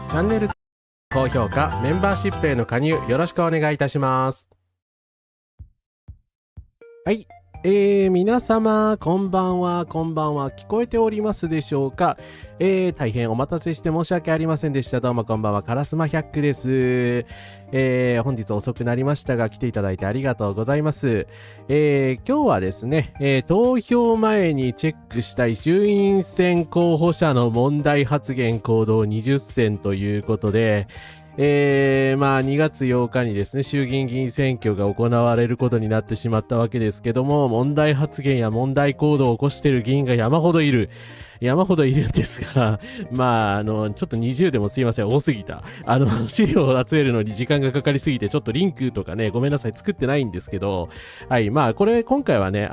チャンネル高評価、メンバーシップへの加入よろしくお願いいたします。はい、皆様こんばんは、聞こえておりますでしょうか。大変お待たせして申し訳ありませんでした。どうもこんばんは、カラスマ100です。本日遅くなりましたが来ていただいてありがとうございます。今日はですね、投票前にチェックしたい衆院選候補者の問題発言行動20選ということで、2月8日にですね、衆議院議員選挙が行われることになってしまったわけですけども、問題発言や問題行動を起こしている議員が山ほどいるんですが、ちょっと20でもすいません、多すぎた。資料を集めるのに時間がかかりすぎて、ちょっとリンクとかね、ごめんなさい、作ってないんですけど、はい、今回はね、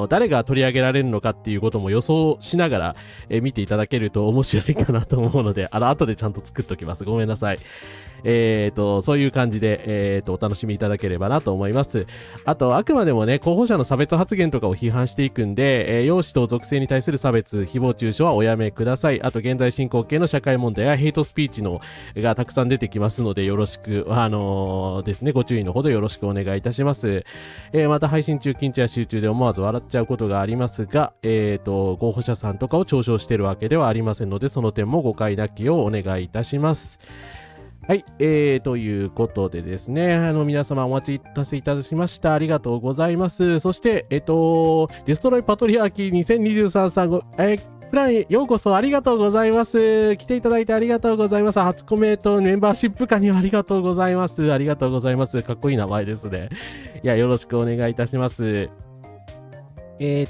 誰が取り上げられるのかっていうことも予想しながら、見ていただけると面白いかなと思うので、後でちゃんと作っときます。ごめんなさい。そういう感じで、お楽しみいただければなと思います。あと、あくまでもね、候補者の差別発言とかを批判していくんで、容姿と属性に対する差別、誹謗中傷はおやめください。あと、現在進行形の社会問題やヘイトスピーチがたくさん出てきますので、よろしく、ですね、ご注意のほどよろしくお願いいたします。また、配信中、緊張や集中で思わず笑っちゃうことがありますが、候補者さんとかを嘲笑しているわけではありませんので、その点も誤解なきようお願いいたします。はい、ということでですね、皆様お待ちいたせいただきました。ありがとうございます。そして、デストロイパトリアーキー2023さんプランへようこそありがとうございます。来ていただいてありがとうございます。初コメント、メンバーシップ加入ありがとうございます。ありがとうございます。かっこいい名前ですね。いや、よろしくお願いいたします。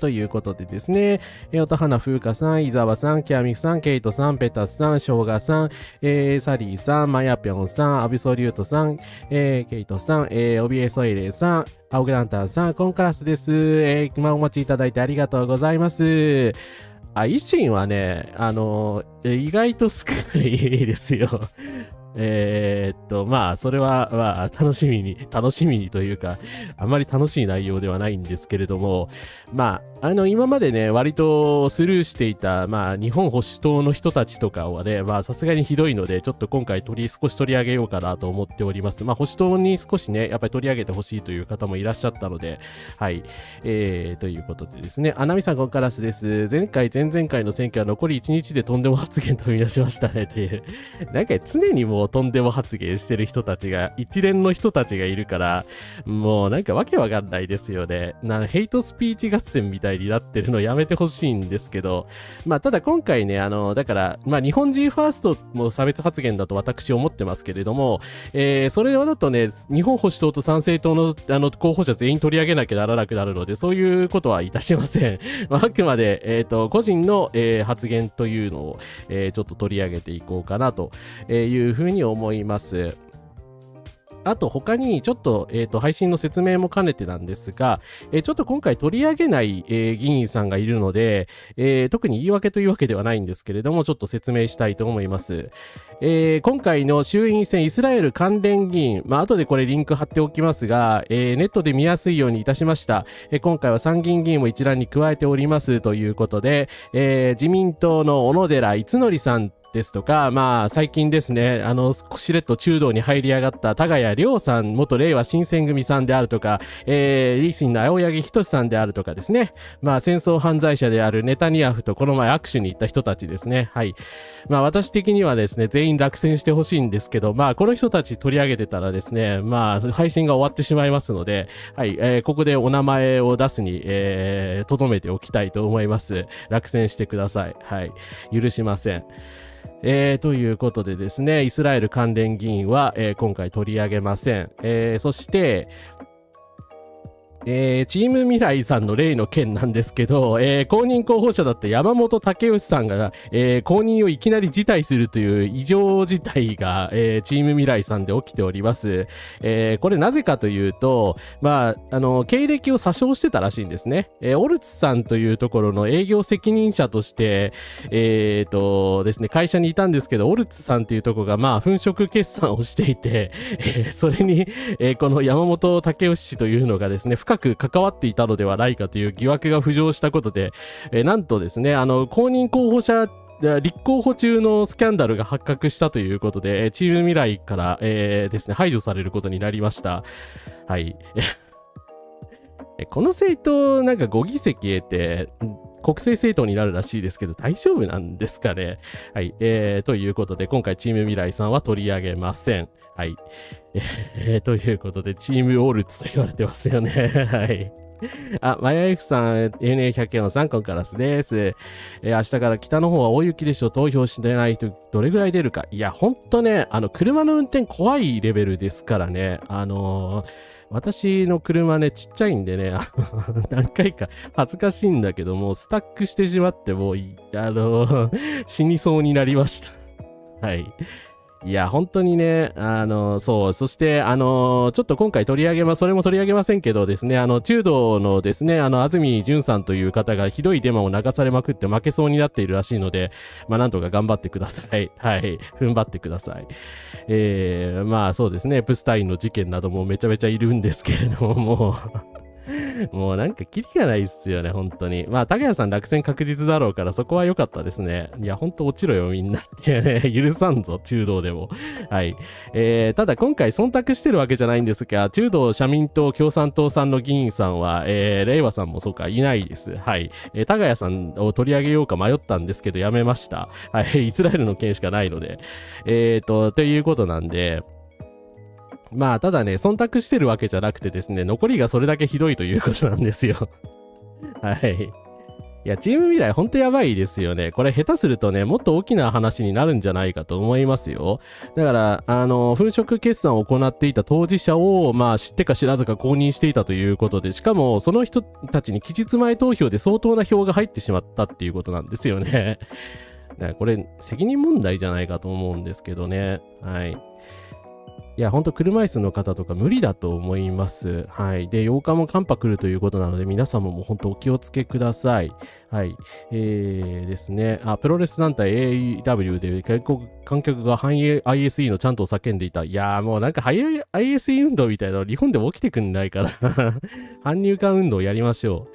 ということでですね、音花風花さん、伊沢さん、キャミさん、ケイトさん、ペタスさん、ショウガさん、サリーさん、マヤピョンさん、アビソリュートさん、ケイトさん、オビエソイレイさん、青グランタンさん、コンカラスです。お待ちいただいてありがとうございます。維新はね、意外と少ないですよ。それは、楽しみにというか、あまり楽しい内容ではないんですけれども、今までね、割とスルーしていた、日本保守党の人たちとかはね、さすがにひどいので、ちょっと今回少し取り上げようかなと思っております。保守党に少しね、やっぱり取り上げてほしいという方もいらっしゃったので、はい。ということでですね、ナミさん、こんからすです。前々回の選挙は残り1日でとんでも発言飛び出しましたね、という。なんか常にもうとんでも発言してる人たちが、一連の人たちがいるから、もうなんかわけわかんないですよね。ヘイトスピーチ合戦みたいになってるのやめてほしいんですけど、ただ今回ね、だから、日本人ファーストも差別発言だと私思ってますけれども、それだとね、日本保守党と参政党の候補者全員取り上げなきゃならなくなるので、そういうことはいたしません。あくまで、個人の、発言というのを、ちょっと取り上げていこうかなというふうに思います。あと他にちょっと、配信の説明も兼ねてなんですが、ちょっと今回取り上げない、議員さんがいるので、特に言い訳というわけではないんですけれども、ちょっと説明したいと思います。今回の衆院選イスラエル関連議員、後でこれリンク貼っておきますが、ネットで見やすいようにいたしました。今回は参議院議員も一覧に加えておりますということで、自民党の小野寺逸則さんですとか、最近ですね、しれっと中道に入り上がった田谷亮さん、元令和新選組さんであるとか、維新の青柳仁さんであるとかですね、戦争犯罪者であるネタニヤフとこの前握手に行った人たちですね。はい。私的にはですね、全員落選してほしいんですけど、この人たち取り上げてたらですね、配信が終わってしまいますので、はい、ここでお名前を出すに、留めておきたいと思います。落選してください。はい。許しません。ということでですね、イスラエル関連議員は、今回取り上げません。そして、チーム未来さんの例の件なんですけど、公認候補者だった山本武義さんが、公認をいきなり辞退するという異常事態が、チーム未来さんで起きております。これなぜかというと、経歴を詐称してたらしいんですね。オルツさんというところの営業責任者として、ですね、会社にいたんですけど、オルツさんというところが、粉飾決算をしていて、それに、この山本武義氏というのがですね、深く関わっていたのではないかという疑惑が浮上したことで、なんとですね、公認候補者で立候補中のスキャンダルが発覚したということで、チーム未来から、ですね、排除されることになりました。はい。この政党、なんか5議席得て、国政政党になるらしいですけど、大丈夫なんですかね。はい。ということで、今回チーム未来さんは取り上げません。はい。ということで、チームオルツと言われてますよね。はい。マヤエフさん、ANA104 さん、コンカラスです。明日から北の方は大雪でしょ。投票してない人、どれぐらい出るか。いや、ほんとね、車の運転怖いレベルですからね。私の車ね、ちっちゃいんでね、何回か恥ずかしいんだけども、スタックしてしまって、もう、死にそうになりました。はい。いや、本当にね、そう、そして、ちょっと今回それも取り上げませんけどですね、中道のですね、安住淳さんという方がひどいデマを流されまくって負けそうになっているらしいので、まあ、なんとか頑張ってください。はい。踏ん張ってください。まあ、そうですね、エプスタインの事件などもめちゃめちゃいるんですけれども、もうなんかキリがないっすよね、本当に。まあ、高谷さん落選確実だろうから、そこは良かったですね。いや、ほんと落ちろよ、みんなってね。許さんぞ、中道でも。はい。ただ今回忖度してるわけじゃないんですが、中道社民党共産党さんの議員さんは、令和さんもそうか、いないです。はい。高谷さんを取り上げようか迷ったんですけど、やめました。はい。イスラエルの件しかないので。ということなんで、まあ、ただね、忖度してるわけじゃなくてですね、残りがそれだけひどいということなんですよ。はい。いや、チーム未来ほんとやばいですよね。これ下手するとね、もっと大きな話になるんじゃないかと思いますよ。だから、粉飾決算を行っていた当事者を、まあ、知ってか知らずか公認していたということで、しかも、その人たちに期日前投票で相当な票が入ってしまったっていうことなんですよね。だからこれ、責任問題じゃないかと思うんですけどね。はい。いや、ほんと車椅子の方とか無理だと思います。はい。で、8日も寒波来るということなので、皆様も本当お気をつけください。はい。ですね。プロレス団体 AEW で外国観客が反映 ISE のチャントを叫んでいた。いやーもうなんか ISE 運動みたいなの日本でも起きてくんないから反入管運動やりましょう。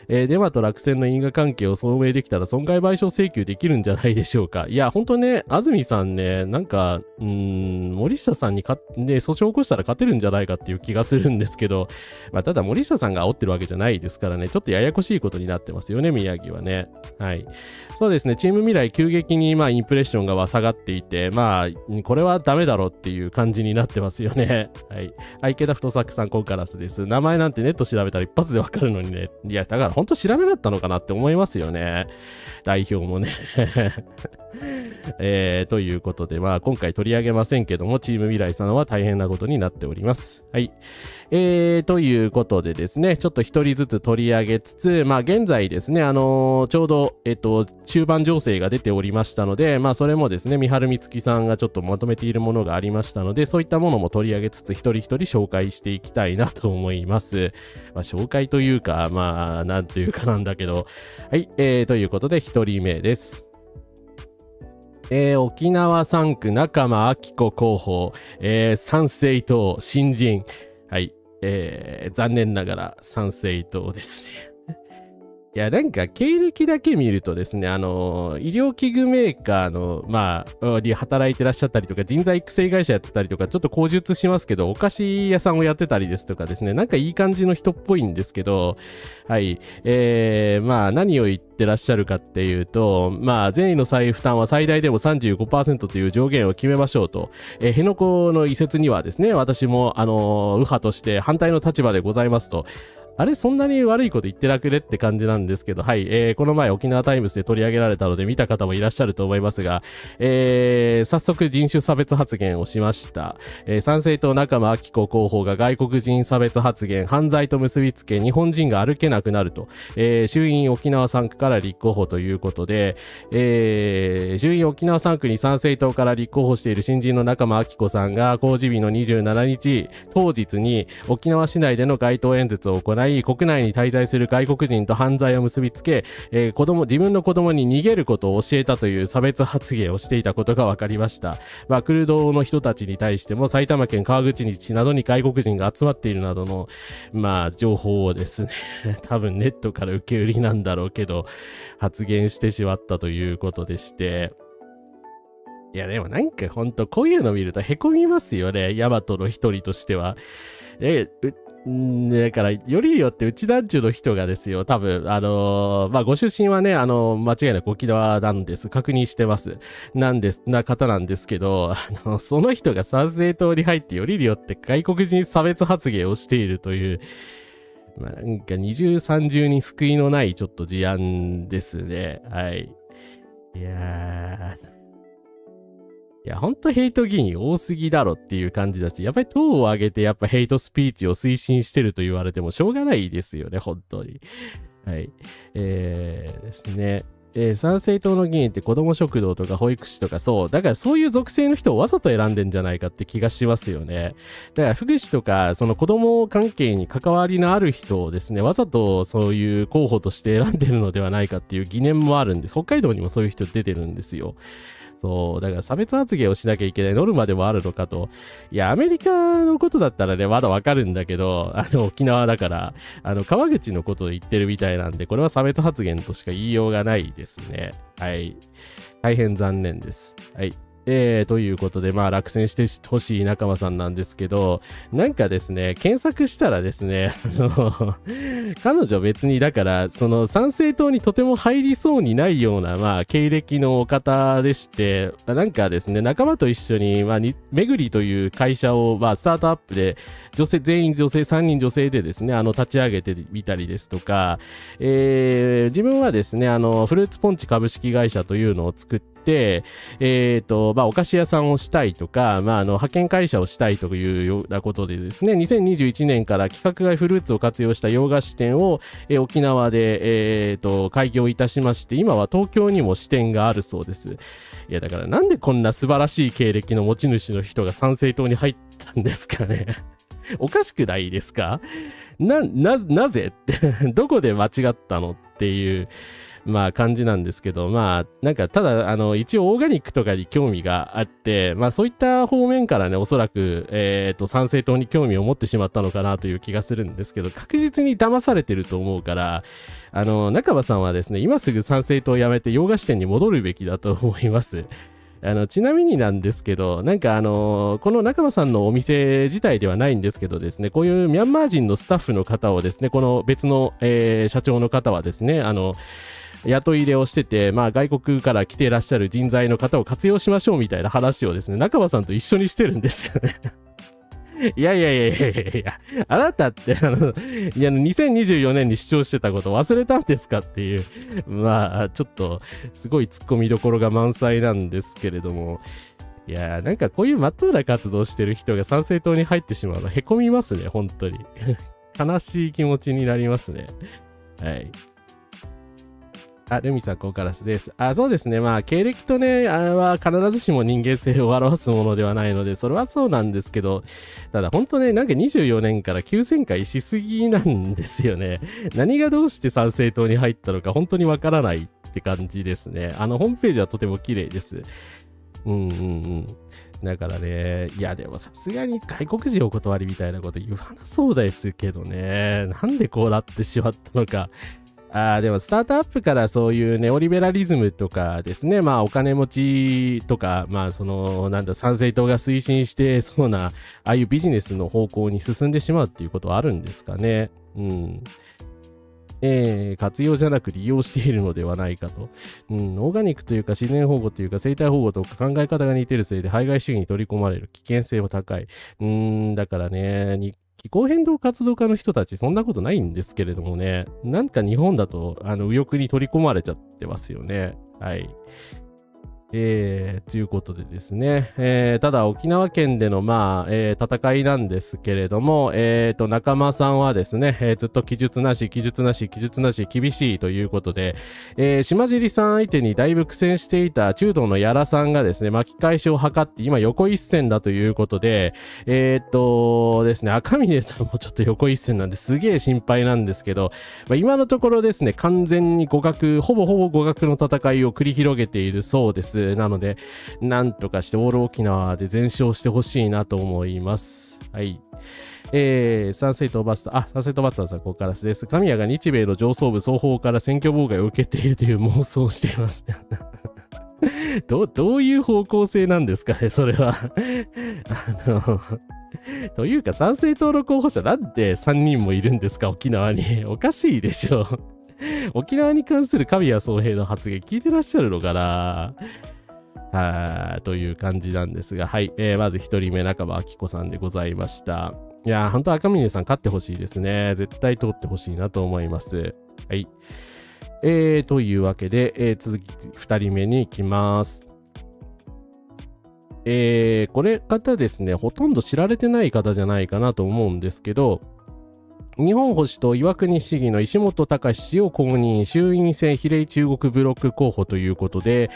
デマと落選の因果関係を証明できたら損害賠償請求できるんじゃないでしょうか。いや、ほんとね、安住さんね、なんか、森下さんに訴訟を起こしたら勝てるんじゃないかっていう気がするんですけど、まあ、ただ森下さんが煽ってるわけじゃないですからね、ちょっとややこしいことになってますよね、宮城はね。はい。そうですね、チーム未来急激に、まあ、インプレッションが下がっていて、まあ、これはダメだろうっていう感じになってますよね。はい。池田太作さん、コンカラスです。名前なんてネット調べたら一発でわかるのにね。いや、だから本当知らなかったのかなって思いますよね。代表もね。ということで、まあ今回取り上げませんけども、チーム未来さんは大変なことになっております。はい。ということでですね、ちょっと一人ずつ取り上げつつ、まあ現在ですね、ちょうど、中盤情勢が出ておりましたので、まあそれもですね、三春美月さんがちょっとまとめているものがありましたので、そういったものも取り上げつつ、一人一人紹介していきたいなと思います。まあ紹介というか、まあなんというかなんだけど、はい、ということで一人目です。沖縄3区中間明子候補、参政党新人。はい、残念ながら参政党ですね。いや、なんか経歴だけ見るとですね、医療器具メーカーの、まあ、で働いてらっしゃったりとか、人材育成会社やってたりとか、ちょっと口述しますけど、お菓子屋さんをやってたりですとかですね、なんかいい感じの人っぽいんですけど、はい、まあ、何を言ってらっしゃるかっていうと、まあ、善意の再負担は最大でも 35% という上限を決めましょうと、辺野古の移設にはですね、私も、右派として反対の立場でございますと、あれそんなに悪いこと言ってなくねって感じなんですけど、はい、この前沖縄タイムズで取り上げられたので見た方もいらっしゃると思いますが、早速人種差別発言をしました。参政党中間明子候補が外国人差別発言、犯罪と結びつけ日本人が歩けなくなると、衆院沖縄3区から立候補ということで、衆院沖縄3区に参政党から立候補している新人の中間明子さんが公示日の27日当日に沖縄市内での街頭演説を行い、ない国内に滞在する外国人と犯罪を結びつけ、自分の子供に逃げることを教えたという差別発言をしていたことが分かりました。クルドの人たちに対しても埼玉県川口市などに外国人が集まっているなどの情報をですね多分ネットから受け売りなんだろうけど発言してしまったということでして、いやでもなんかほんとこういうの見るとへこみますよね、ヤマトの一人としては。だからよりによってうち団地の人がですよ、多分ご出身はね間違いなく沖縄なんです、確認してますな方なんですけど、その人が参政党に入ってよりによって外国人差別発言をしているという、なんか二重三重に救いのないちょっと事案ですね。はい。いや、ほんとヘイト議員多すぎだろっていう感じだし、やっぱり党を挙げてやっぱヘイトスピーチを推進してると言われてもしょうがないですよね、本当に。はい。ですね。参政党の議員って子ども食堂とか保育士とかだからそういう属性の人をわざと選んでんじゃないかって気がしますよね。だから福祉とかその子ども関係に関わりのある人をですね、わざとそういう候補として選んでるのではないかっていう疑念もあるんです。北海道にもそういう人出てるんですよ。だから差別発言をしなきゃいけないノルマでもあるのかと。いや、アメリカのことだったらね、まだわかるんだけど、沖縄だから、川口のことを言ってるみたいなんで、これは差別発言としか言いようがないですね。はい。大変残念です。はい。ということで、落選してほしい仲間さんなんですけど、なんかですね、検索したらですね、彼女別にだから、その参政党にとても入りそうにないような、経歴のお方でして、なんかですね、仲間と一緒に、めぐりという会社を、スタートアップで、全員女性、3人女性でですね、立ち上げてみたりですとか、自分はですね、フルーツポンチ株式会社というのを作って、お菓子屋さんをしたいとか、派遣会社をしたいというようなことでですね、2021年から規格外フルーツを活用した洋菓子店を、沖縄で、開業いたしまして、今は東京にも支店があるそうです。いや、だからなんでこんな素晴らしい経歴の持ち主の人が参政党に入ったんですかね。おかしくないですか？なぜってどこで間違ったのっていう感じなんですけど、なんかただ一応オーガニックとかに興味があって、そういった方面からね、おそらく参政党に興味を持ってしまったのかなという気がするんですけど、確実に騙されてると思うから、中場さんはですね、今すぐ参政党を辞めて洋菓子店に戻るべきだと思います。ちなみになんですけど、なんかこの中間さんのお店自体ではないんですけどですね、こういうミャンマー人のスタッフの方をですね、この別の、社長の方はですね、雇い入れをしてて、外国から来ていらっしゃる人材の方を活用しましょうみたいな話をですね、中間さんと一緒にしてるんですよね。いや、あなたって、2024年に主張してたこと忘れたんですかっていう、ちょっと、すごい突っ込みどころが満載なんですけれども、いや、なんかこういう真っ当な活動してる人が参政党に入ってしまうの、へこみますね、本当に。悲しい気持ちになりますね。はい。ルミさん、コーカラスです。そうですね。経歴とね、は必ずしも人間性を表すものではないので、それはそうなんですけど、ただ本当ね、なんか24年から急旋回しすぎなんですよね。何がどうして参政党に入ったのか本当にわからないって感じですね。ホームページはとても綺麗です。だからね、いやでもさすがに外国人お断りみたいなこと言わなそうですけどね。なんでこうなってしまったのか。でもスタートアップからそういうネオリベラリズムとかですね、お金持ちとか、参政党が推進してそうな、ああいうビジネスの方向に進んでしまうっていうことはあるんですかね。活用じゃなく利用しているのではないかと。オーガニックというか自然保護というか生態保護とか考え方が似てるせいで排外主義に取り込まれる危険性も高い。だからね、気候変動活動家の人たちそんなことないんですけれどもね、なんか日本だと右翼に取り込まれちゃってますよね。はい。ということでですね、ただ沖縄県での戦いなんですけれども、仲間さんはですね、ずっと記述なし厳しいということで、島尻さん相手にだいぶ苦戦していた中道の矢良さんがですね、巻き返しを図って今横一線だということで、ですね、赤嶺さんもちょっと横一線なんですげえ心配なんですけど、今のところですね、完全にほぼ互角の戦いを繰り広げているそうです。なので、なんとかしてオール沖縄で全勝してほしいなと思います。はい。サンセイトバスターさん、ここからです。神谷が日米の上層部双方から選挙妨害を受けているという妄想をしています。どういう方向性なんですかね、それは。というか、参政党の候補者なんで3人もいるんですか、沖縄に。おかしいでしょ。沖縄に関する神谷宗平の発言聞いてらっしゃるのかなという感じなんですが、はい。まず1人目、中場明子さんでございました。いやー、本当赤嶺さん勝ってほしいですね。絶対通ってほしいなと思います。はい。というわけで、続き2人目に行きます。これ方ですね、ほとんど知られてない方じゃないかなと思うんですけど、日本保守党岩国市議の石本隆氏を公認、衆院選比例中国ブロック候補ということで、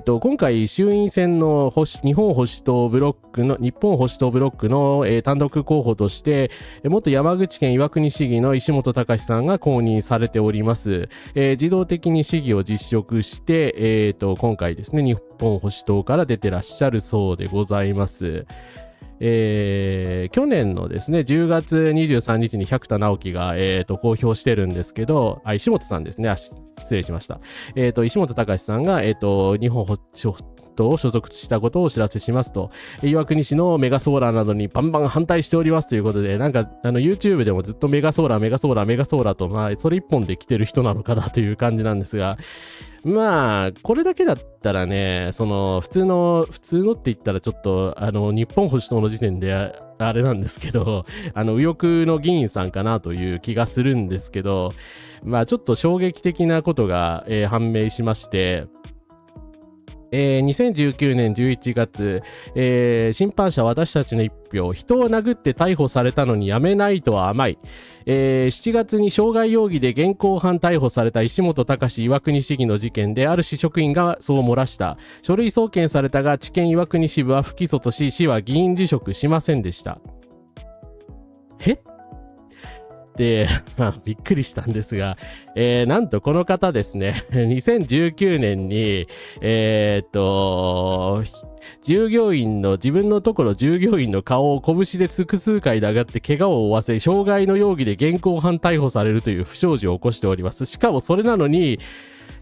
今回衆院選の日本保守党ブロックの、単独候補として、元山口県岩国市議の石本隆さんが公認されております。自動的に市議を実職して、今回ですね、日本保守党から出てらっしゃるそうでございます。去年のですね、10月23日に百田直樹が、公表してるんですけど、石本さんですね。失礼しました。石本隆さんが、日本保守党を所属したことをお知らせしますと、岩国市のメガソーラーなどにバンバン反対しておりますということで、なんかYouTube でもずっとメガソーラーと、それ一本で来てる人なのかなという感じなんですが、これだけだったらね、普通のって言ったらちょっと、日本保守党の時点であれなんですけど、右翼の議員さんかなという気がするんですけど、ちょっと衝撃的なことが、判明しまして、2019年11月、審判者私たちの一票、人を殴って逮捕されたのにやめないとは甘い。7月に傷害容疑で現行犯逮捕された石本隆岩国市議の事件で、ある市職員がそう漏らした。書類送検されたが、地検岩国支部は不起訴とし、市は議員辞職しませんでした。で、びっくりしたんですが、なんとこの方ですね、2019年に、自分のところ従業員の顔を拳で複数回で上がって怪我を負わせ、傷害の容疑で現行犯逮捕されるという不祥事を起こしております。しかもそれなのに、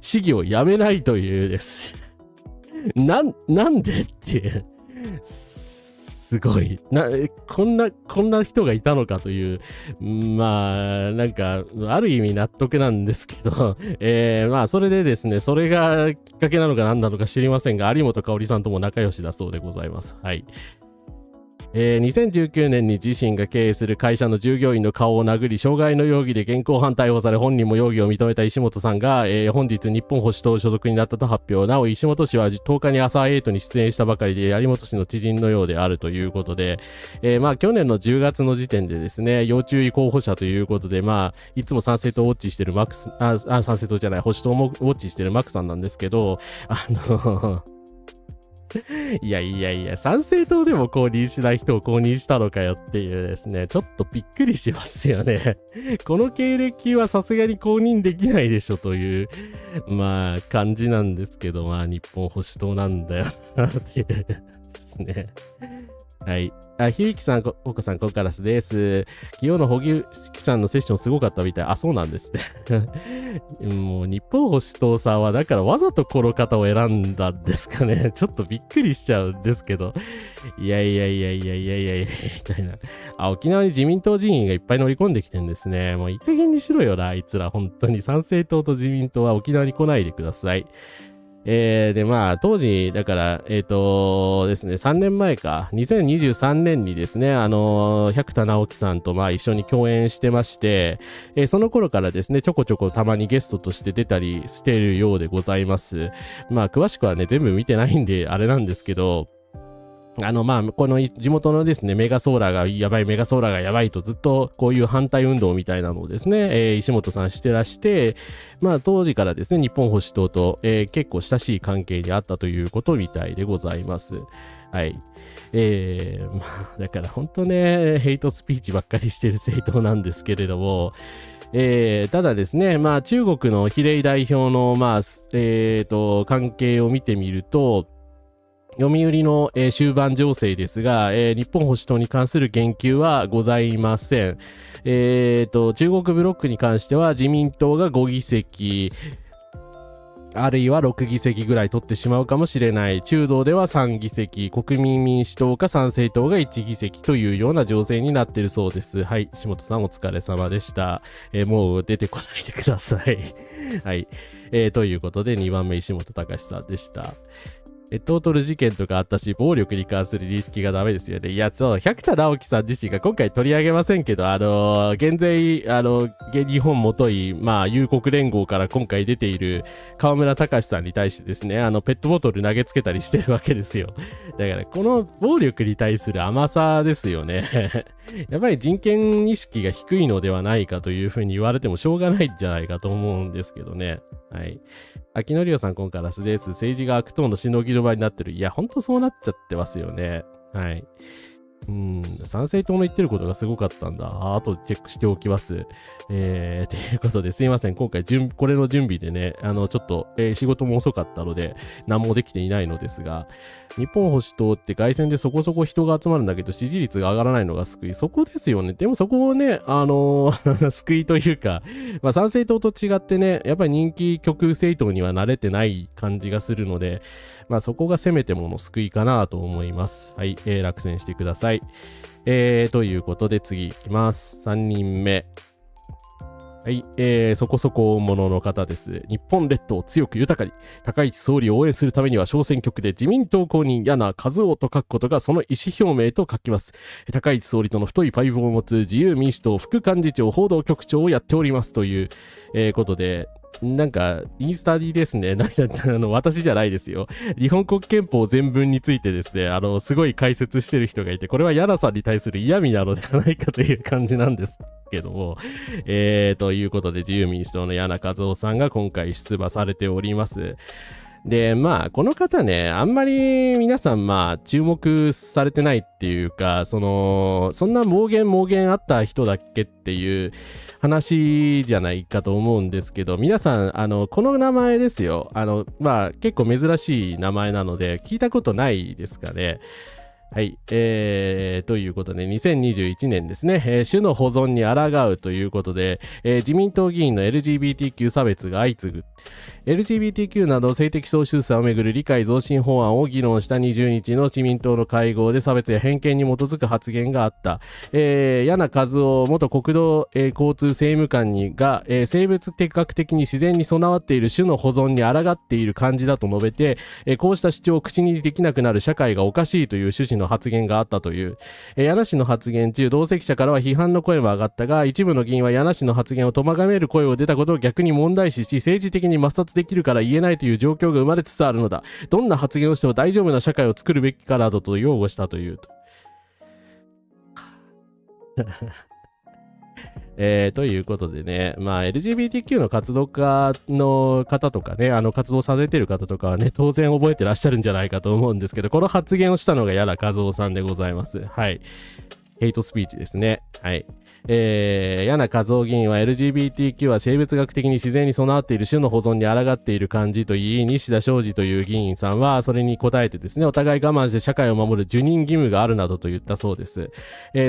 市議を辞めないというです。なんでっていう。すごいこんな人がいたのかという、なんかある意味納得なんですけど、それでですね、それがきっかけなのか何なのか知りませんが、有本香織さんとも仲良しだそうでございます。はい。2019年に自身が経営する会社の従業員の顔を殴り、傷害の容疑で現行犯逮捕され、本人も容疑を認めた石本さんが、本日日本保守党所属になったと発表。なお、石本氏は10日に朝8に出演したばかりで、有本氏の知人のようであるということで、去年の10月の時点でですね、要注意候補者ということで、いつも参政党をウォッチしてる参政党じゃない、保守党もウォッチしてるマックさんなんですけど、いや、参政党でも公認しない人を公認したのかよっていうですね、ちょっとびっくりしますよね。この経歴はさすがに公認できないでしょという、感じなんですけど、日本保守党なんだよなっていうですね。はい。ひゆきさん、ここさん、コンカラスです。昨日のホギさんのセッションすごかったみたい。そうなんですね。もう日本保守党さんは、だからわざとこの方を選んだんですかね。ちょっとびっくりしちゃうんですけど。いや、みたいな。沖縄に自民党人員がいっぱい乗り込んできてんですね。もういい加減にしろよな、あいつら。本当に参政党と自民党は沖縄に来ないでください。で、まあ、当時、だから、ですね、3年前か、2023年にですね、百田直樹さんと、まあ、一緒に共演してまして、その頃からですね、ちょこちょこたまにゲストとして出たりしているようでございます。まあ、詳しくはね、全部見てないんで、あれなんですけど、まあ、この地元のですね、メガソーラーがやばい、メガソーラーがやばいとずっとこういう反対運動みたいなのをですね、石本さんしてらして、まあ当時からですね、日本保守党と、結構親しい関係にあったということみたいでございます。はい。まあ、だから本当ね、ヘイトスピーチばっかりしてる政党なんですけれども、ただですね、まあ中国の比例代表の、まあ、関係を見てみると、読売の、終盤情勢ですが、日本保守党に関する言及はございません。中国ブロックに関しては自民党が5議席、あるいは6議席ぐらい取ってしまうかもしれない。中道では3議席、国民民主党か参政党が1議席というような情勢になっているそうです。はい、石本さんお疲れ様でした。もう出てこないでください。はい、ということで2番目石本隆さんでした。越冬を取る事件とかあったし、暴力に関する認識がダメですよね。いや、そう、百田直樹さん自身が今回取り上げませんけど、現在、日本もとい、まあ、友国連合から今回出ている河村隆さんに対してですね、ペットボトル投げつけたりしてるわけですよ。だから、この暴力に対する甘さですよね。やっぱり人権意識が低いのではないかというふうに言われてもしょうがないんじゃないかと思うんですけどね。はい。秋野亮さん、今から素です。政治が悪党のしのぎの場になってる。いや、ほんとそうなっちゃってますよね。はい。参政党の言ってることがすごかったんだ。あとチェックしておきます。ということですいません。今回これの準備でね、ちょっと、仕事も遅かったので、何もできていないのですが、日本保守党って凱旋でそこそこ人が集まるんだけど、支持率が上がらないのが救い。そこですよね。でもそこをね、救いというか、まあ、参政党と違ってね、やっぱり人気極右政党には慣れてない感じがするので、まあ、そこがせめてもの救いかなと思います。はい、落選してください。ということで次いきます。3人目。はい、そこそこ大物の方です。日本列島を強く豊かに、高市総理を応援するためには小選挙区で自民党公認柳和夫と書くことがその意思表明と書きます。高市総理との太いパイプを持つ自由民主党副幹事長報道局長をやっておりますという、ことで、なんか、インスタにですね、私じゃないですよ。日本国憲法全文についてですね、すごい解説してる人がいて、これは柳さんに対する嫌味なのではないかという感じなんですけども、ということで、自由民主党の柳和夫さんが今回出馬されております。で、まあ、この方ね、あんまり皆さん、まあ、注目されてないっていうか、そんな妄言あった人だっけっていう話じゃないかと思うんですけど、皆さん、この名前ですよ。まあ、結構珍しい名前なので、聞いたことないですかね。はい、ということで2021年ですね、種の保存に抗うということで、自民党議員の LGBTQ 差別が相次ぐ LGBTQ など性的少数者をめぐる理解増進法案を議論した20日の自民党の会合で差別や偏見に基づく発言があった。柳和夫元国土、交通政務官が、生物学的に自然に備わっている種の保存に抗っている感じだと述べて、こうした主張を口にできなくなる社会がおかしいという趣旨の発言があったという。柳氏の発言中、同席者からは批判の声も上がったが、一部の議員は柳氏の発言を咎める声を出たことを逆に問題視し、政治的に抹殺できるから言えないという状況が生まれつつあるのだ。どんな発言をしても大丈夫な社会を作るべきかなどと擁護したという。ということでね、まあ LGBTQ の活動家の方とかね、活動されてる方とかはね、当然覚えてらっしゃるんじゃないかと思うんですけど、この発言をしたのが柳和夫さんでございます。はい。ヘイトスピーチですね。はい。柳和夫議員は LGBTQ は生物学的に自然に備わっている種の保存に抗っている感じと言い、西田昌司という議員さんはそれに答えてですね、お互い我慢して社会を守る受任義務があるなどと言ったそうです。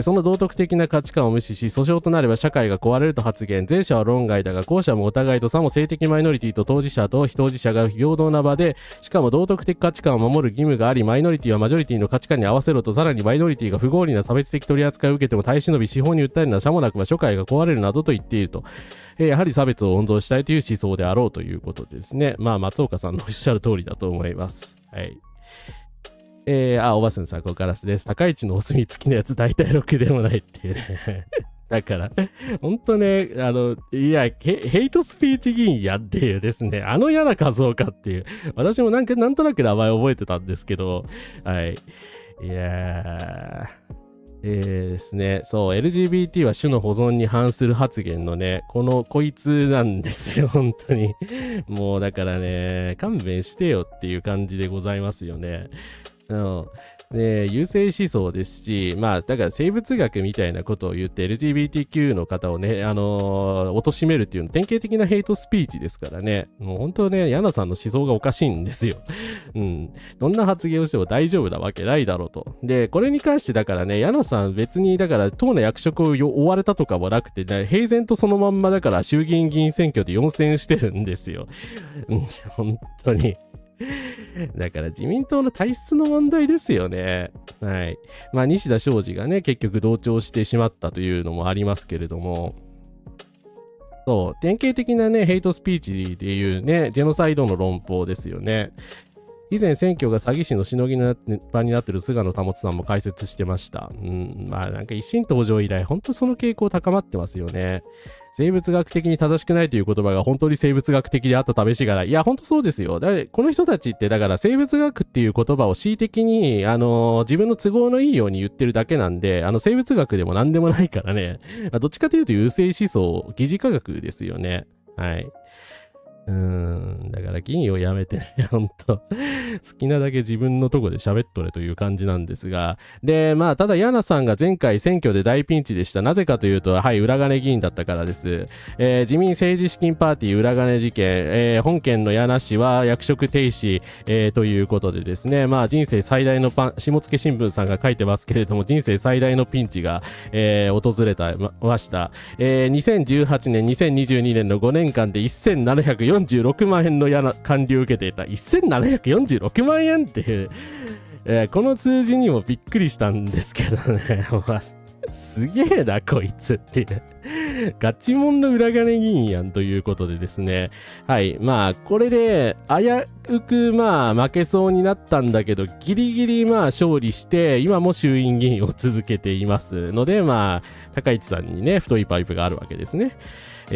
その道徳的な価値観を無視し、訴訟となれば社会が壊れると発言。前者は論外だが、後者もお互いとさも性的マイノリティと当事者と非当事者が平等な場で、しかも道徳的価値観を守る義務があり、マイノリティはマジョリティの価値観に合わせろと、さらにマイノリティが不合理な差別的取取り扱いを受けても耐え忍び司法に訴えるのはさもなくば諸界が壊れるなどと言っていると、やはり差別を温存したいという思想であろうということでですね、まあ松岡さんのおっしゃる通りだと思います。はい。おばせんさん、ここからです。高市のお墨付きのやつ大体ろくでもないっていうね。だから、ほんとね、いや、ヘイトスピーチ議員やっていうですね、嫌な画像かっていう、私もなんとなく名前覚えてたんですけど、はい。いやですね、そう、LGBT は種の保存に反する発言のね、こいつなんですよ、本当に。もうだからね、勘弁してよっていう感じでございますよね。優生思想ですし、まあ、だから生物学みたいなことを言って LGBTQ の方をね、貶めるっていうの典型的なヘイトスピーチですからね、もう本当ね、ヤナさんの思想がおかしいんですよ。うん。どんな発言をしても大丈夫なわけないだろうと。で、これに関してだからね、ヤナさん別にだから党の役職を追われたとかもなくて、平然とそのまんまだから衆議院議員選挙で4選してるんですよ。うん、本当に。だから自民党の体質の問題ですよね。はい。まあ西田昌司がね、結局同調してしまったというのもありますけれども、そう、典型的なね、ヘイトスピーチでいうね、ジェノサイドの論法ですよね。以前選挙が詐欺師のしのぎの場になっている菅野保さんも解説してました。まあなんか一新登場以来、本当その傾向高まってますよね。生物学的に正しくないという言葉が本当に生物学的であった試しがない。いや、本当そうですよ。この人たちってだから生物学っていう言葉を恣意的に、自分の都合のいいように言ってるだけなんで、生物学でも何でもないからね。どっちかというと優生思想、疑似科学ですよね。はい。だから議員を辞めてね、ほんと、好きなだけ自分のとこで喋っとれという感じなんですが、で、まあ、ただ、ヤナさんが前回選挙で大ピンチでした。なぜかというと、はい、裏金議員だったからです。自民政治資金パーティー裏金事件、本件のヤナ氏は役職停止、ということでですね、まあ、人生最大の下野新聞さんが書いてますけれども、人生最大のピンチが、訪れました。2018年、2022年の5年間で1746万円の還流を受けていた。1746万円っていう、この数字にもびっくりしたんですけどね。すげえなこいつっていうガチモンの裏金議員やんということでですね、はい、まあこれで危うくまあ負けそうになったんだけどギリギリまあ勝利して今も衆院議員を続けていますので、まあ高市さんにね太いパイプがあるわけですね。あ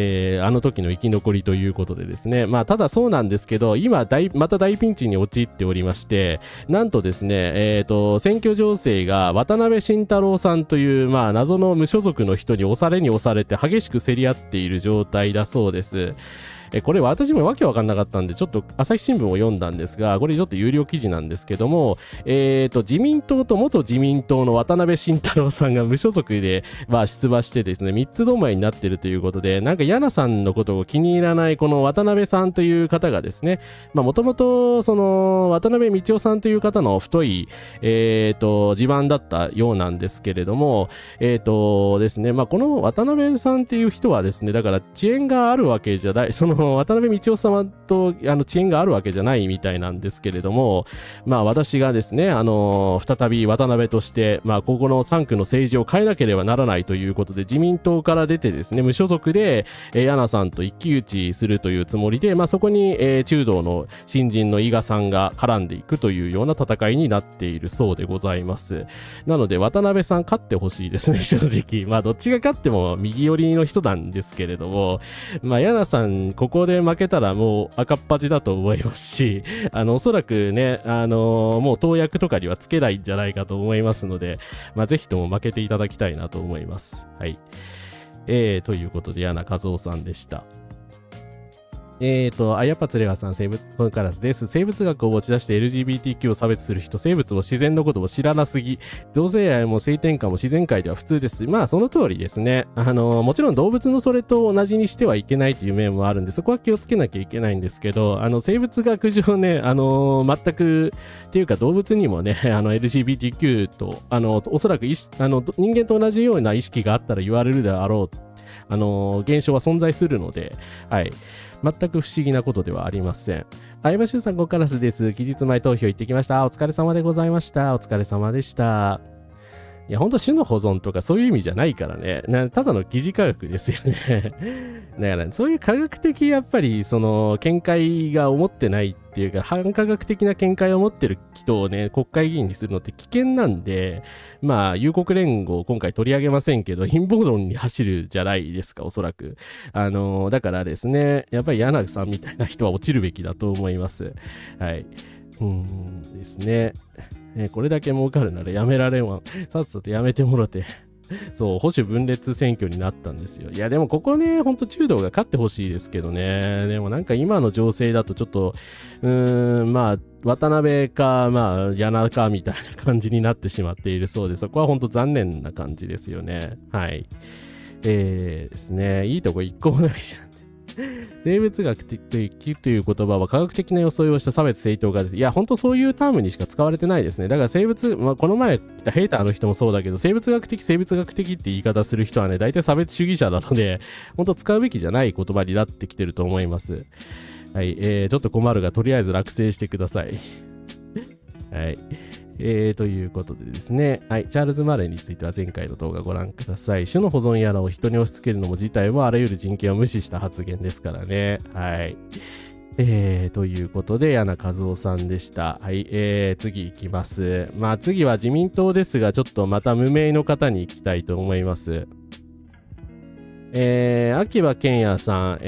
の時の生き残りということでですね、まあただそうなんですけど今また大ピンチに陥っておりまして、なんとですね選挙情勢が渡辺晋太郎さんというまあ謎の無所属の人に押されて激しく競り合っている状態だそうです。これ私もわけわかんなかったんでちょっと朝日新聞を読んだんですが、これちょっと有料記事なんですけども、自民党と元自民党の渡辺晋太郎さんが無所属で、まあ、出馬してですね3つどまりになっているということで、なんかヤナさんのことを気に入らないこの渡辺さんという方がですね、もともとその渡辺道夫さんという方の太い地盤だったようなんですけれども、ですね、まあこの渡辺さんっていう人はですね、だから遅延があるわけじゃない、その渡辺道夫様と遅延があるわけじゃないみたいなんですけれども、まあ私がですね再び渡辺としてまあここの3区の政治を変えなければならないということで自民党から出てですね無所属でヤナさんと一騎打ちするというつもりで、まあそこに中道の新人の伊賀さんが絡んでいくというような戦いになっているそうでございます。なので渡辺さん勝ってほしいですね正直。まあどっちが勝っても右寄りの人なんですけれども、まあヤナさんここで負けたらもう赤っ端だと思いますし、おそらくねもう投薬とかにはつけないんじゃないかと思いますので、まあぜひとも負けていただきたいなと思います。はい。ということで、ヤナ和夫さんでした。あやっぱつれがさん、このカラスです。生物学を持ち出して LGBTQ を差別する人、生物も自然のことも知らなすぎ。同性愛も性転換も自然界では普通です。まあ、その通りですね。もちろん動物のそれと同じにしてはいけないという面もあるんで、そこは気をつけなきゃいけないんですけど、生物学上ね、全く、っていうか動物にもね、LGBTQ と、おそらく人間と同じような意識があったら言われるであろう。現象は存在するので、はい。全く不思議なことではありません。相葉修さん、ここからです。期日前投票行ってきました。お疲れ様でございました。お疲れ様でした。いや、ほんと種の保存とかそういう意味じゃないからね。ただの疑似科学ですよね。だから、そういう科学的、やっぱり、その、見解が思ってないっていうか、反科学的な見解を持ってる人をね、国会議員にするのって危険なんで、まあ、有国連合今回取り上げませんけど、陰謀論に走るじゃないですか、おそらく。だからですね、やっぱり柳さんみたいな人は落ちるべきだと思います。はい。ですね。これだけ儲かるならやめられんわ。さっさとやめてもろて。そう、保守分裂選挙になったんですよ。いや、でもここね、ほんと中道が勝ってほしいですけどね。でもなんか今の情勢だとちょっと、まあ、渡辺か、まあ、柳かみたいな感じになってしまっているそうで、そこはほんと残念な感じですよね。はい。ですね、いいとこ一個もないじゃん。生物学的という言葉は科学的な装いをした差別正当化です。いや、ほんとそういうタームにしか使われてないですね。だからこの前来たヘイターの人もそうだけど、生物学的って言い方する人はね、大体差別主義者なので、ほんと使うべきじゃない言葉になってきてると思います。はい、ちょっと困るが、とりあえず落選してください。はい。ということでですね、はい、チャールズ・マレーについては前回の動画ご覧ください。種の保存やらを人に押し付けるのも自体はあらゆる人権を無視した発言ですからね。はい。ということで、柳和夫さんでした。はい、次行きます。まあ次は自民党ですが、ちょっとまた無名の方に行きたいと思います。秋葉賢也さん、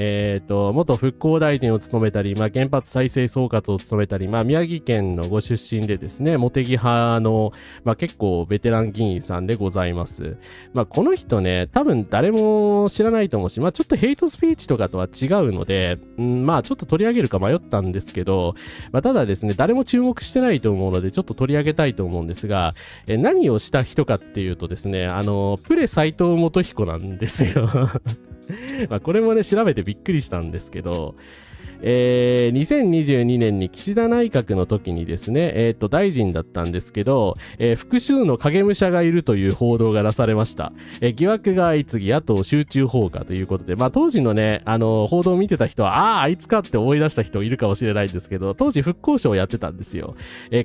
元復興大臣を務めたり、まあ、原発再生総括を務めたり、まあ、宮城県のご出身でですね、茂木派の、まあ、結構ベテラン議員さんでございます。まあ、この人ね、多分誰も知らないと思うし、まあ、ちょっとヘイトスピーチとかとは違うので、まあ、ちょっと取り上げるか迷ったんですけど、まあ、ただですね、誰も注目してないと思うので、ちょっと取り上げたいと思うんですが、何をした人かっていうとですね、プレ斎藤元彦なんですよ。まあこれもね、調べてびっくりしたんですけど、2022年に岸田内閣の時にですね、大臣だったんですけど、複数の影武者がいるという報道がなされました。疑惑が相次ぎ野党集中放火ということで、まあ当時のね、報道を見てた人は、あいつかって思い出した人いるかもしれないんですけど、当時復興省をやってたんですよ。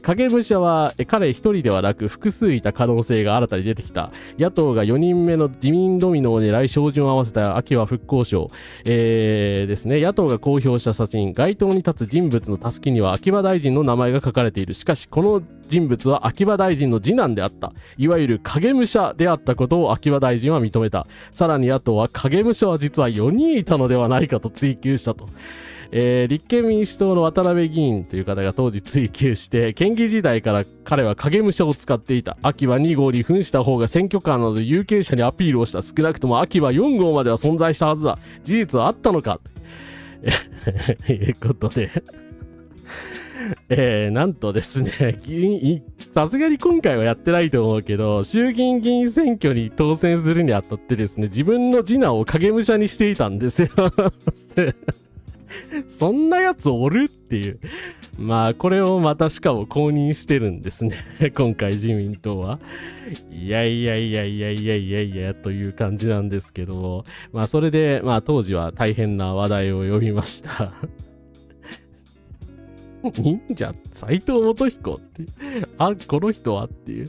影武者は、彼一人ではなく複数いた可能性が新たに出てきた。野党が4人目の自民ドミノを狙い照準を合わせた秋葉復興省、ですね、野党が公表した写真、街頭に立つ人物のたすきには秋葉大臣の名前が書かれている。しかしこの人物は秋葉大臣の次男であった。いわゆる影武者であったことを秋葉大臣は認めた。さらに野党は影武者は実は4人いたのではないかと追及したと。立憲民主党の渡辺議員という方が当時追及して、県議時代から彼は影武者を使っていた。秋葉2号に扮した方が選挙カーなどで有権者にアピールをした。少なくとも秋葉4号までは存在したはずだ。事実はあったのかということでなんとですね、さすがに今回はやってないと思うけど、衆議院議員選挙に当選するにあたってですね、自分の次男を影武者にしていたんですよ。そんなやつおるっていう。まあ、これをまたしかも公認してるんですね。今回自民党は。いやという感じなんですけど、まあ、それで、まあ、当時は大変な話題を呼びました。忍者斎藤元彦ってこの人はってい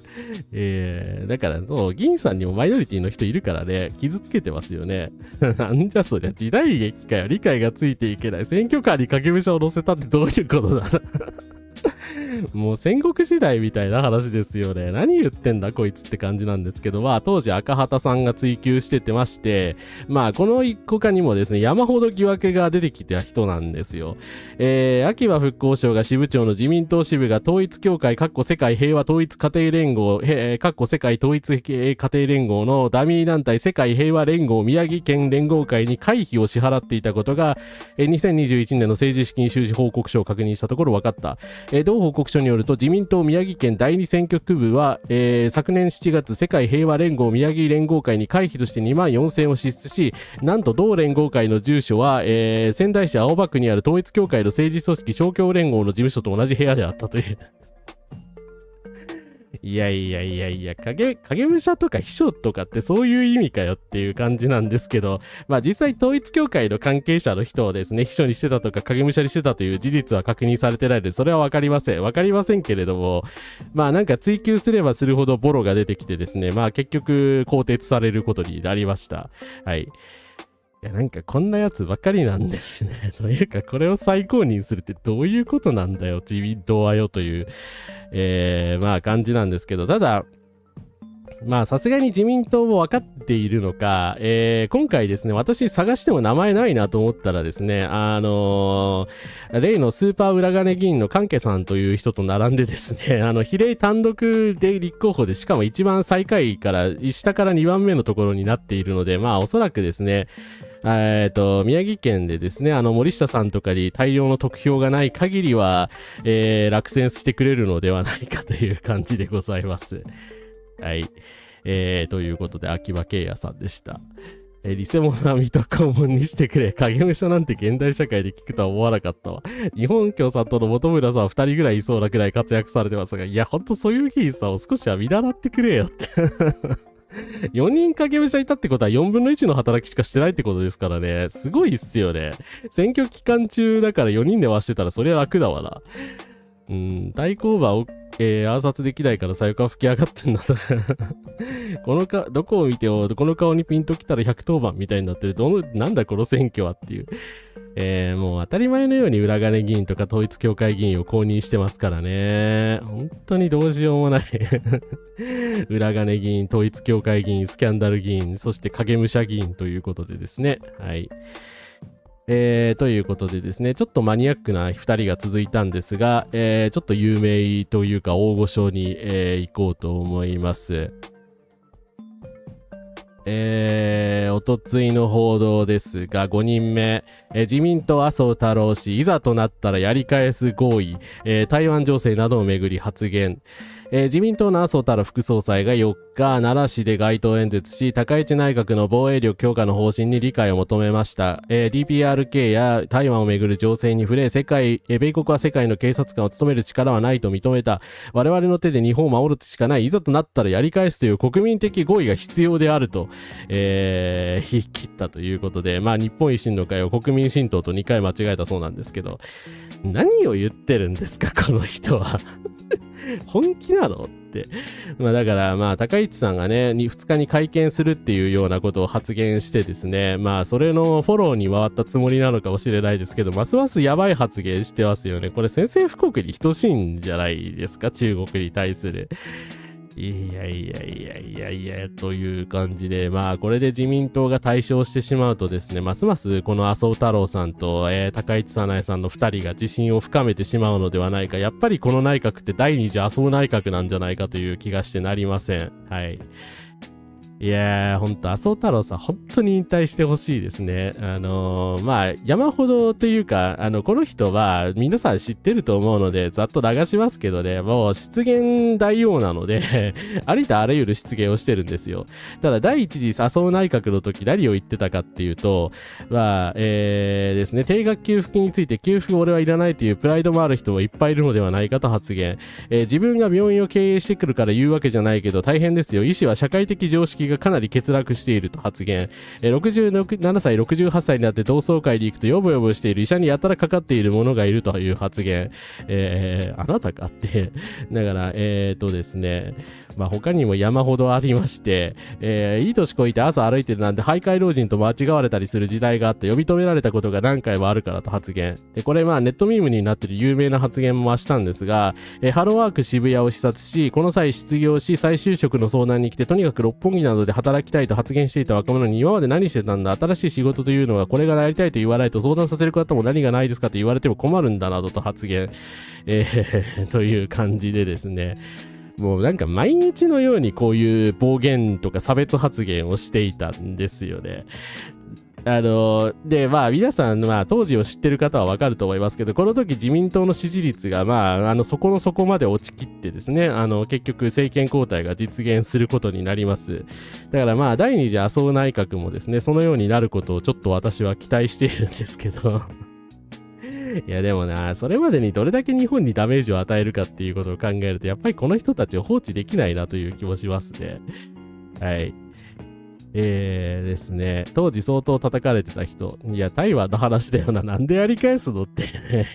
うだからそう議員さんにもマイノリティの人いるからね、傷つけてますよね。なんじゃそりゃ、時代劇かよ。理解がついていけない。選挙カーに影武者を乗せたってどういうことだ。もう戦国時代みたいな話ですよね。何言ってんだこいつって感じなんですけど、まあ当時赤旗さんが追及しててまして、まあこの一個かにもですね、山ほど疑惑が出てきた人なんですよ。秋葉復興省が支部長の自民党支部が統一協会世界平和統一家庭連合世界統一家庭連合のダミー団体世界平和連合宮城県連合会に会費を支払っていたことが、2021年の政治資金収支報告書を確認したところ分かった。同報告書によると、自民党宮城県第二選挙区部は、昨年7月世界平和連合宮城連合会に会費として2万4000円を支出し、なんと同連合会の住所は、仙台市青葉区にある統一協会の政治組織勝共連合の事務所と同じ部屋であったという。いやいやいやいや、影武者とか秘書とかってそういう意味かよっていう感じなんですけど、まあ実際統一教会の関係者の人をですね、秘書にしてたとか影武者にしてたという事実は確認されてないので、それはわかりません。わかりませんけれども、まあなんか追求すればするほどボロが出てきてですね、まあ結局更迭されることになりました。はい。いや、なんかこんなやつばかりなんですね。というか、これを再公認するってどういうことなんだよ、自民党はよという、まあ感じなんですけど、ただ、まあさすがに自民党も分かっているのか、今回ですね、私探しても名前ないなと思ったらですね、例のスーパー裏金議員の関係さんという人と並んでですね、比例単独で立候補で、しかも一番最下位から下から2番目のところになっているので、まあおそらくですね、宮城県でですね、森下さんとかに大量の得票がない限りは、落選してくれるのではないかという感じでございます。はい。ということで、秋葉圭也さんでした。リセモナ水戸黄門にしてくれ。影武者なんて現代社会で聞くとは思わなかったわ。日本共産党の本村さんは2人ぐらいいそうなくらい活躍されてますが、いや、ほんとそういう議員さんを少しは見習ってくれよって。4人影武者いたってことは4分の1の働きしかしてないってことですからね。すごいっすよね。選挙期間中だから4人で回してたらそりゃ楽だわな。対抗馬を、暗殺できないから左右から吹き上がってんだとか。どこを見ても、この顔にピンときたら110番みたいになってる。なんだこの選挙はっていう。もう当たり前のように裏金議員とか統一教会議員を公認してますからね。本当にどうしようもない裏金議員、統一教会議員、スキャンダル議員、そして影武者議員ということでですね。はい。ということでですね、ちょっとマニアックな2人が続いたんですが、ちょっと有名というか大御所に、行こうと思います。おとついの報道ですが、5人目、自民党麻生太郎氏、いざとなったらやり返す合意、台湾情勢などをめぐり発言。自民党の麻生太郎副総裁が4日、奈良市で街頭演説し、高市内閣の防衛力強化の方針に理解を求めました。DPRK や台湾をめぐる情勢に触れ、米国は世界の警察官を務める力はないと認めた。我々の手で日本を守るしかない。いざとなったらやり返すという国民的合意が必要であると、言い切ったということで、まあ日本維新の会を国民新党と2回間違えたそうなんですけど、何を言ってるんですか、この人は。本気なのって。まあだからまあ高市さんがね、2日に会見するっていうようなことを発言してですね、まあそれのフォローに回ったつもりなのかもしれないですけど、ますますやばい発言してますよね。これ宣戦布告に等しいんじゃないですか、中国に対する。いや、という感じで、まあ、これで自民党が大勝してしまうとですね、ますますこの麻生太郎さんと、高市早苗さんの2人が自信を深めてしまうのではないか。やっぱりこの内閣って第二次麻生内閣なんじゃないかという気がしてなりません。はい。いやー、ほんと、麻生太郎さん、本当に引退してほしいですね。まあ、山ほどというか、この人は、皆さん知ってると思うので、ざっと流しますけどね、もう、失言大王なので、ありとあらゆる失言をしてるんですよ。ただ、第一次麻生内閣の時、何を言ってたかっていうと、まあ、ですね、定額給付金について、給付俺はいらないというプライドもある人もいっぱいいるのではないかと発言。自分が病院を経営してくるから言うわけじゃないけど、大変ですよ。医師は社会的常識がかなり欠落していると発言。67歳、68歳になって同窓会に行くとヨボヨボしている医者にやたらかかっている者がいるという発言。あなたかって。だから、ですね、まあ他にも山ほどありまして、いい年こいて朝歩いてるなんて徘徊老人と間違われたりする時代があって呼び止められたことが何回もあるからと発言。で、これまあネットミームになっている有名な発言もしたんですが、ハローワーク渋谷を視察し、この際失業し再就職の相談に来てとにかく六本木などで働きたいと発言していた若者に今まで何してたんだ、新しい仕事というのはこれがやりたいと言わないと相談させる方も何がないですかと言われても困るんだなどと発言、という感じでですね、もうなんか毎日のようにこういう暴言とか差別発言をしていたんですよね。で、まあ皆さん、まあ当時を知ってる方はわかると思いますけど、この時自民党の支持率がまあ、そこの底まで落ちきってですね、結局政権交代が実現することになります。だからまあ第二次麻生内閣もですね、そのようになることをちょっと私は期待しているんですけど、いやでもな、それまでにどれだけ日本にダメージを与えるかっていうことを考えると、やっぱりこの人たちを放置できないなという気もしますね。はい。ですね、当時相当叩かれてた人、いや、台湾の話だよな、なんでやり返すのって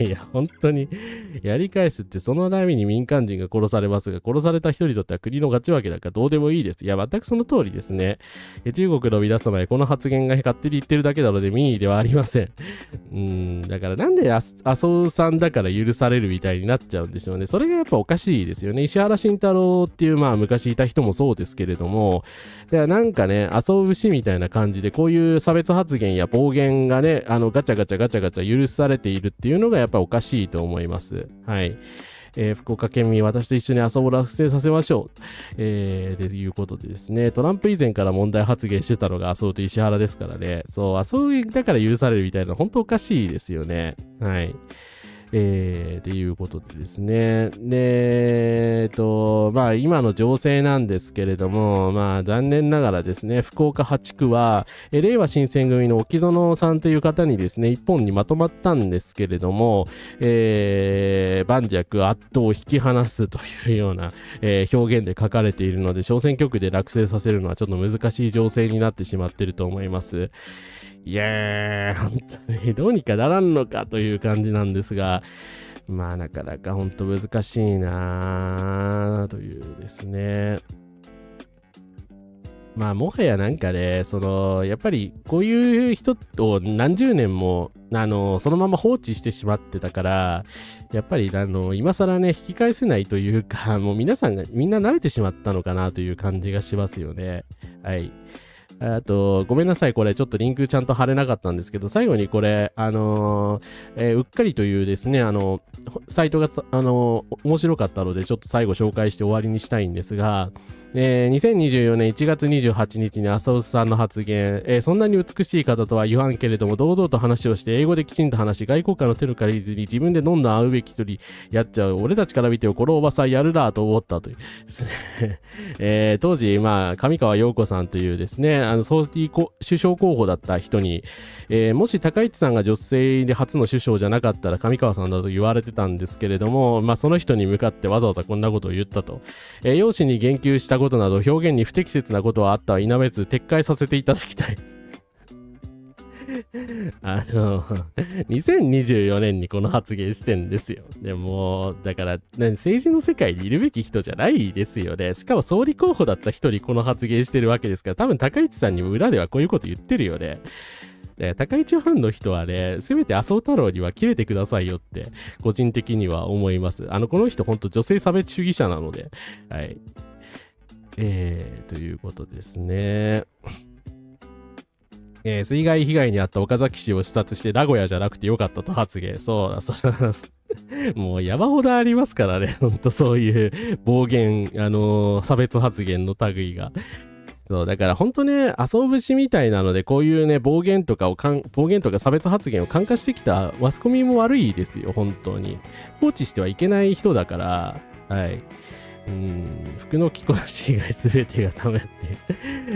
いや、本当に、やり返すってそのために民間人が殺されますが、殺された人にとっては国の勝ちわけだからどうでもいいです。いや、全くその通りですね。中国の皆様へこの発言が勝手に言ってるだけなので民意ではありません。だからなんで麻生さんだから許されるみたいになっちゃうんでしょうね。それがやっぱおかしいですよね。石原慎太郎っていう、まあ昔いた人もそうですけれども、だからなんかね、遊ぶしみたいな感じで、こういう差別発言や暴言がね、ガチャガチャ許されているっていうのがやっぱおかしいと思います。はい。福岡県民、私と一緒に遊ぼらせさせましょう。ということでですね、トランプ以前から問題発言してたのが麻生と石原ですからね、そう、麻生だから許されるみたいな、本当おかしいですよね。はい。っていうことでですね。で、まあ今の情勢なんですけれども、まあ残念ながらですね、福岡8区は、れいわ新選組の沖園さんという方にですね、一本にまとまったんですけれども、盤石圧倒を引き離すというような、表現で書かれているので、小選挙区で落選させるのはちょっと難しい情勢になってしまっていると思います。いやー、本当にどうにかならんのかという感じなんですが、まあなかなか本当難しいなというですね。まあもはやなんかね、やっぱりこういう人を何十年もそのまま放置してしまってたから、やっぱり今更ね、引き返せないというか、もう皆さんがみんな慣れてしまったのかなという感じがしますよね。はい。あと、ごめんなさい。これちょっとリンクちゃんと貼れなかったんですけど、最後にこれ、うっかりというですね、サイトが、面白かったので、ちょっと最後紹介して終わりにしたいんですが、2024年1月28日に麻生さんの発言、そんなに美しい方とは言わんけれども、堂々と話をして、英語できちんと話し、外交官の手の借りずに自分でどんどん会うべき人にやっちゃう。俺たちから見てよ、このおばさんやるなと思ったというですね。当時、まあ、上川陽子さんというですね、総理首相候補だった人に、もし高市さんが女性で初の首相じゃなかったら上川さんだと言われてたんですけれども、まあ、その人に向かってわざわざこんなことを言ったと。容姿に言及したことなど表現に不適切なことはあったは否めず撤回させていただきたい。2024年にこの発言してんですよ。でも、だから、政治の世界にいるべき人じゃないですよね。しかも総理候補だった人にこの発言してるわけですから、多分高市さんにも裏ではこういうこと言ってるよね。高市ファンの人はね、せめて麻生太郎には切れてくださいよって、個人的には思います。この人ほんと女性差別主義者なので、はい。ということですね。水害被害に遭った岡崎市を視察して名古屋じゃなくてよかったと発言。そうだ、そうだ。もう山ほどありますからね。ほんとそういう暴言、差別発言の類が。そうだから本当ね、遊ぶしみたいなので、こういうね、暴言とか差別発言を感化してきたマスコミも悪いですよ、本当に。放置してはいけない人だから、はい。服の着こなし以外全てがダメって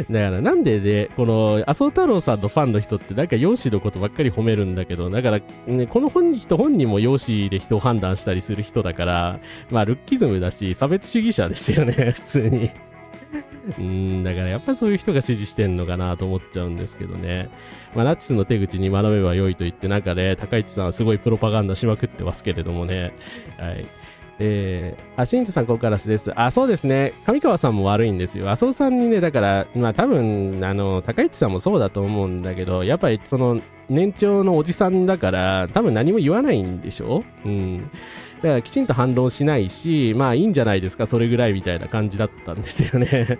だからなんでね、この麻生太郎さんのファンの人ってなんか容姿のことばっかり褒めるんだけど、だから、ね、この本人も容姿で人を判断したりする人だから、まあルッキズムだし差別主義者ですよね、普通に。だからやっぱそういう人が支持してんのかなと思っちゃうんですけどね。まあナチスの手口に学べば良いと言ってなんかね、高市さんはすごいプロパガンダしまくってますけれどもね。はい。シントさん、ここからです。そうですね。上川さんも悪いんですよ。麻生さんにね、だから、まあ多分、高市さんもそうだと思うんだけど、やっぱりその、年長のおじさんだから、多分何も言わないんでしょ？だからきちんと反論しないし、まあいいんじゃないですか、それぐらいみたいな感じだったんですよね。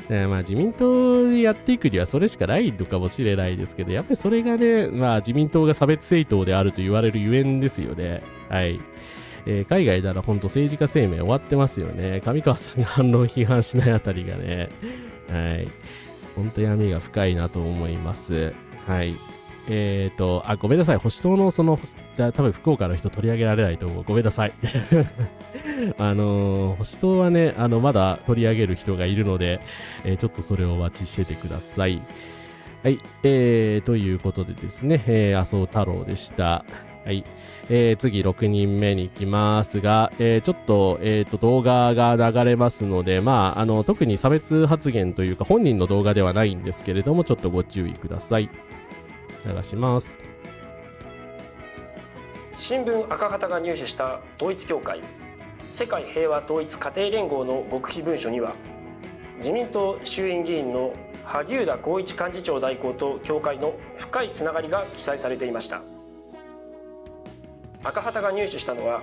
まあ自民党でやっていくにはそれしかないのかもしれないですけど、やっぱりそれがね、まあ自民党が差別政党であると言われるゆえんですよね。はい。海外なら本当政治家生命終わってますよね。上川さんが反論批判しないあたりがね。はい。本当闇が深いなと思います。はい。ごめんなさい。保守党の多分福岡の人取り上げられないと思う。ごめんなさい。保守党はね、まだ取り上げる人がいるので、ちょっとそれをお待ちしててください。はい。ということでですね、麻生太郎でした。はい。次6人目に行きますが、ちょっと、動画が流れますので、特に差別発言というか本人の動画ではないんですけれども、ちょっとご注意ください。流します。新聞赤旗が入手した統一教会世界平和統一家庭連合の極秘文書には、自民党衆院議員の萩生田光一幹事長代行と教会の深いつながりが記載されていました。赤旗が入手したのは、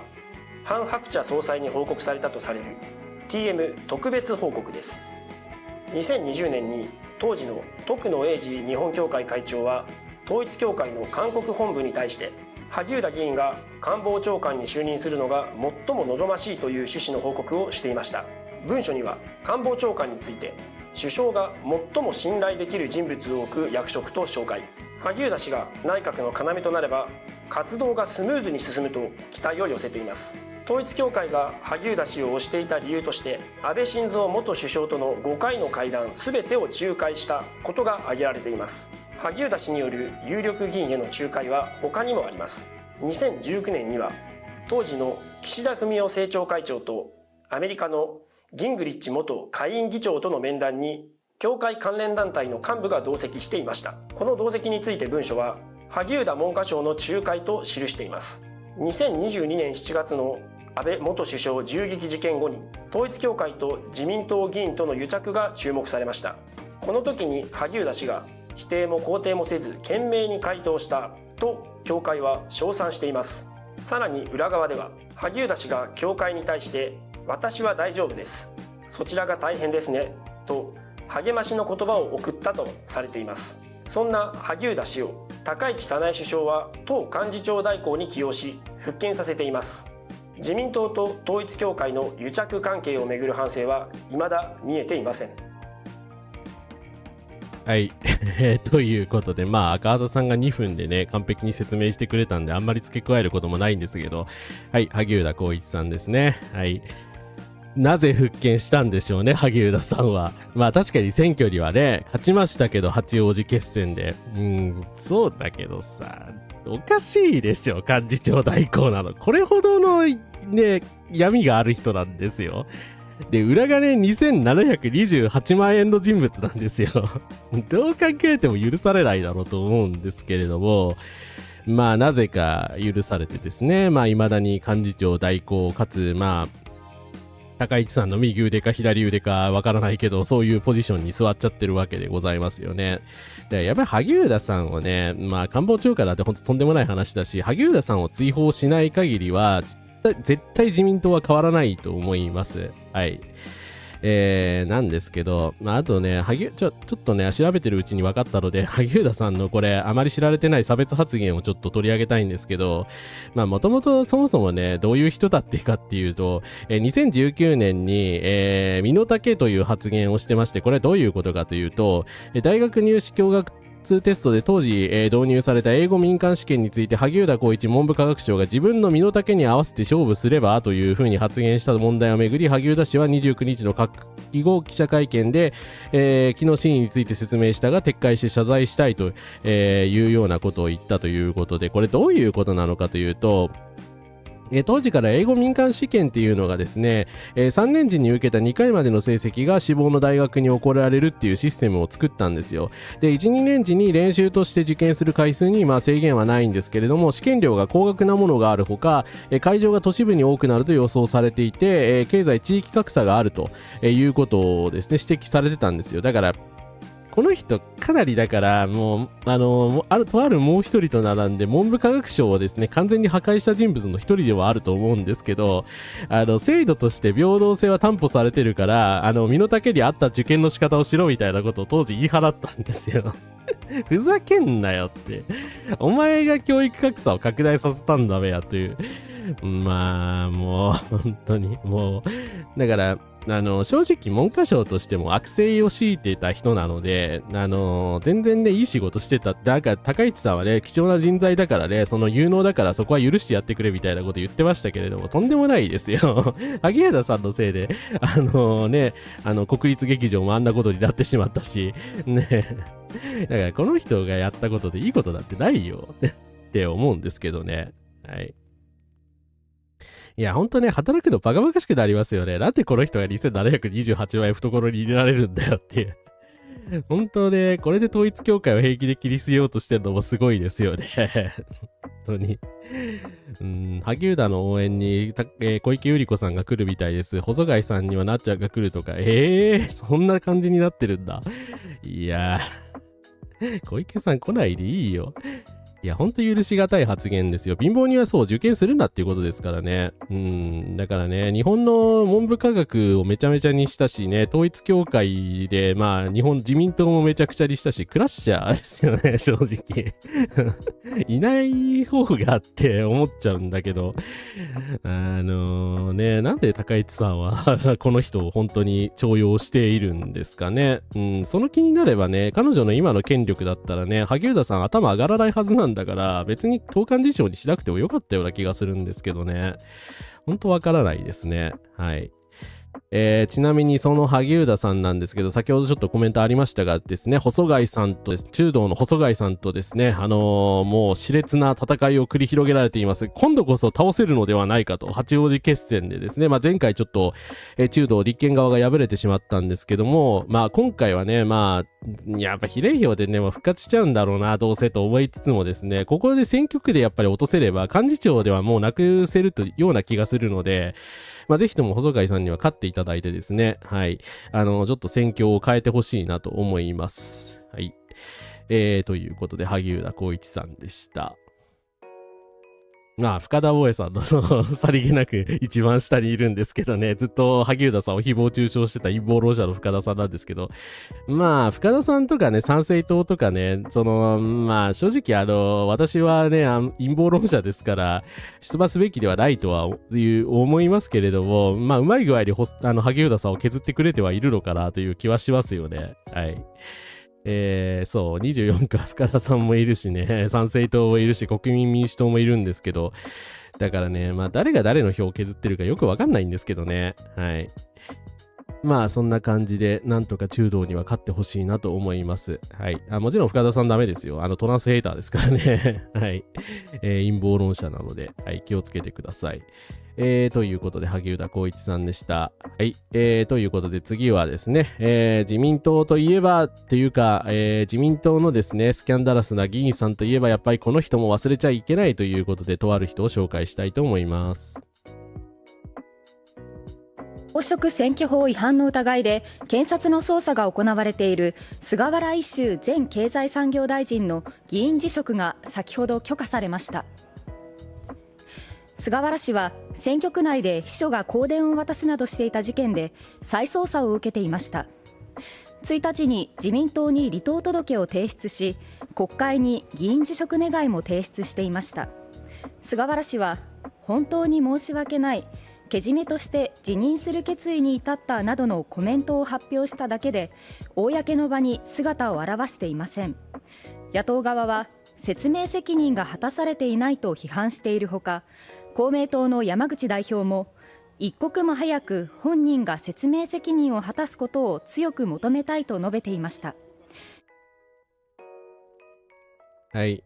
ハン・ハクチャ総裁に報告されたとされる TM 特別報告です。2020年に当時の徳野英治日本教会会長は、統一教会の韓国本部に対して、萩生田議員が官房長官に就任するのが最も望ましいという趣旨の報告をしていました。文書には官房長官について、首相が最も信頼できる人物を置く役職と紹介。萩生田氏が内閣の要となれば活動がスムーズに進むと期待を寄せています。統一教会が萩生田氏を推していた理由として、安倍晋三元首相との5回の会談全てを仲介したことが挙げられています。萩生田氏による有力議員への仲介は他にもあります。2019年には当時の岸田文雄政調会長とアメリカのギングリッチ元下院議長との面談に教会関連団体の幹部が同席していました。この同席について文書は、萩生田文科省の仲介と記しています。2022年7月の安倍元首相銃撃事件後に、統一教会と自民党議員との癒着が注目されました。この時に萩生田氏が否定も肯定もせず懸命に回答したと教会は称賛しています。さらに裏側では、萩生田氏が教会に対して、私は大丈夫です、そちらが大変ですねと励ましの言葉を送ったとされています。そんな萩生田氏を高市早苗首相は党幹事長代行に起用し復権させています。自民党と統一教会の癒着関係をめぐる反省は未だ見えていません。はい。ということで、赤畑さんが2分でね、完璧に説明してくれたんで、あんまり付け加えることもないんですけど、はい、萩生田光一さんですね。はい。なぜ復権したんでしょうね、萩生田さんは。確かに選挙にはね、勝ちましたけど、八王子決戦で。そうだけどさ、おかしいでしょ、幹事長代行なの。これほどのね、闇がある人なんですよ。で、裏金2728万円の人物なんですよ。どう考えても許されないだろうと思うんですけれども、なぜか許されてですね、未だに幹事長代行かつ、高市さんの右腕か左腕かわからないけど、そういうポジションに座っちゃってるわけでございますよね。で、やっぱり萩生田さんをね、官房長官だってほんととんでもない話だし、萩生田さんを追放しない限りは、絶対自民党は変わらないと思います。はい。なんですけど、あとね、ちょっとね、調べてるうちに分かったので、萩生田さんのこれ、あまり知られてない差別発言をちょっと取り上げたいんですけど、もともとそもそもね、どういう人だってかっていうと、2019年に、身の丈という発言をしてまして、これはどういうことかというと、大学入試共学テストで当時、導入された英語民間試験について萩生田光一文部科学省が自分の身の丈に合わせて勝負すればというふうに発言した問題をめぐり、萩生田氏は29日の会後記者会見で、昨日真意について説明したが撤回して謝罪したいというようなことを言ったということで、これどういうことなのかというと、当時から英語民間試験っていうのがですね、3年時に受けた2回までの成績が志望の大学に行われるっていうシステムを作ったんですよ。で、1、2年時に練習として受験する回数に制限はないんですけれども、試験料が高額なものがあるほか、会場が都市部に多くなると予想されていて、経済地域格差があるということをですね、指摘されてたんですよ。だから、この人かなりだからもうとあるもう一人と並んで文部科学省をですね完全に破壊した人物の一人ではあると思うんですけど、制度として平等性は担保されてるから身の丈に合った受験の仕方をしろみたいなことを当時言い放ったんですよ。ふざけんなよって、お前が教育格差を拡大させたんだべやという、もう本当にもうだから正直文科省としても悪性を強いていた人なので、全然ねいい仕事してた。だから高市さんはね貴重な人材だからね、その有能だからそこは許してやってくれみたいなこと言ってましたけれども、とんでもないですよ。萩生田さんのせいで国立劇場もあんなことになってしまったしね。だからこの人がやったことでいいことだってないよって思うんですけどね。はい。いや、ほんとね、働くのバカバカしくなりますよね。なんでこの人が2728万円懐に入れられるんだよっていう。本当ね、これで統一教会を平気で切り捨てようとしてるのもすごいですよね。本当に。萩生田の応援に、小池百合子さんが来るみたいです。細貝さんにはなっちゃんが来るとか。そんな感じになってるんだ。いやー、小池さん来ないでいいよ。いや、ほんと許しがたい発言ですよ。貧乏人はそう、受験するなっていうことですからね。だからね、日本の文部科学をめちゃめちゃにしたしね、統一教会で、まあ、自民党もめちゃくちゃにしたし、クラッシャーですよね、正直。いない方がって思っちゃうんだけど、なんで高市さんはこの人を本当に重用しているんですかね。その気になればね、彼女の今の権力だったらね、萩生田さん頭上がらないはずなんだから、別に党幹事長にしなくてもよかったような気がするんですけどね。ほんとわからないですね。はい。ちなみにその萩生田さんなんですけど、先ほどちょっとコメントありましたがですね、細貝さんと中道の細貝さんとですね、もう熾烈な戦いを繰り広げられています。今度こそ倒せるのではないかと、八王子決戦でですね、前回ちょっと、中道立憲側が敗れてしまったんですけども、今回はね、やっぱ比例票でね、復活しちゃうんだろうな、どうせと思いつつもですね、ここで選挙区でやっぱり落とせれば、幹事長ではもうなくせるというような気がするので、ぜひとも細貝さんには勝っていただいてですね、はい。ちょっと選挙を変えてほしいなと思います。はい。ということで、萩生田光一さんでした。深田大江さんのさりげなく一番下にいるんですけどね、ずっと萩生田さんを誹謗中傷してた陰謀論者の深田さんなんですけど、深田さんとかね、参政党とかね、正直私はね、陰謀論者ですから、出馬すべきではないとは思いますけれども、うまい具合に萩生田さんを削ってくれてはいるのかなという気はしますよね。はい。そう、24か深田さんもいるしね、参政党もいるし、国民民主党もいるんですけど、だからね、誰が誰の票を削ってるかよくわかんないんですけどね。はい。そんな感じで、なんとか中道には勝ってほしいなと思います。はい。もちろん深田さんダメですよ。トランスヘイターですからね。はい。陰謀論者なので、はい、気をつけてください。ということで、萩生田光一さんでした。はい。ということで、次はですね、自民党といえば、っていうか、自民党のですね、スキャンダラスな議員さんといえば、やっぱりこの人も忘れちゃいけないということで、とある人を紹介したいと思います。公職選挙法違反の疑いで検察の捜査が行われている菅原一秀前経済産業大臣の議員辞職が先ほど許可されました。菅原氏は選挙区内で秘書が香典を渡すなどしていた事件で再捜査を受けていました。1日に自民党に離党届を提出し、国会に議員辞職願も提出していました。菅原氏は本当に申し訳ない、けじめとして辞任する決意に至ったなどのコメントを発表しただけで、公の場に姿を現していません。野党側は説明責任が果たされていないと批判しているほか、公明党の山口代表も一刻も早く本人が説明責任を果たすことを強く求めたいと述べていました。はい。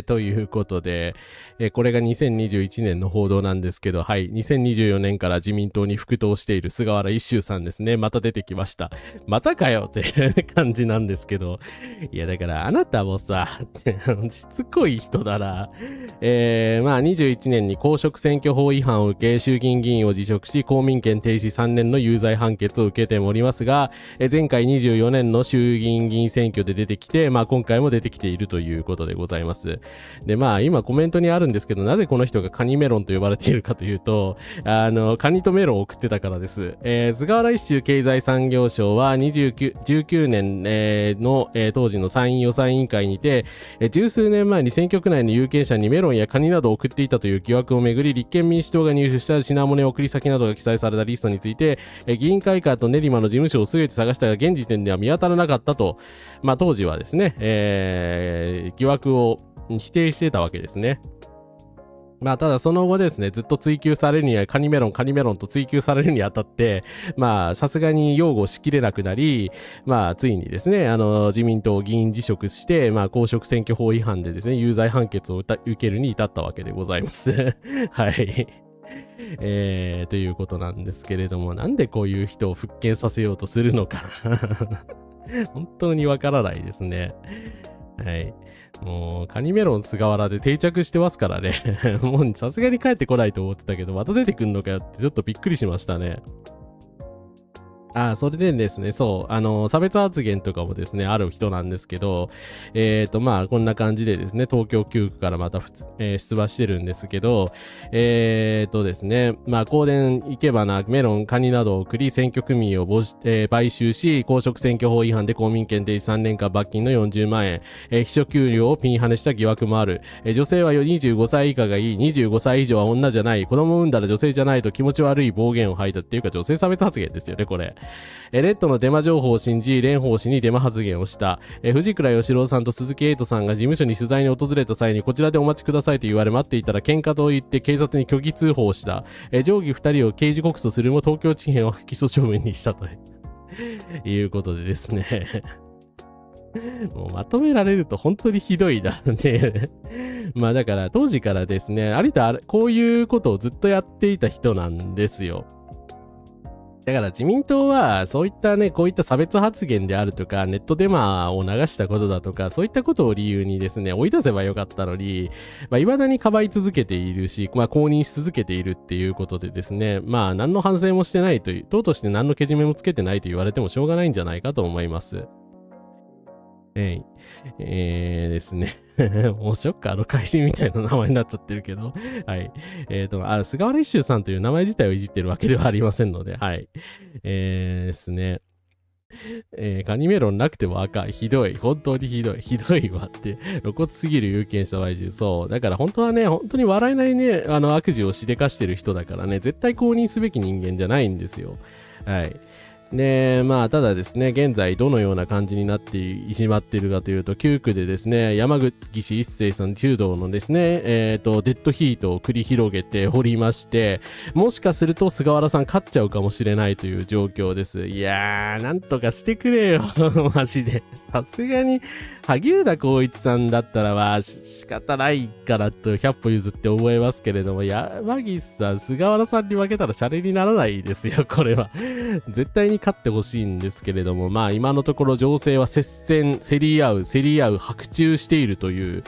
ということで、これが2021年の報道なんですけど、はい。2024年から自民党に復党している菅原一秀さんですね。また出てきました。またかよって感じなんですけど。いや、だからあなたもさ、しつこい人だな。21年に公職選挙法違反を受け、衆議院議員を辞職し、公民権停止3年の有罪判決を受けておりますが、前回24年の衆議院議員選挙で出てきて、今回も出てきているということでございます。で、今コメントにあるんですけど、なぜこの人がカニメロンと呼ばれているかというと、カニとメロンを送ってたからです。菅原一秀経済産業省は19年、の、当時の参院予算委員会にて、十数年前に選挙区内の有権者にメロンやカニなどを送っていたという疑惑をめぐり、立憲民主党が入手した品物や送り先などが記載されたリストについて、議員会館と練馬の事務所を全て探したが、現時点では見当たらなかったと、当時はですね、疑惑を否定してたわけですね。まあただその後ですね、ずっと追及されるにはカニメロンと追及されるにあたって、まあさすがに擁護しきれなくなり、まあついにですね、自民党議員辞職して、まあ公職選挙法違反でですね、有罪判決を受けるに至ったわけでございます。はい。ということなんですけれども、なんでこういう人を復権させようとするのかな。本当にわからないですね。はい。もう、カニメロン菅原で定着してますからね。もう、さすがに帰ってこないと思ってたけど、また出てくんのかよってちょっとびっくりしましたね。それでですね、そう、差別発言とかもですね、ある人なんですけど、まあ、こんな感じでですね、東京9区からまた出馬してるんですけど、ですね、まあ、香典、生け花、メロン、カニなどを送り、選挙組員を買収し、公職選挙法違反で公民権停止3年間罰金の40万円、秘書給料をピンハネした疑惑もある。女性は25歳以下がいい、25歳以上は女じゃない、子供を産んだら女性じゃないと気持ち悪い暴言を吐いたっていうか、女性差別発言ですよね、これ。レッドのデマ情報を信じ、蓮舫氏にデマ発言をした。藤倉義郎さんと鈴木エイトさんが事務所に取材に訪れた際に、こちらでお待ちくださいと言われ待っていたら喧嘩と言って警察に虚偽通報した。上記2人を刑事告訴するも東京地検は不起訴処分にしたということでですね。もうまとめられると本当にひどいなね。まあだから当時からですね、有田こういうことをずっとやっていた人なんですよ。だから自民党はそういったね、こういった差別発言であるとか、ネットデマを流したことだとか、そういったことを理由にですね、追い出せばよかったのに、まあ、未だにかばい続けているし、まあ、公認し続けているっていうことでですね、まあ、何の反省もしてないという、党として何のけじめもつけてないと言われてもしょうがないんじゃないかと思います。ですね。もうショッカーの会心みたいな名前になっちゃってるけど。はい。菅原一秀さんという名前自体をいじってるわけではありませんので、はい。ですね。カニメロンなくても赤い。ひどい。本当にひどい。ひどいわって。露骨すぎる有権者買収。そう。だから本当はね、本当に笑えないね、悪事をしでかしてる人だからね、絶対公認すべき人間じゃないんですよ。はい。で、まあ、ただですね、現在どのような感じになってしまっているかというと、9区でですね、山岸一生さん、柔道のですね、デッドヒートを繰り広げておりまして、もしかすると菅原さん勝っちゃうかもしれないという状況です。いやー、なんとかしてくれよ、マジで。さすがに、萩生田光一さんだったらは仕方ないからと100歩譲って思いますけれども、山岸さん、菅原さんに負けたらシャレにならないですよ、これは。絶対に勝ってほしいんですけれども、まあ今のところ情勢は接戦、競り合う、白昼しているという、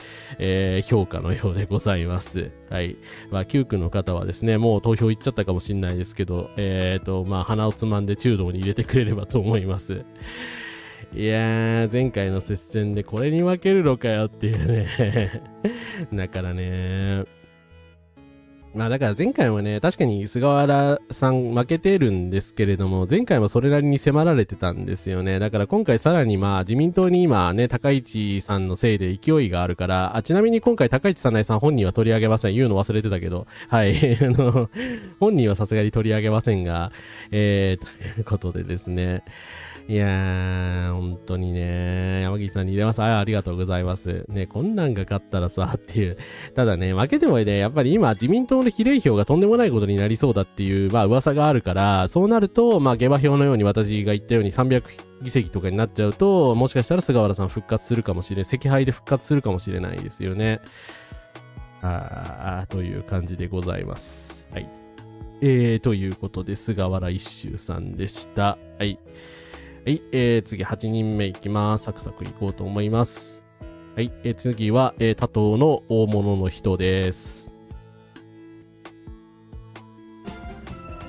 評価のようでございます。はい。まあ9区の方はですね、もう投票行っちゃったかもしれないですけど、まあ鼻をつまんで中道に入れてくれればと思います。いやー、前回の接戦でこれに負けるのかよっていうね。だからね、まあだから前回はね、確かに菅原さん負けてるんですけれども、前回もそれなりに迫られてたんですよね。だから今回さらにまあ自民党に今ね、高市さんのせいで勢いがあるから、ちなみに今回高市早苗さん本人は取り上げません。言うの忘れてたけど、はい。本人はさすがに取り上げませんが、ということでですね。いやー、本当にね、山岸さんに入れます。ありがとうございます。ね、こんなんが勝ったらさ、っていう。ただね、負けてもね、やっぱり今、自民党の比例票がとんでもないことになりそうだっていう、まあ噂があるから、そうなると、まあ下馬評のように私が言ったように300議席とかになっちゃうと、もしかしたら菅原さん復活するかもしれない。惜敗で復活するかもしれないですよね。という感じでございます。はい。ということで、菅原一秀さんでした。はい。はい、次8人目いきます。サクサクいこうと思います。はい、次は、他党の大物の人です。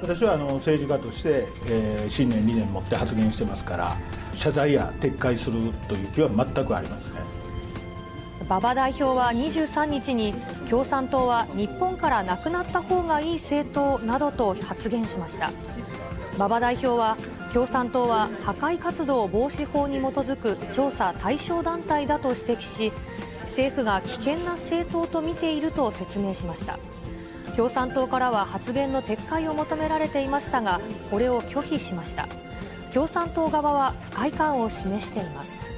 私は政治家として、信念理念を持って発言してますから、謝罪や撤回するという気は全くありません。馬場代表は23日に、共産党は日本からなくなった方がいい政党などと発言しました。馬場代表は、共産党は破壊活動防止法に基づく調査対象団体だと指摘し、政府が危険な政党と見ていると説明しました。共産党からは発言の撤回を求められていましたが、これを拒否しました。共産党側は不快感を示しています。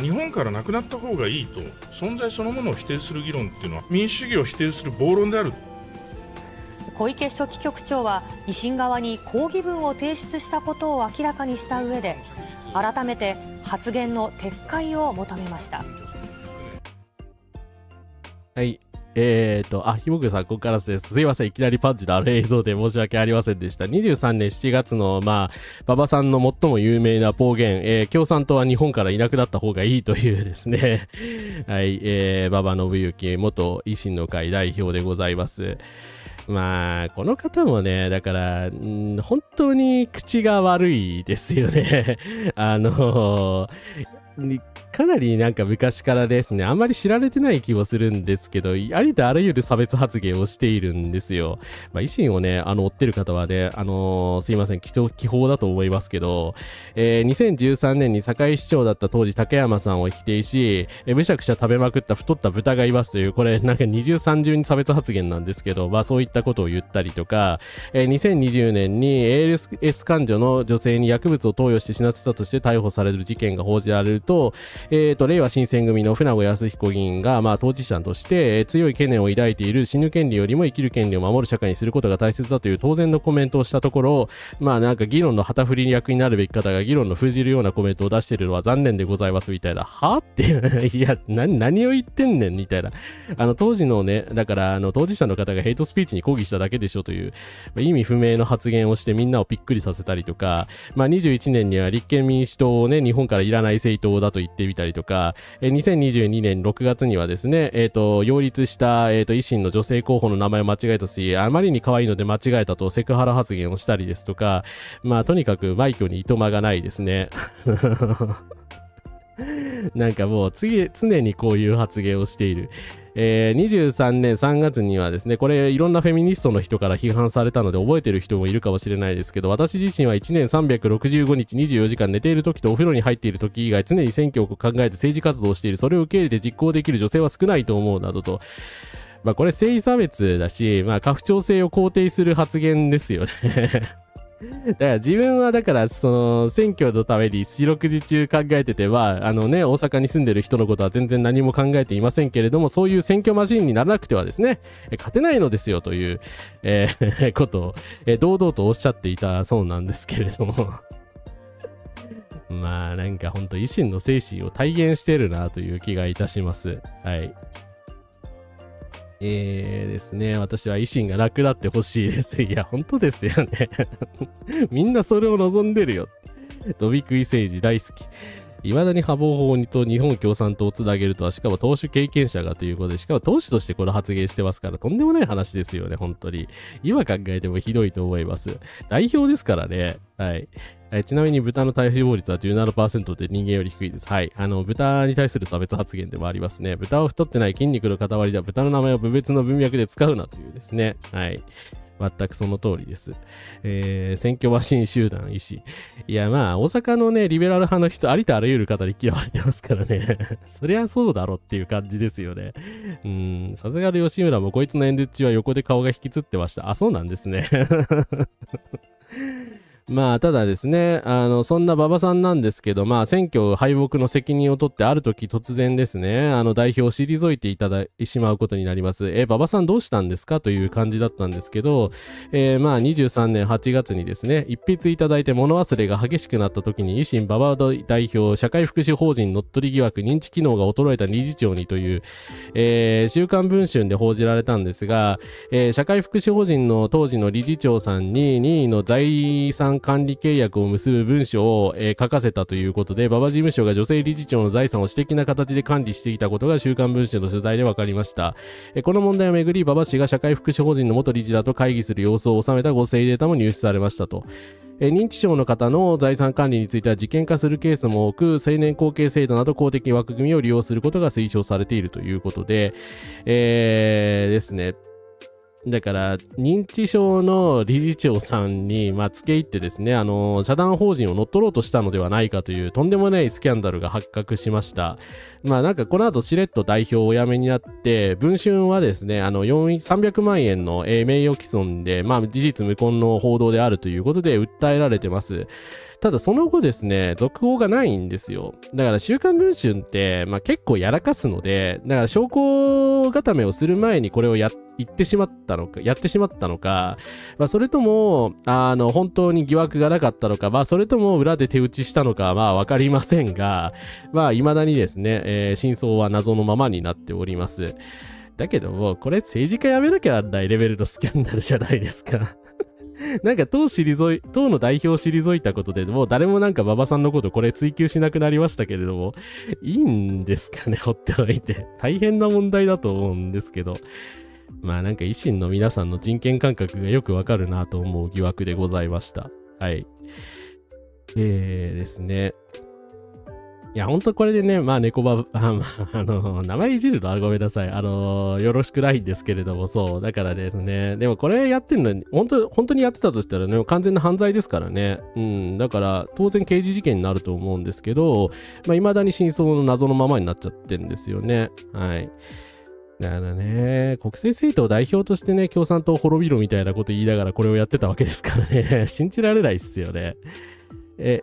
日本からなくなった方がいいと、存在そのものを否定する議論っていうのは民主主義を否定する暴論である。小池書記局長は維新側に抗議文を提出したことを明らかにした上で、改めて発言の撤回を求めました。はい。ひもくさん、ここからです。すいません。いきなりパンチの映像で申し訳ありませんでした。23年7月の、馬場さんの最も有名な暴言、共産党は日本からいなくなった方がいいというですね。はい。馬場信之、元維新の会代表でございます。この方もね、だから、本当に口が悪いですよね。かなりなんか昔からですね、あんまり知られてない気もするんですけど、ありとあらゆる差別発言をしているんですよ。維新をね、追ってる方はね、すいません、気泡だと思いますけど、2013年に堺市長だった当時竹山さんを否定し、むしゃくしゃ食べまくった太った豚がいますという、これなんか二重三重に差別発言なんですけど、そういったことを言ったりとか、2020年に ALS 患者の女性に薬物を投与して死なせたとして逮捕される事件が報じられると、令和新選組の船越康彦議員が、当事者として、強い懸念を抱いている死ぬ権利よりも生きる権利を守る社会にすることが大切だという当然のコメントをしたところ、なんか議論の旗振り役になるべき方が議論の封じるようなコメントを出しているのは残念でございますみたいな、はっていや、何を言ってんねんみたいな。当時のね、だから当事者の方がヘイトスピーチに抗議しただけでしょという、意味不明の発言をしてみんなをびっくりさせたりとか、21年には立憲民主党をね、日本からいらない政党だと言ってみたりとか、2022年6月にはですね、擁立した、維新の女性候補の名前を間違えたし、あまりに可愛いので間違えたとセクハラ発言をしたりですとか、とにかく枚挙にいとまがないですね。なんかもう常にこういう発言をしている。23年3月にはですね、これいろんなフェミニストの人から批判されたので覚えてる人もいるかもしれないですけど、私自身は1年365日24時間寝ている時とお風呂に入っている時以外常に選挙を考えて政治活動をしている。それを受け入れて実行できる女性は少ないと思うなどと。これ性差別だし、過不調性を肯定する発言ですよね。だから自分はだからその選挙のために四六時中考えてては大阪に住んでる人のことは全然何も考えていませんけれども、そういう選挙マシンにならなくてはですね、勝てないのですよという、ことを、堂々とおっしゃっていたそうなんですけれどもなんかほんと維新の精神を体現してるなという気がいたします。はい。ですね、私は維新が楽だってほしいです。いや、本当ですよね。みんなそれを望んでるよ。飛び食い政治大好き。いまだに破防法にと日本共産党をつなげるとは、しかも党首経験者がということで、しかも党首としてこれ発言してますから、とんでもない話ですよね、本当に。今考えてもひどいと思います。代表ですからね。はい。ちなみに豚の体脂肪率は 17% で人間より低いです。はい。豚に対する差別発言でもありますね。豚は太ってない筋肉の塊だ。豚の名前を部別の文脈で使うなというですね。はい。全くその通りです。選挙マシン集団医師。いや、大阪のね、リベラル派の人、ありとあらゆる方に嫌われてますからね。そりゃそうだろっていう感じですよね。さすがの吉村もこいつの演説中は横で顔が引きつってました。あ、そうなんですね。ただですね、そんな馬場さんなんですけど、選挙敗北の責任を取ってある時突然ですね、代表を退いていただいてしまうことになります。馬場さんどうしたんですかという感じだったんですけど、23年8月にですね、一筆いただいて物忘れが激しくなった時に維新馬場代表、社会福祉法人乗っ取り疑惑、認知機能が衰えた理事長にという、週刊文春で報じられたんですが、社会福祉法人の当時の理事長さんに任意の財産管理契約を結ぶ文書を、書かせたということで、馬場事務所が女性理事長の財産を私的な形で管理していたことが週刊文春の取材で分かりました。この問題をめぐり馬場氏が社会福祉法人の元理事らと会議する様子を収めた合成データも入手されましたと。認知症の方の財産管理については事件化するケースも多く、成年後継制度など公的枠組みを利用することが推奨されているということで、ですね。だから認知症の理事長さんに付け入ってですね、社団法人を乗っ取ろうとしたのではないかというとんでもないスキャンダルが発覚しました。なんかこの後しれっと代表をお辞めになって、文春はですね、300万円の名誉毀損で、事実無根の報道であるということで訴えられてます。ただその後ですね、続報がないんですよ。だから週刊文春って、結構やらかすので、だから証拠固めをする前にこれをやってしまったのか、それとも、本当に疑惑がなかったのか、それとも裏で手打ちしたのか、わかりませんが、未だにですね、真相は謎のままになっております。だけども、これ政治家やめなきゃなんないレベルのスキャンダルじゃないですか。なんか党の代表を退いたことで、もう誰もなんか馬場さんのことこれ追及しなくなりましたけれども、いいんですかね、放っておいて。大変な問題だと思うんですけど。なんか維新の皆さんの人権感覚がよくわかるなと思う疑惑でございました。はい。ですね。いや、ほんとこれでね、猫ババ、名前いじるのはごめんなさい。よろしくないんですけれども、そう。だからですね、でもこれやってんのに、本当にやってたとしたらね、完全な犯罪ですからね。だから、当然刑事事件になると思うんですけど、未だに真相の謎のままになっちゃってんですよね。はい。だからね、国政政党代表としてね、共産党滅びろみたいなこと言いながらこれをやってたわけですからね。信じられないっすよね。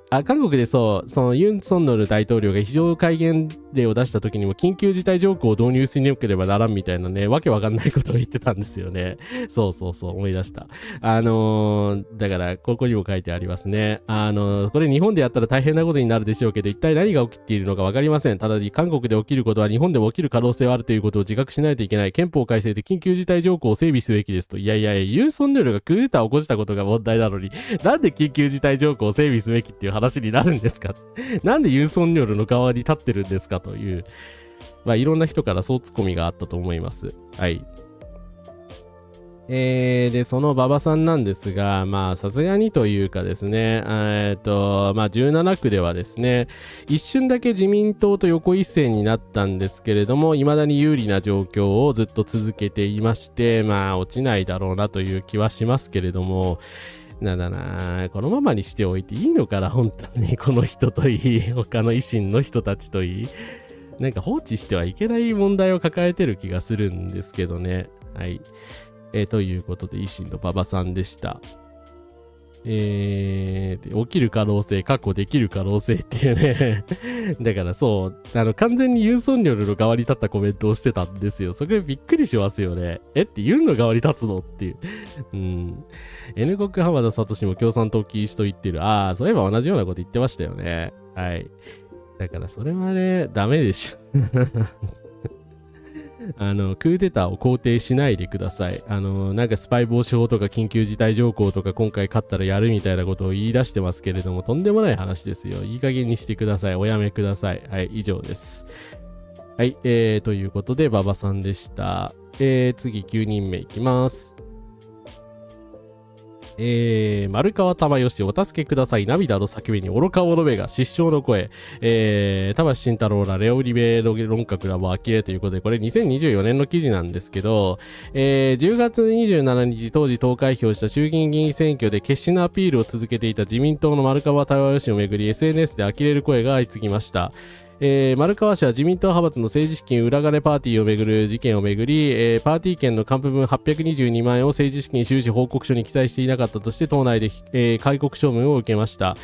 韓国でそのユン・ソンノル大統領が非常戒厳令を出した時にも緊急事態条項を導入しなければならんみたいなね、わけわかんないことを言ってたんですよね。そう、思い出した。だから、ここにも書いてありますね。これ日本でやったら大変なことになるでしょうけど、一体何が起きているのかわかりません。ただ、韓国で起きることは日本でも起きる可能性はあるということを自覚しないといけない。憲法改正で緊急事態条項を整備すべきですと。いや、ユン・ソンノルがクーデターを起こしたことが問題なのに、なんで緊急事態条項を整備すべきっていう話になるんですか。なんでユン・ソンニョルの側に立ってるんですかという、いろんな人からそうツッコミがあったと思います。はい。で、その馬場さんなんですが、さすがにというかですね、17区ではですね、一瞬だけ自民党と横一線になったんですけれども、未だに有利な状況をずっと続けていまして、落ちないだろうなという気はしますけれども、このままにしておいていいのかな、本当に。この人といい、他の維新の人たちといい。なんか放置してはいけない問題を抱えてる気がするんですけどね。はい。ということで、維新の馬場さんでした。起きる可能性、過去できる可能性っていうね。だからそう、完全にユン・ソンニョルの側に立ったコメントをしてたんですよ。それびっくりしますよね。ってユンの側に立つのっていう。N 国浜田聡も共産党禁止と言ってる。そういえば同じようなこと言ってましたよね。はい。だからそれはね、ダメでしょ。クーデターを肯定しないでください。なんかスパイ防止法とか緊急事態条項とか今回勝ったらやるみたいなことを言い出してますけれども、とんでもない話ですよ。いい加減にしてください。おやめください。はい、以上です。はい、ということで、馬場さんでした。次、9人目いきます。丸川珠義お助けください。涙の叫びに愚か者めが失笑の声。田橋慎太郎らレオリベ論客らも呆れということで、これ2024年の記事なんですけど、10月27日当時投開票した衆議院議員選挙で決死のアピールを続けていた自民党の丸川珠義をめぐり SNS で呆れる声が相次ぎました。丸川氏は自民党派閥の政治資金裏金パーティーをめぐる事件をめぐり、パーティー券の還付分822万円を政治資金収支報告書に記載していなかったとして党内で、戒告処分を受けました。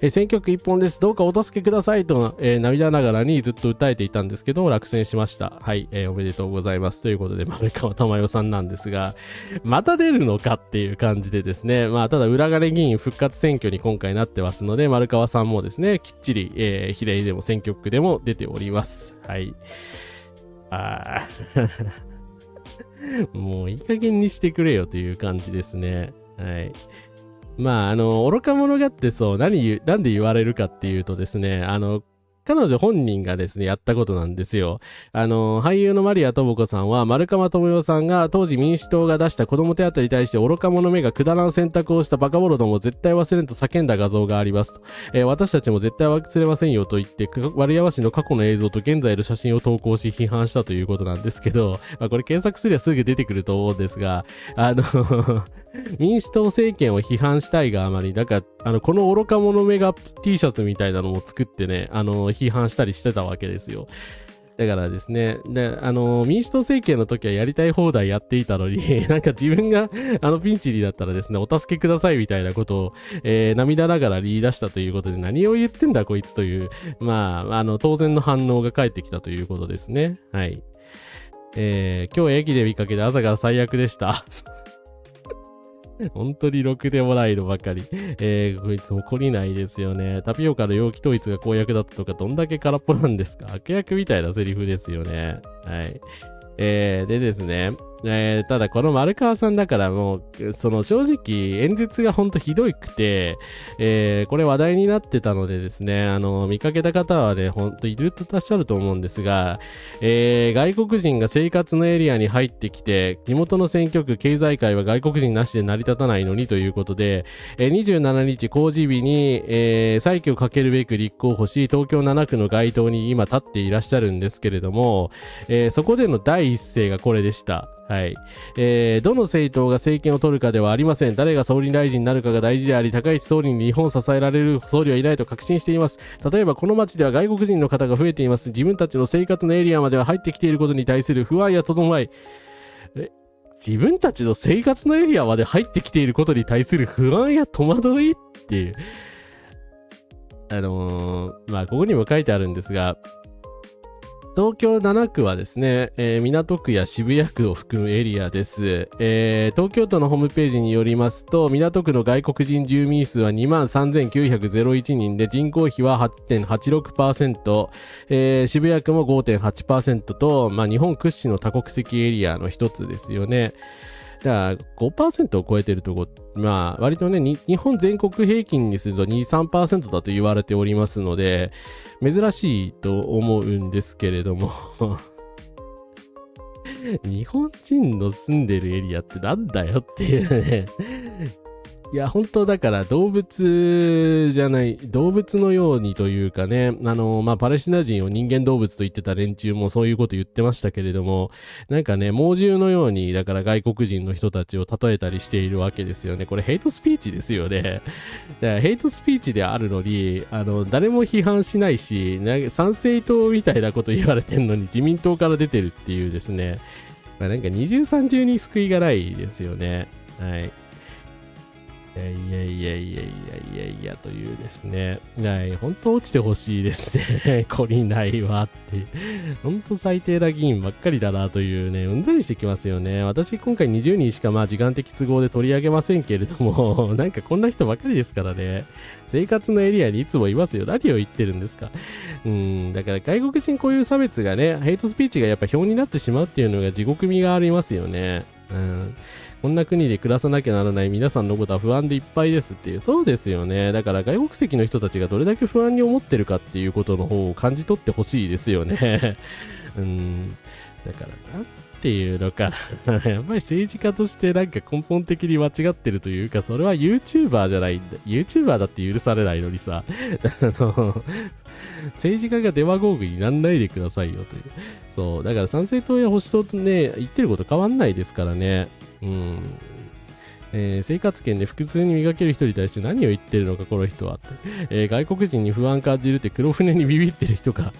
選挙区一本です。どうかお助けくださいと、涙ながらにずっと訴えていたんですけど落選しました。はい、おめでとうございますということで丸川珠代さんなんですが、また出るのかっていう感じでですね、ただ裏金議員復活選挙に今回なってますので、丸川さんもですねきっちり、比例でも選挙区でも出ております。はい。もういい加減にしてくれよという感じですね。はい。愚か者がってそう、なんで言われるかっていうとですね、彼女本人がですね、やったことなんですよ。俳優のマリア智子さんは、丸川智代さんが当時民主党が出した子供手当に対して愚か者めがくだらん選択をしたバカ者どもを絶対忘れんと叫んだ画像がありますと。私たちも絶対忘れませんよと言って、丸山氏の過去の映像と現在の写真を投稿し批判したということなんですけど、これ検索すればすぐ出てくると思うんですが、民主党政権を批判したいがあまり、この愚か者めが T シャツみたいなのも作ってね、批判したりしてたわけですよ。だからですね、で、民主党政権の時はやりたい放題やっていたのに、なんか自分が、ピンチになったらですね、お助けくださいみたいなことを、涙ながら言い出したということで、何を言ってんだこいつという、まあ、当然の反応が返ってきたということですね。はい。今日駅で見かけて朝から最悪でした。本当にろくでもないのばかり。こいつ怒りないですよね。タピオカの容器統一が公約だったとか、どんだけ空っぽなんですか。悪役みたいなセリフですよね。はい。でですね、ただこの丸川さんだからもう、その正直演説がほんとひどくて、これ話題になってたのでですね、見かけた方はね、ほんといるとらっしゃると思うんですが、外国人が生活のエリアに入ってきて、地元の選挙区、経済界は外国人なしで成り立たないのにということで、27日公示日に、再起をかけるべく立候補し、東京7区の街頭に今立っていらっしゃるんですけれども、そこでの第一声がこれでした。はい。どの政党が政権を取るかではありません。誰が総理大臣になるかが大事であり、高市総理に日本を支えられる総理はいないと確信しています。例えばこの町では外国人の方が増えています。自分たちの生活のエリアまでは入ってきていることに対する不安やとどまい、自分たちの生活のエリアまで入ってきていることに対する不安や戸惑いっていう。まあ、ここにも書いてあるんですが、東京7区はですね、港区や渋谷区を含むエリアです。東京都のホームページによりますと、港区の外国人住民数は 23,901 人で、人口比は 8.86%、渋谷区も 5.8% と、まあ、日本屈指の多国籍エリアの一つですよね。だから 5% を超えてるとこ、まあ割とね、日本全国平均にすると 2,3% だと言われておりますので、珍しいと思うんですけれども日本人の住んでるエリアってなんだよっていうねいや、本当だから動物じゃない、動物のようにというかね、まあ、パレスチナ人を人間動物と言ってた連中もそういうこと言ってましたけれども、なんかね、猛獣のように、だから外国人の人たちを例えたりしているわけですよね。これヘイトスピーチですよね。だからヘイトスピーチであるのに、誰も批判しないし、参政党みたいなこと言われてんのに自民党から出てるっていうですね、まあ、なんか二重三重に救いがないですよね。はい。いやというですね。はい、本当落ちてほしいですね。懲りないわって。本当最低な議員ばっかりだなというね、うんざりしてきますよね。私今回20人しかまあ時間的都合で取り上げませんけれども、なんかこんな人ばっかりですからね。生活のエリアにいつもいますよ。何を言ってるんですか。だから外国人こういう差別がね、ヘイトスピーチがやっぱ表になってしまうっていうのが地獄味がありますよね。こんな国で暮らさなきゃならない皆さんのことは不安でいっぱいですっていう。そうですよね。だから外国籍の人たちがどれだけ不安に思ってるかっていうことの方を感じ取ってほしいですよね。だからなんていうのかやっぱり政治家としてなんか根本的に間違ってるというか、それは YouTuber じゃないんだ。YouTuber だって許されないのにさ政治家がデマゴーグになんないでくださいよという。そう。だから参政党や保守党とね、言ってること変わんないですからね。生活圏で普通に磨ける人に対して何を言ってるのかこの人はって、外国人に不安感じるって黒船にビビってる人か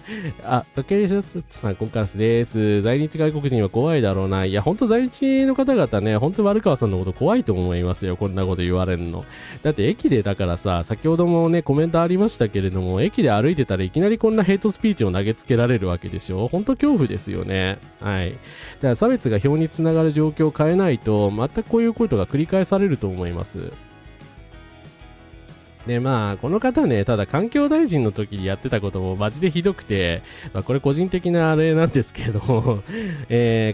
竹内さんここからです。在日外国人は怖いだろうな。いや本当在日の方々ね、本当丸川さんのこと怖いと思いますよ。こんなこと言われるのだって駅でだからさ、先ほどもねコメントありましたけれども、駅で歩いてたらいきなりこんなヘイトスピーチを投げつけられるわけでしょ。本当恐怖ですよね。はい。だから差別が票につながる状況を変えないと全くこういうことが繰り返されると思います。でまあこの方ね、ただ環境大臣の時にやってたこともマジでひどくて、これ個人的なあれなんですけども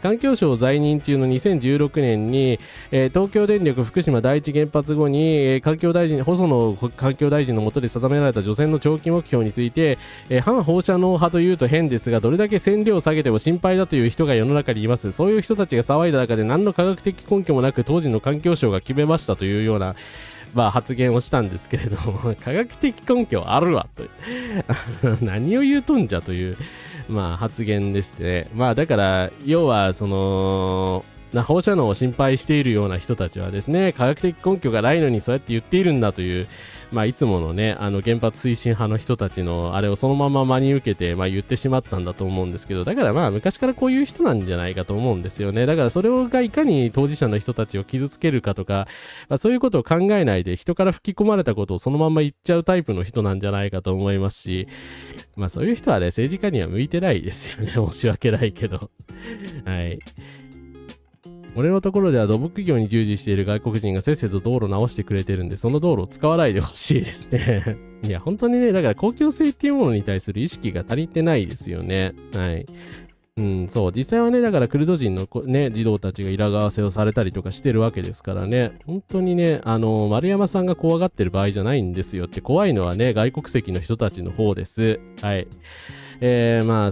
環境省在任中の2016年に、東京電力福島第一原発後に、環境大臣細野環境大臣の下で定められた除染の長期目標について、反放射能派というと変ですが、どれだけ線量を下げても心配だという人が世の中にいます。そういう人たちが騒いだ中で何の科学的根拠もなく当時の環境省が決めましたというような発言をしたんですけれども、科学的根拠あるわと何を言うとんじゃという発言でして、だから要はその放射能を心配しているような人たちはですね、科学的根拠がないのにそうやって言っているんだという、いつものね、原発推進派の人たちのあれをそのまま真に受けて、言ってしまったんだと思うんですけど、だから昔からこういう人なんじゃないかと思うんですよね。だからそれがいかに当事者の人たちを傷つけるかとか、そういうことを考えないで人から吹き込まれたことをそのまま言っちゃうタイプの人なんじゃないかと思いますし、そういう人はね、政治家には向いてないですよね。申し訳ないけど。はい。俺のところでは土木業に従事している外国人がせっせと道路を直してくれてるんで、その道路を使わないでほしいですね。いや、本当にね、だから公共性っていうものに対する意識が足りてないですよね。はい。そう、実際はね、だからクルド人のね、児童たちがいらがわせをされたりとかしてるわけですからね、本当にね、丸山さんが怖がってる場合じゃないんですよって、怖いのはね、外国籍の人たちの方です。はい。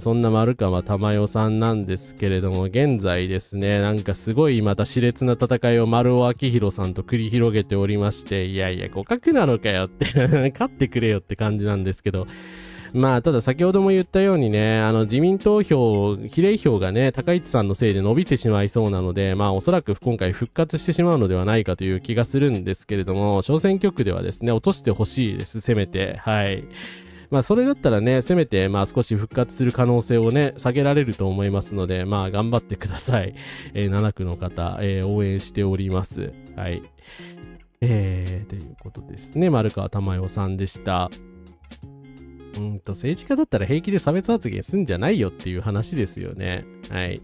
そんな丸川珠代さんなんですけれども、現在ですね、なんかすごいまた熾烈な戦いを丸尾明宏さんと繰り広げておりまして、いやいや、互角なのかよって勝ってくれよって感じなんですけど、ただ先ほども言ったようにね、自民党票、比例票がね、高市さんのせいで伸びてしまいそうなので、おそらく今回復活してしまうのではないかという気がするんですけれども、小選挙区ではですね、落としてほしいです、せめて。はい。それだったらね、せめて、少し復活する可能性をね、下げられると思いますので、頑張ってください。7区の方、応援しております。はい。ということですね、丸川珠代さんでした。政治家だったら平気で差別発言すんじゃないよっていう話ですよね。はい。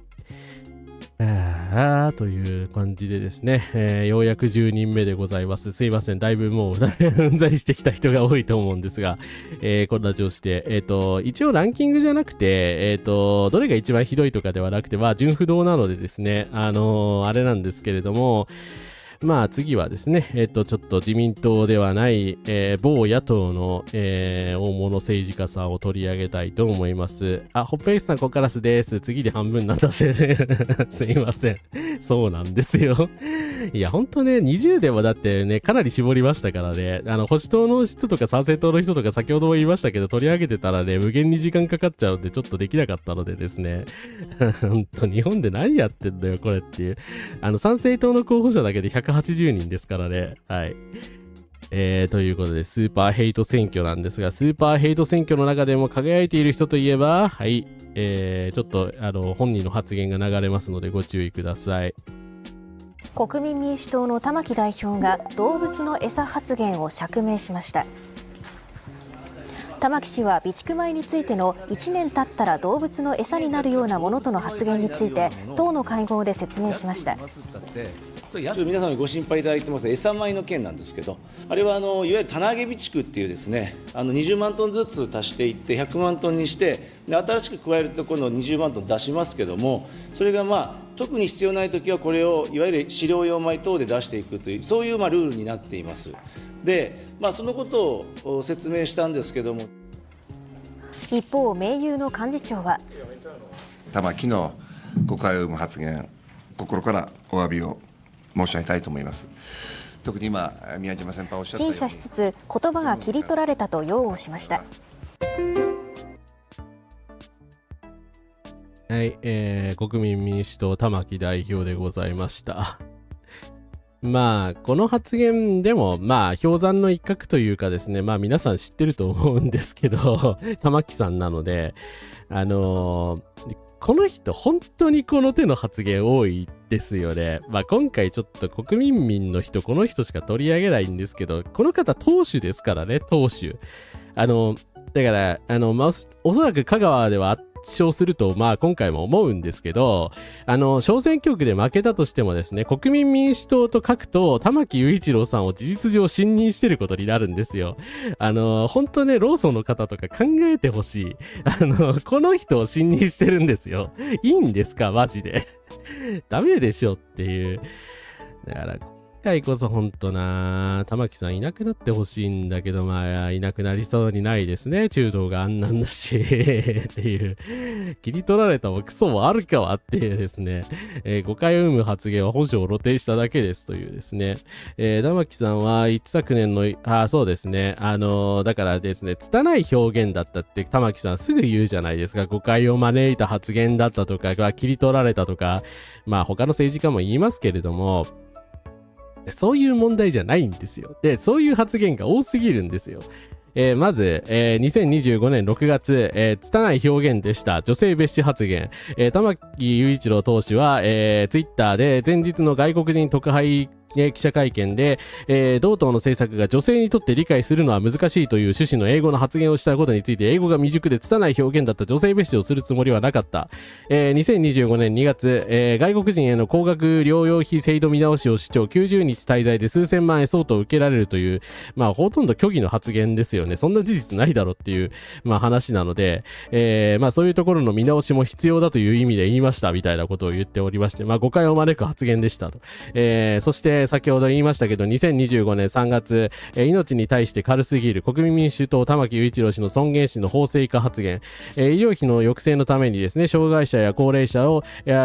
という感じでですね、ようやく10人目でございます。すいません、だいぶもううんざりしてきた人が多いと思うんですが、こんな調子で、一応ランキングじゃなくて、どれが一番ひどいとかではなくて、純不動なのでですね、あれなんですけれども、次はですね、ちょっと自民党ではない、某野党の、大物政治家さんを取り上げたいと思います。ホップエクスさん、コカラスです。次で半分なんだせすいません。そうなんですよ。いや、ほんとね、20でもだってね、かなり絞りましたからね、保守党の人とか参政党の人とか先ほども言いましたけど、取り上げてたらね、無限に時間かかっちゃうんで、ちょっとできなかったのでですね、ほんと、日本で何やってんだよ、これっていう。参政党の候補者だけで180人ですからね。はい。ということで、スーパーヘイト選挙なんですが、スーパーヘイト選挙の中でも輝いている人といえば、はい、ちょっと、本人の発言が流れますのでご注意ください。国民民主党の玉木代表が動物の餌発言を釈明しました。玉木氏は備蓄米についての1年経ったら動物の餌になるようなものとの発言について党の会合で説明しました。皆様にご心配いただいてます餌米の件なんですけど、あれはいわゆる棚上げ備蓄っていうですね、20万トンずつ足していって100万トンにして、で新しく加えるとこの20万トン出しますけども、それが特に必要ないときはこれをいわゆる飼料用米等で出していくという、そういうルールになっています。で、そのことを説明したんですけども、一方、盟友の幹事長は玉木の誤解を生む発言、心からお詫びを申し上げたいと思います。特に今、宮島先輩おっしゃったように、陳謝しつつ言葉が切り取られたと擁護しました。はい、国民民主党玉木代表でございました。この発言でも、氷山の一角というかですね、皆さん知ってると思うんですけど、玉木さんなので、この人、本当にこの手の発言多いですよね。今回ちょっと国民民の人、この人しか取り上げないんですけど、この方、党首ですからね、党首。だから、おそらく香川では圧勝すると、今回も思うんですけど、小選挙区で負けたとしてもですね、国民民主党と書くと、玉木雄一郎さんを事実上信任してることになるんですよ。本当ね、ローソンの方とか考えてほしい。この人を信任してるんですよ。いいんですかマジで。ダメでしょっていう。だから、今回こそほんとな、玉木さんいなくなってほしいんだけど、まあ、いなくなりそうにないですね。中道があんなんだし、っていう。切り取られたもクソもあるかはっていうですね、誤解を生む発言は本性を露呈しただけですというですね。玉木さんは一昨年の、そうですね。だからですね、拙い表現だったって玉木さんすぐ言うじゃないですか。誤解を招いた発言だったとかが切り取られたとか、まあ他の政治家も言いますけれども、そういう問題じゃないんですよ。で、そういう発言が多すぎるんですよ。まず、2025年6月、拙い表現でした。女性蔑視発言。玉木雄一郎党首は、ツイッターで前日の外国人特派記者会見で、同党の政策が女性にとって理解するのは難しいという趣旨の英語の発言をしたことについて、英語が未熟で拙い表現だった女性蔑視をするつもりはなかった。2025年2月、外国人への高額療養費制度見直しを主張、90日滞在で数千万円相当受けられるという、まあほとんど虚偽の発言ですよね。そんな事実ないだろっていう、まあ話なので、まあそういうところの見直しも必要だという意味で言いましたみたいなことを言っておりまして、まあ誤解を招く発言でしたと。そして先ほど言いましたけど、2025年3月、命に対して軽すぎる国民民主党玉木雄一郎氏の尊厳死の法制化発言、医療費の抑制のためにですね、障害者や高齢者を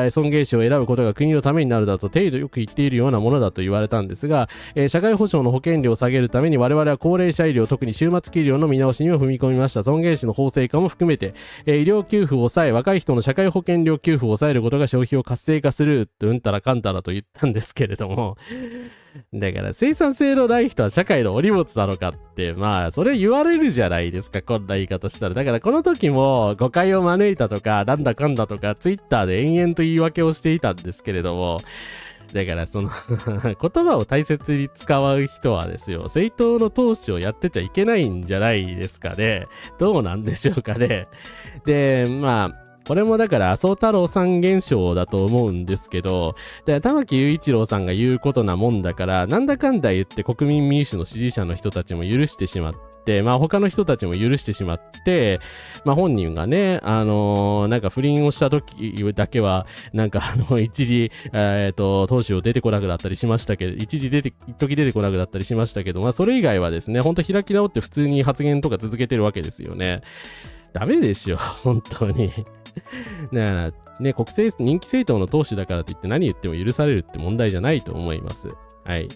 尊厳死を選ぶことが国のためになるだと程度よく言っているようなものだと言われたんですが、社会保障の保険料を下げるために我々は高齢者医療、特に終末期医療の見直しにも踏み込みました。尊厳死の法制化も含めて、医療給付を抑え、若い人の社会保険料給付を抑えることが消費を活性化するとうんたらかんたらと言ったんですけれども、だから生産性のない人は社会のお荷物なのかって、まあそれ言われるじゃないですか、こんな言い方したら。だからこの時も誤解を招いたとかなんだかんだとかツイッターで延々と言い訳をしていたんですけれども、だからその言葉を大切に使う人はですよ、政党の党首をやってちゃいけないんじゃないですかね。どうなんでしょうかね。で、まあこれもだから麻生太郎さん現象だと思うんですけど、玉木雄一郎さんが言うことなもんだから、なんだかんだ言って国民民主の支持者の人たちも許してしまって、まあ他の人たちも許してしまって、まあ本人がね、なんか不倫をした時だけは、なんか一時、党首を出てこなくなったりしましたけど、一時出てこなくなったりしましたけど、まあそれ以外はですね、ほんと開き直って普通に発言とか続けてるわけですよね。ダメでしょ、本当に。だからね、人気政党の党首だからといって何言っても許されるって問題じゃないと思います。はい。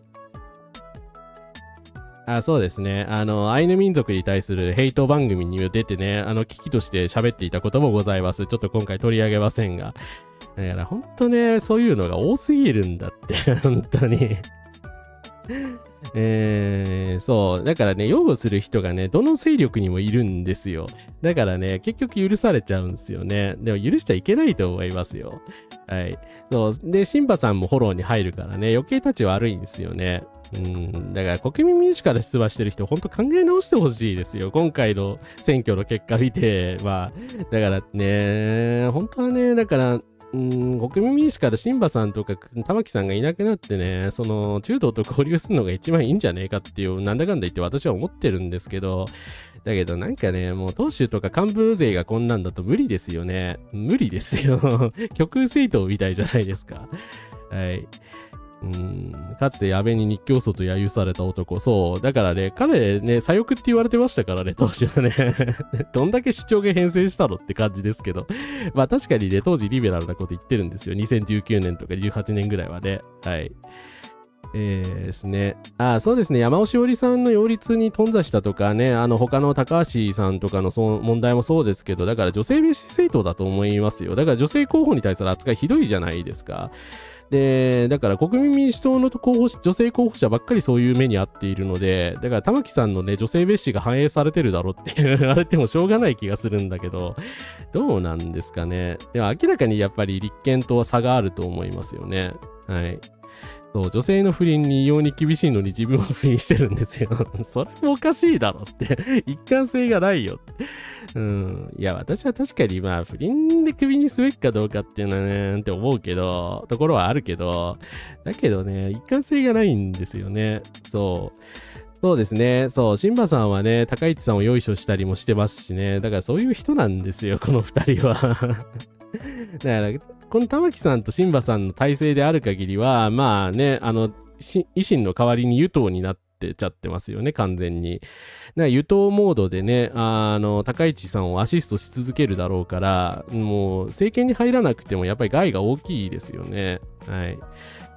そうですね。アイヌ民族に対するヘイト番組にも出てね、危機として喋っていたこともございます。ちょっと今回取り上げませんが。だから本当ね、そういうのが多すぎるんだって、本当に。そう。だからね、擁護する人がね、どの勢力にもいるんですよ。だからね、結局許されちゃうんですよね。でも許しちゃいけないと思いますよ。はい。そう。で、シンバさんもフォローに入るからね、余計立ち悪いんですよね。だから国民民主から出馬してる人、ほんと考え直してほしいですよ。今回の選挙の結果見て、まあ、だからね、本当はね、だから、国民民主からシンバさんとか玉木さんがいなくなってね、その中道と交流するのが一番いいんじゃねえかっていう、なんだかんだ言って私は思ってるんですけど、だけどなんかね、もう党首とか幹部勢がこんなんだと無理ですよね。無理ですよ。極右政党みたいじゃないですか。はい。かつて安倍に日教祖と揶揄された男。そう。だからね、彼ね、左翼って言われてましたからね、当時はね。どんだけ主張が変遷したのって感じですけど。まあ確かにね、当時リベラルなこと言ってるんですよ。2019年とか18年ぐらいはね。はい。ですね。そうですね。山尾志織さんの擁立に頓挫したとかね、他の高橋さんとかの問題もそうですけど、だから女性蔑視政党だと思いますよ。だから女性候補に対する扱いひどいじゃないですか。で、だから国民民主党の女性候補者ばっかりそういう目に遭っているので、だから玉木さんのね、女性蔑視が反映されてるだろうって言われてもしょうがない気がするんだけど、どうなんですかね。でも明らかにやっぱり立憲とは差があると思いますよね。はい。そう、女性の不倫に異様に厳しいのに自分は不倫してるんですよ。それもおかしいだろって。一貫性がないよ。いや、私は確かにまあ、不倫でクビにすべきかどうかっていうのはね、って思うけど、ところはあるけど、だけどね、一貫性がないんですよね。そうですね。そう、シンバさんはね、高市さんをよいしょしたりもしてますしね。だからそういう人なんですよ、この二人は。だから、この玉木さんとシンバさんの体制である限りは、まあね、維新の代わりに与党になってちゃってますよね、完全に。与党モードでね、高市さんをアシストし続けるだろうから、もう政権に入らなくてもやっぱり害が大きいですよね。はい。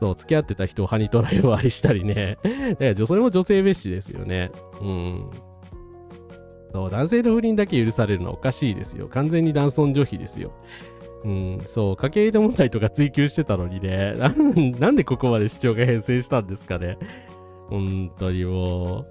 そう、付き合ってた人を歯にトライ割りしたりね。だからそれも女性蔑視ですよね。そう、男性の不倫だけ許されるのはおかしいですよ。完全に男尊女卑ですよ。そう、家計問題とか追及してたのにね、なんでここまで主張が変遷したんですかね。本当にも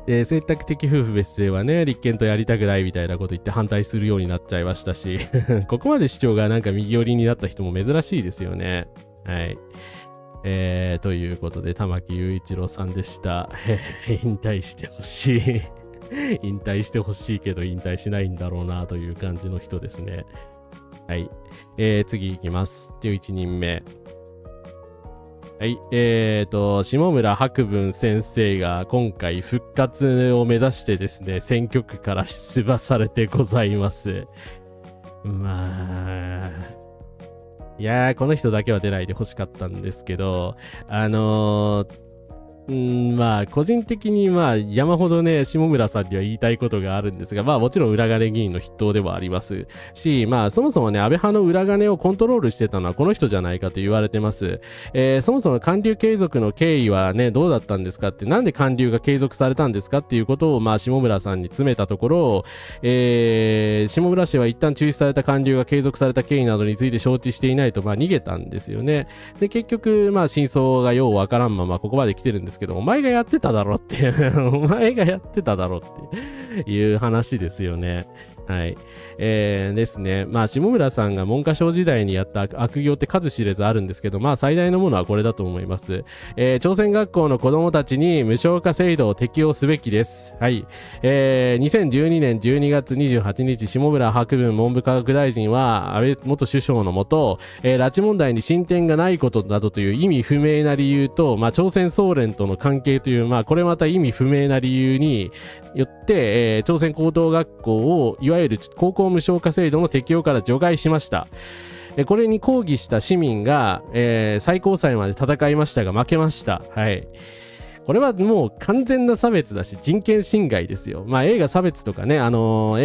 う。選択的夫婦別姓はね、立憲とやりたくないみたいなこと言って反対するようになっちゃいましたし、ここまで主張がなんか右寄りになった人も珍しいですよね。はい。ということで、玉木雄一郎さんでした。引退してほしい。引退してほしいけど引退しないんだろうなという感じの人ですね。はい。次いきます。11人目。はい。下村博文先生が今回復活を目指してですね、選挙区から出馬されてございます。まあ、いやー、この人だけは出ないで欲しかったんですけど、まあ、個人的に山ほどね、下村さんには言いたいことがあるんですが、もちろん裏金議員の筆頭ではありますし、そもそもね、安倍派の裏金をコントロールしてたのはこの人じゃないかと言われてます。そもそも韓流継続の経緯はね、どうだったんですかって、なんで韓流が継続されたんですかっていうことを、下村さんに詰めたところ、下村氏は一旦中止された韓流が継続された経緯などについて承知していないと、逃げたんですよね。で、結局、真相がようわからんままここまで来てるんですけど、お前がやってただろってお前がやってただろっていう話ですよね。はい。ですね。下村さんが文科省時代にやった悪行って数知れずあるんですけど、最大のものはこれだと思います。朝鮮学校の子供たちに無償化制度を適用すべきです。はい。2012年12月28日、下村博文文部科学大臣は、安倍元首相のもと、拉致問題に進展がないことなどという意味不明な理由と、朝鮮総連との関係という、これまた意味不明な理由によって、朝鮮高等学校をいわゆる高校無償化制度の適用から除外しました。これに抗議した市民が、最高裁まで戦いましたが負けました。はい。これはもう完全な差別だし人権侵害ですよ。映画差別とかね、映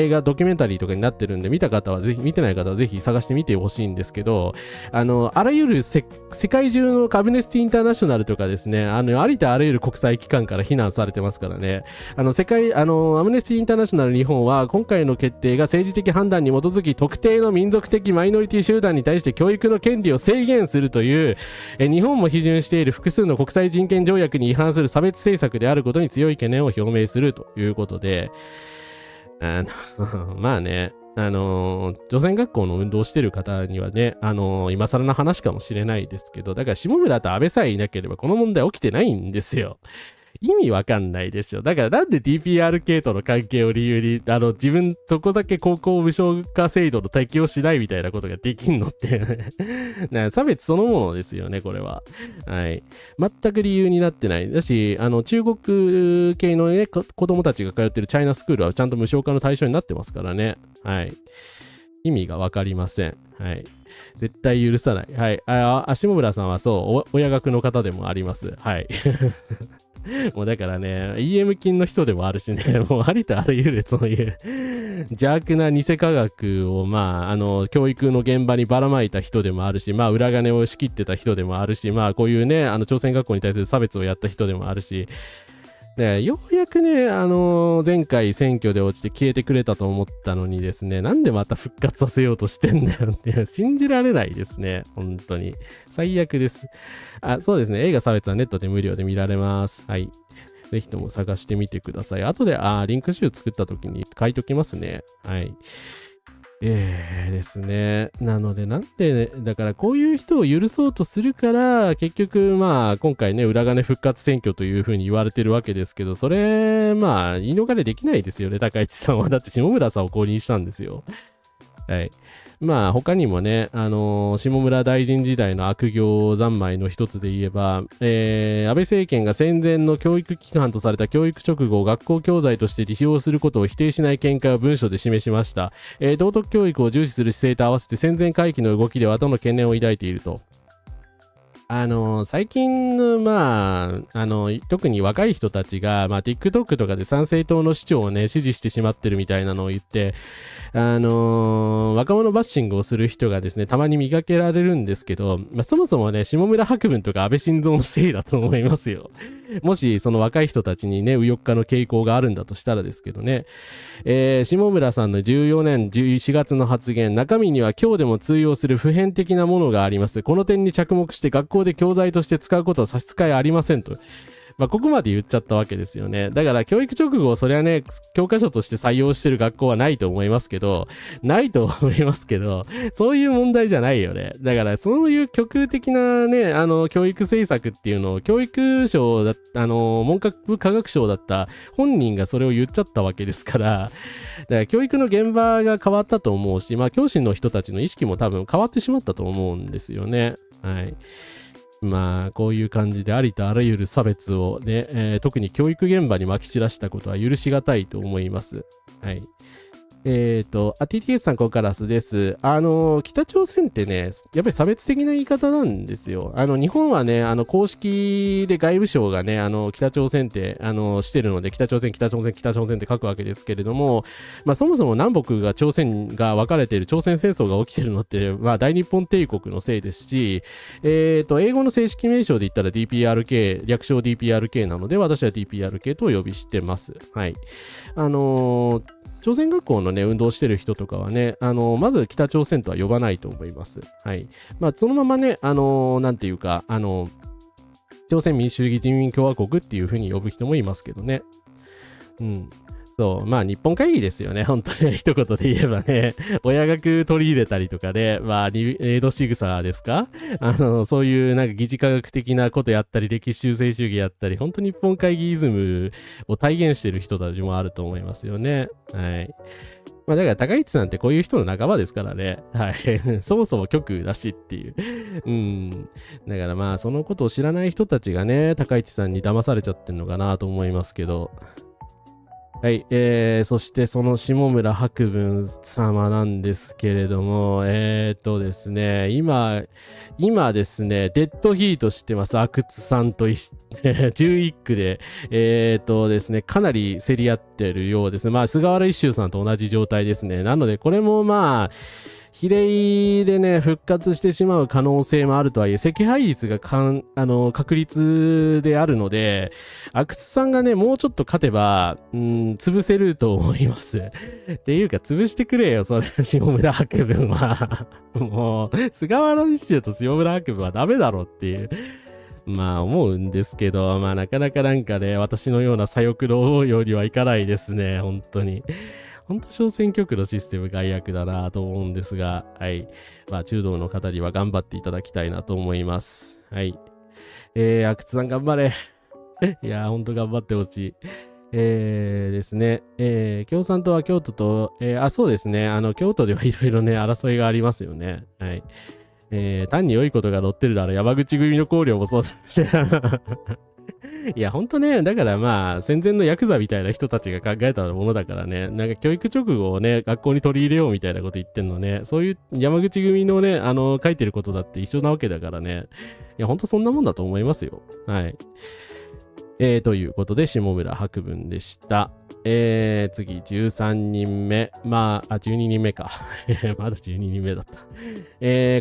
画ドキュメンタリーとかになってるんで、見た方はぜひ、見てない方はぜひ探してみてほしいんですけど、あらゆる世界中のアムネスティインターナショナルとかですね、ありとあらゆる国際機関から非難されてますからね。アムネスティインターナショナル日本は今回の決定が政治的判断に基づき特定の民族的マイノリティ集団に対して教育の権利を制限するという、日本も批准している複数の国際人権条約に違反する差別政策であることに強い懸念を表明するということで、まあね、朝鮮学校の運動をしてる方にはね、今更な話かもしれないですけど、だから下村と安倍さえいなければこの問題起きてないんですよ。意味わかんないでしょ。だからなんで TPRK との関係を理由に、自分どこだけ高校無償化制度の適用しないみたいなことができんのって差別そのものですよね、これは。はい。全く理由になってない。だし、中国系のね、子供たちが通ってるチャイナスクールはちゃんと無償化の対象になってますからね。はい。意味がわかりません。はい。絶対許さない。はい。下村さんはそう、親学の方でもあります。はい。もうだからね、EM 金の人でもあるしね、もうありとあらゆるそういう邪悪な偽科学を、教育の現場にばらまいた人でもあるし、裏金を仕切ってた人でもあるし、こういうね、朝鮮学校に対する差別をやった人でもあるし、でようやくね、前回選挙で落ちて消えてくれたと思ったのにですね、なんでまた復活させようとしてんだよって、信じられないですね。本当に。最悪です。そうですね。映画差別はネットで無料で見られます。はい。ぜひとも探してみてください。後で、リンク集作った時に書いときますね。はい。ですね。なので、なんで、ね、だからこういう人を許そうとするから、結局、今回ね、裏金復活選挙というふうに言われてるわけですけど、それ、言い逃れできないですよね、高市さんは。だって下村さんを公認したんですよ。はい。他にもね、下村大臣時代の悪行三昧の一つで言えば、安倍政権が戦前の教育機関とされた教育直後を学校教材として利用することを否定しない見解を文書で示しました。道徳教育を重視する姿勢と合わせて戦前回帰の動きではとの懸念を抱いていると。最近の、特に若い人たちが、TikTok とかで参政党の市長をね、支持してしまってるみたいなのを言って、若者バッシングをする人がですね、たまに見かけられるんですけど、そもそもね、下村博文とか安倍晋三のせいだと思いますよ。もし、その若い人たちにね、右翼化の傾向があるんだとしたらですけどね、下村さんの14年11月の発言、中身には今日でも通用する普遍的なものがあります。この点に着目して学校で教材として使うことは差し支えありませんと。ここまで言っちゃったわけですよね。だから教育直後、それはね、教科書として採用してる学校はないと思いますけど、そういう問題じゃないよね。だからそういう極右的なね、教育政策っていうのを教育省だ、文科科学省だった本人がそれを言っちゃったわけですから、だから教育の現場が変わったと思うし、教師の人たちの意識も多分変わってしまったと思うんですよね。はい。こういう感じでありとあらゆる差別をね、特に教育現場にまき散らしたことは許しがたいと思います。はい。TTS さん、ここからです。北朝鮮ってね、やっぱり差別的な言い方なんですよ。日本はね、公式で外務省がね、北朝鮮って、してるので、北朝鮮って書くわけですけれども、そもそも南北が朝鮮が分かれている朝鮮戦争が起きてるのって、大日本帝国のせいですし、英語の正式名称で言ったら DPRK、略称 DPRK なので、私は DPRK とお呼びしてます。はい。朝鮮学校のね、運動してる人とかはね、まず北朝鮮とは呼ばないと思います。はい。そのままね、なんていうか、朝鮮民主主義人民共和国っていうふうに呼ぶ人もいますけどね。うん。そう、日本会議ですよね。本当に一言で言えばね、親学取り入れたりとかで、江戸仕草ですか？そういうなんか疑似科学的なことやったり、歴史修正主義やったり、本当に日本会議イズムを体現してる人たちもあると思いますよね。はい。だから高市さんってこういう人の仲間ですからね。はい。そもそも極右だしっていう。だからそのことを知らない人たちがね、高市さんに騙されちゃってるのかなと思いますけど。はい、そしてその下村博文様なんですけれども、ですね、今ですね、デッドヒートしてます、阿久津さんと11区で、ですね、かなり競り合ってるようですね。菅原一秀さんと同じ状態ですね。なので、これも比例でね、復活してしまう可能性もあるとはいえ、惜敗率が確率であるので、阿久津さんがね、もうちょっと勝てば、潰せると思います。っていうか、潰してくれよ、それ、下村博文は。もう、菅原一秀と下村博文はダメだろっていう。思うんですけど、なかなかなんかね、私のような左翼の思うようにはいかないですね、本当に。本当小選挙区のシステム害悪だなと思うんですが、はい。中道の方には頑張っていただきたいなと思います。はい。阿久津さん頑張れ。いや、本当頑張ってほしい。ですね。共産党は京都と、そうですね。京都ではいろいろね、争いがありますよね。はい。単に良いことが載ってるなら山口組の綱領もそうですね。いや、ほんとね、だから戦前のヤクザみたいな人たちが考えたものだからね、なんか教育直後をね、学校に取り入れようみたいなこと言ってんのね、そういう山口組のね、書いてることだって一緒なわけだからね、いや、ほんとそんなもんだと思いますよ。はい。ということで、下村博文でした。次、13人目。12人目か。まだ12人目だった。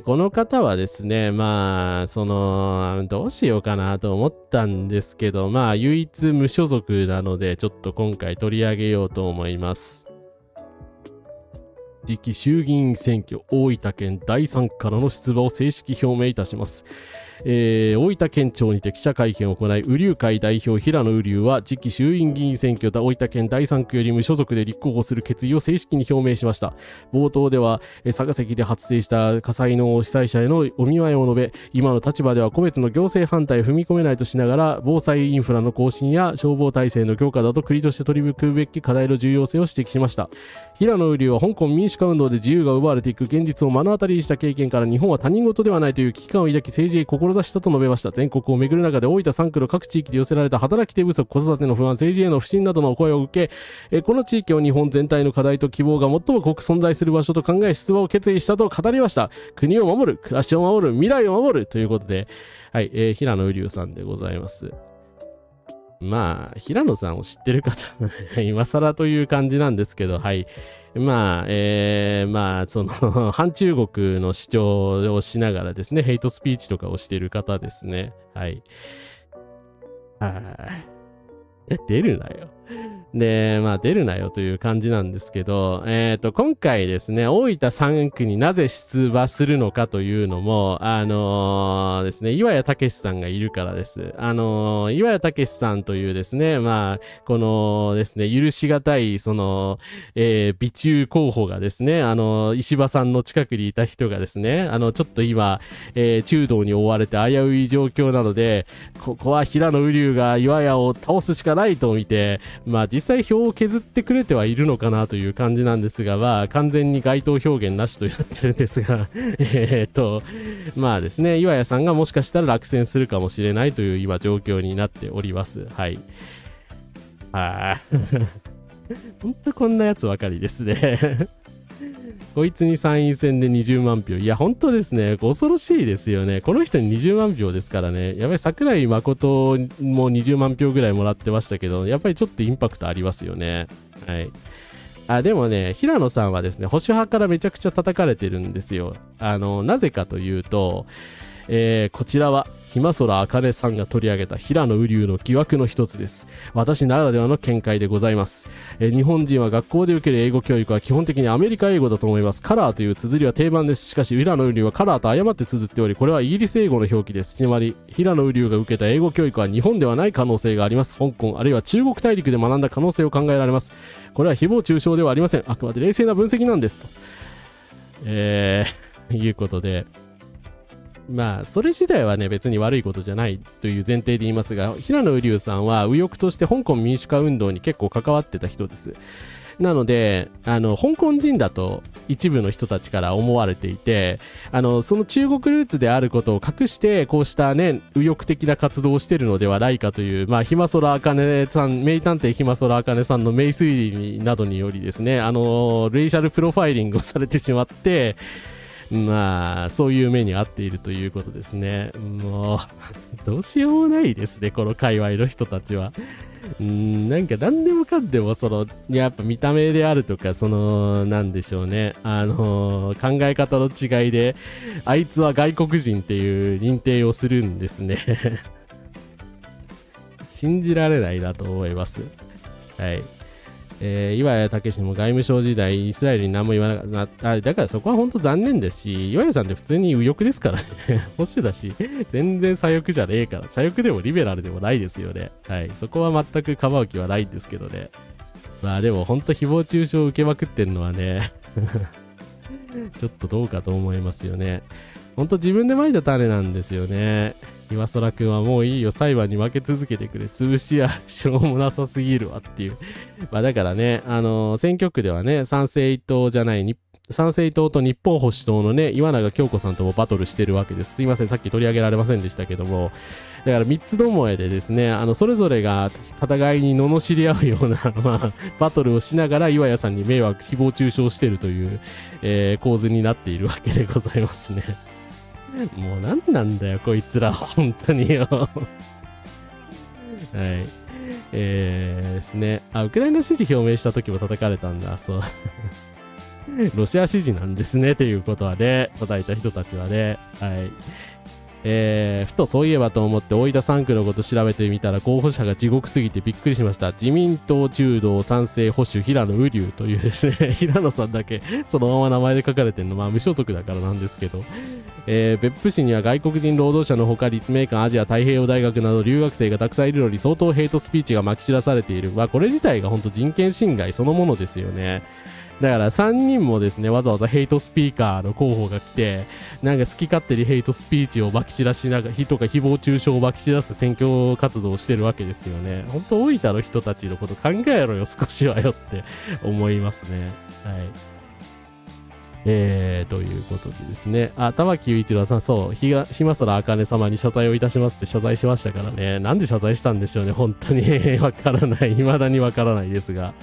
この方はですね、どうしようかなと思ったんですけど、唯一無所属なので、ちょっと今回取り上げようと思います。次期衆議院選挙、大分県第3からの出馬を正式表明いたします。大分県庁にて記者会見を行い、雨竜会代表平野雨竜は次期衆院議員選挙大分県第3区より無所属で立候補する決意を正式に表明しました。冒頭では佐賀関で発生した火災の被災者へのお見舞いを述べ、今の立場では個別の行政反対を踏み込めないとしながら、防災インフラの更新や消防体制の強化など国として取り組むべき課題の重要性を指摘しました。平野雨竜は香港民主主化運動で自由が奪われていく現実を目の当たりにした経験から日本は他人事ではないという危機感を抱き政治へ志したと述べました。全国を巡る中で大分3区の各地域で寄せられた働き手不足、子育ての不安、政治への不信などの声を受け、この地域を日本全体の課題と希望が最も濃く存在する場所と考え出馬を決意したと語りました。国を守る、暮らしを守る、未来を守るということで、はい、平野瓜生さんでございます。まあ、平野さんを知ってる方今更という感じなんですけど、はい。まあ、その、反中国の主張をしながらですね、ヘイトスピーチとかをしている方ですね。はい。出るなよ。で、まあ出るなよという感じなんですけど、今回ですね、大分3区になぜ出馬するのかというのも、ですね、岩谷武さんがいるからです。岩谷武さんというですね、まあ、このですね、許しがたい、その、美中候補がですね、石破さんの近くにいた人がですね、ちょっと今、中道に追われて危うい状況なので、ここは平野瓜生が岩谷を倒すしかないと見て、まあ実際票を削ってくれてはいるのかなという感じなんですが、まあ完全に該当表現なしとなってるんですがまあですね、岩谷さんがもしかしたら落選するかもしれないという今状況になっております。はい。ほんとこんなやつばかりですねこいつに参院選で20万票。いや、本当ですね。恐ろしいですよね。この人に20万票ですからね。やっぱり桜井誠も20万票ぐらいもらってましたけど、やっぱりちょっとインパクトありますよね。はい。でもね、平野さんはですね、保守派からめちゃくちゃ叩かれてるんですよ。なぜかというと、こちらは、暇空茜さんが取り上げた平野瓜生の疑惑の一つです。私ならではの見解でございます。日本人は学校で受ける英語教育は基本的にアメリカ英語だと思います。カラーという綴りは定番です。しかし、平野瓜生はカラーと誤って綴っており、これはイギリス英語の表記です。つまり、平野瓜生が受けた英語教育は日本ではない可能性があります。香港、あるいは中国大陸で学んだ可能性を考えられます。これは誹謗中傷ではありません。あくまで冷静な分析なんです。と。いうことで、まあそれ自体はね別に悪いことじゃないという前提で言いますが、平野瓜生さんは右翼として香港民主化運動に結構関わってた人です。なので香港人だと一部の人たちから思われていて、その中国ルーツであることを隠してこうしたね右翼的な活動をしているのではないかという、まあ暇空茜さん、名探偵暇空茜さんの名推理などによりですね、レイシャルプロファイリングをされてしまって、まあそういう目に遭っているということですね。もうどうしようもないですね、この界隈の人たちは。なんか何でもかんでもやっぱ見た目であるとかなんでしょうね、考え方の違いであいつは外国人っていう認定をするんですね信じられないなと思います。はい。岩谷武も外務省時代イスラエルに何も言わなかった。だからそこは本当残念ですし、岩谷さんって普通に右翼ですからね保守だし全然左翼じゃねえから、左翼でもリベラルでもないですよね。はい、そこは全くかばう気はないんですけどね。まあでも本当誹謗中傷を受けまくってるのはねちょっとどうかと思いますよね。本当自分でまいた種なんですよね。岩空くんはもういいよ、裁判に負け続けてくれ、潰しやしょうもなさすぎるわっていう。まあだからね、選挙区ではね、参政党と日本保守党のね、岩永京子さんともバトルしてるわけです。すいません、さっき取り上げられませんでしたけども、だから三つどもえでですね、それぞれが戦いに罵り合うような、まあ、バトルをしながら岩谷さんに迷惑、誹謗中傷してるという、構図になっているわけでございますね。もう何なんだよこいつら本当によはい。ですね、ウクライナ支持表明した時も叩かれたんだ。そうロシア支持なんですねということはね、答えた人たちはね。はい。ふとそういえばと思って大分3区のこと調べてみたら候補者が地獄すぎてびっくりしました。自民党中道参政保守平野瓜生というですね平野さんだけそのまま名前で書かれてるの、まあ無所属だからなんですけど、別府市には外国人労働者のほか立命館アジア太平洋大学など留学生がたくさんいるのに相当ヘイトスピーチがまき散らされている。まあこれ自体が本当人権侵害そのものですよね。だから3人もですね、わざわざヘイトスピーカーの候補が来て、なんか好き勝手にヘイトスピーチをまき散らしながら、とか誹謗中傷をまき散らす選挙活動をしてるわけですよね。本当大分の人たちのこと考えろよ少しはよって思いますね。はい。ということでですね。玉木雄一郎さん、そう、島空あかね様に謝罪をいたしますって謝罪しましたからね。なんで謝罪したんでしょうね。本当にわからない。未だにわからないですが。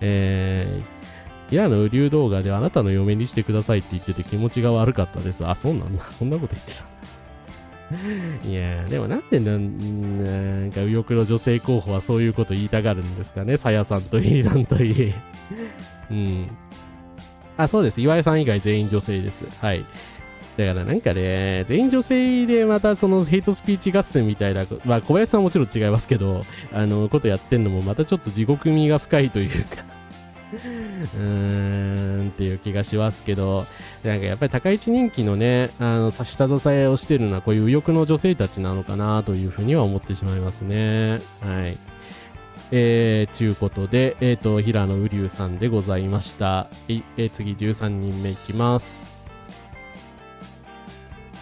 平野流動画であなたの嫁にしてくださいって言ってて気持ちが悪かったです。そうなんだ。そんなこと言ってたんだ。いやでもなんでなんか右翼の女性候補はそういうこと言いたがるんですかね。さやさんといいなんといい。そうです。岩井さん以外全員女性です。はい。だからなんかね、全員女性でまたそのヘイトスピーチ合戦みたいな、小林さんはもちろん違いますけど、ことやってんのもまたちょっと地獄味が深いというかっていう気がしますけど、なんかやっぱり高市人気のね、下支えをしてるのはこういう右翼の女性たちなのかなというふうには思ってしまいますね。はい。ちゅうことで、平野瓜生さんでございました。次13人目いきます。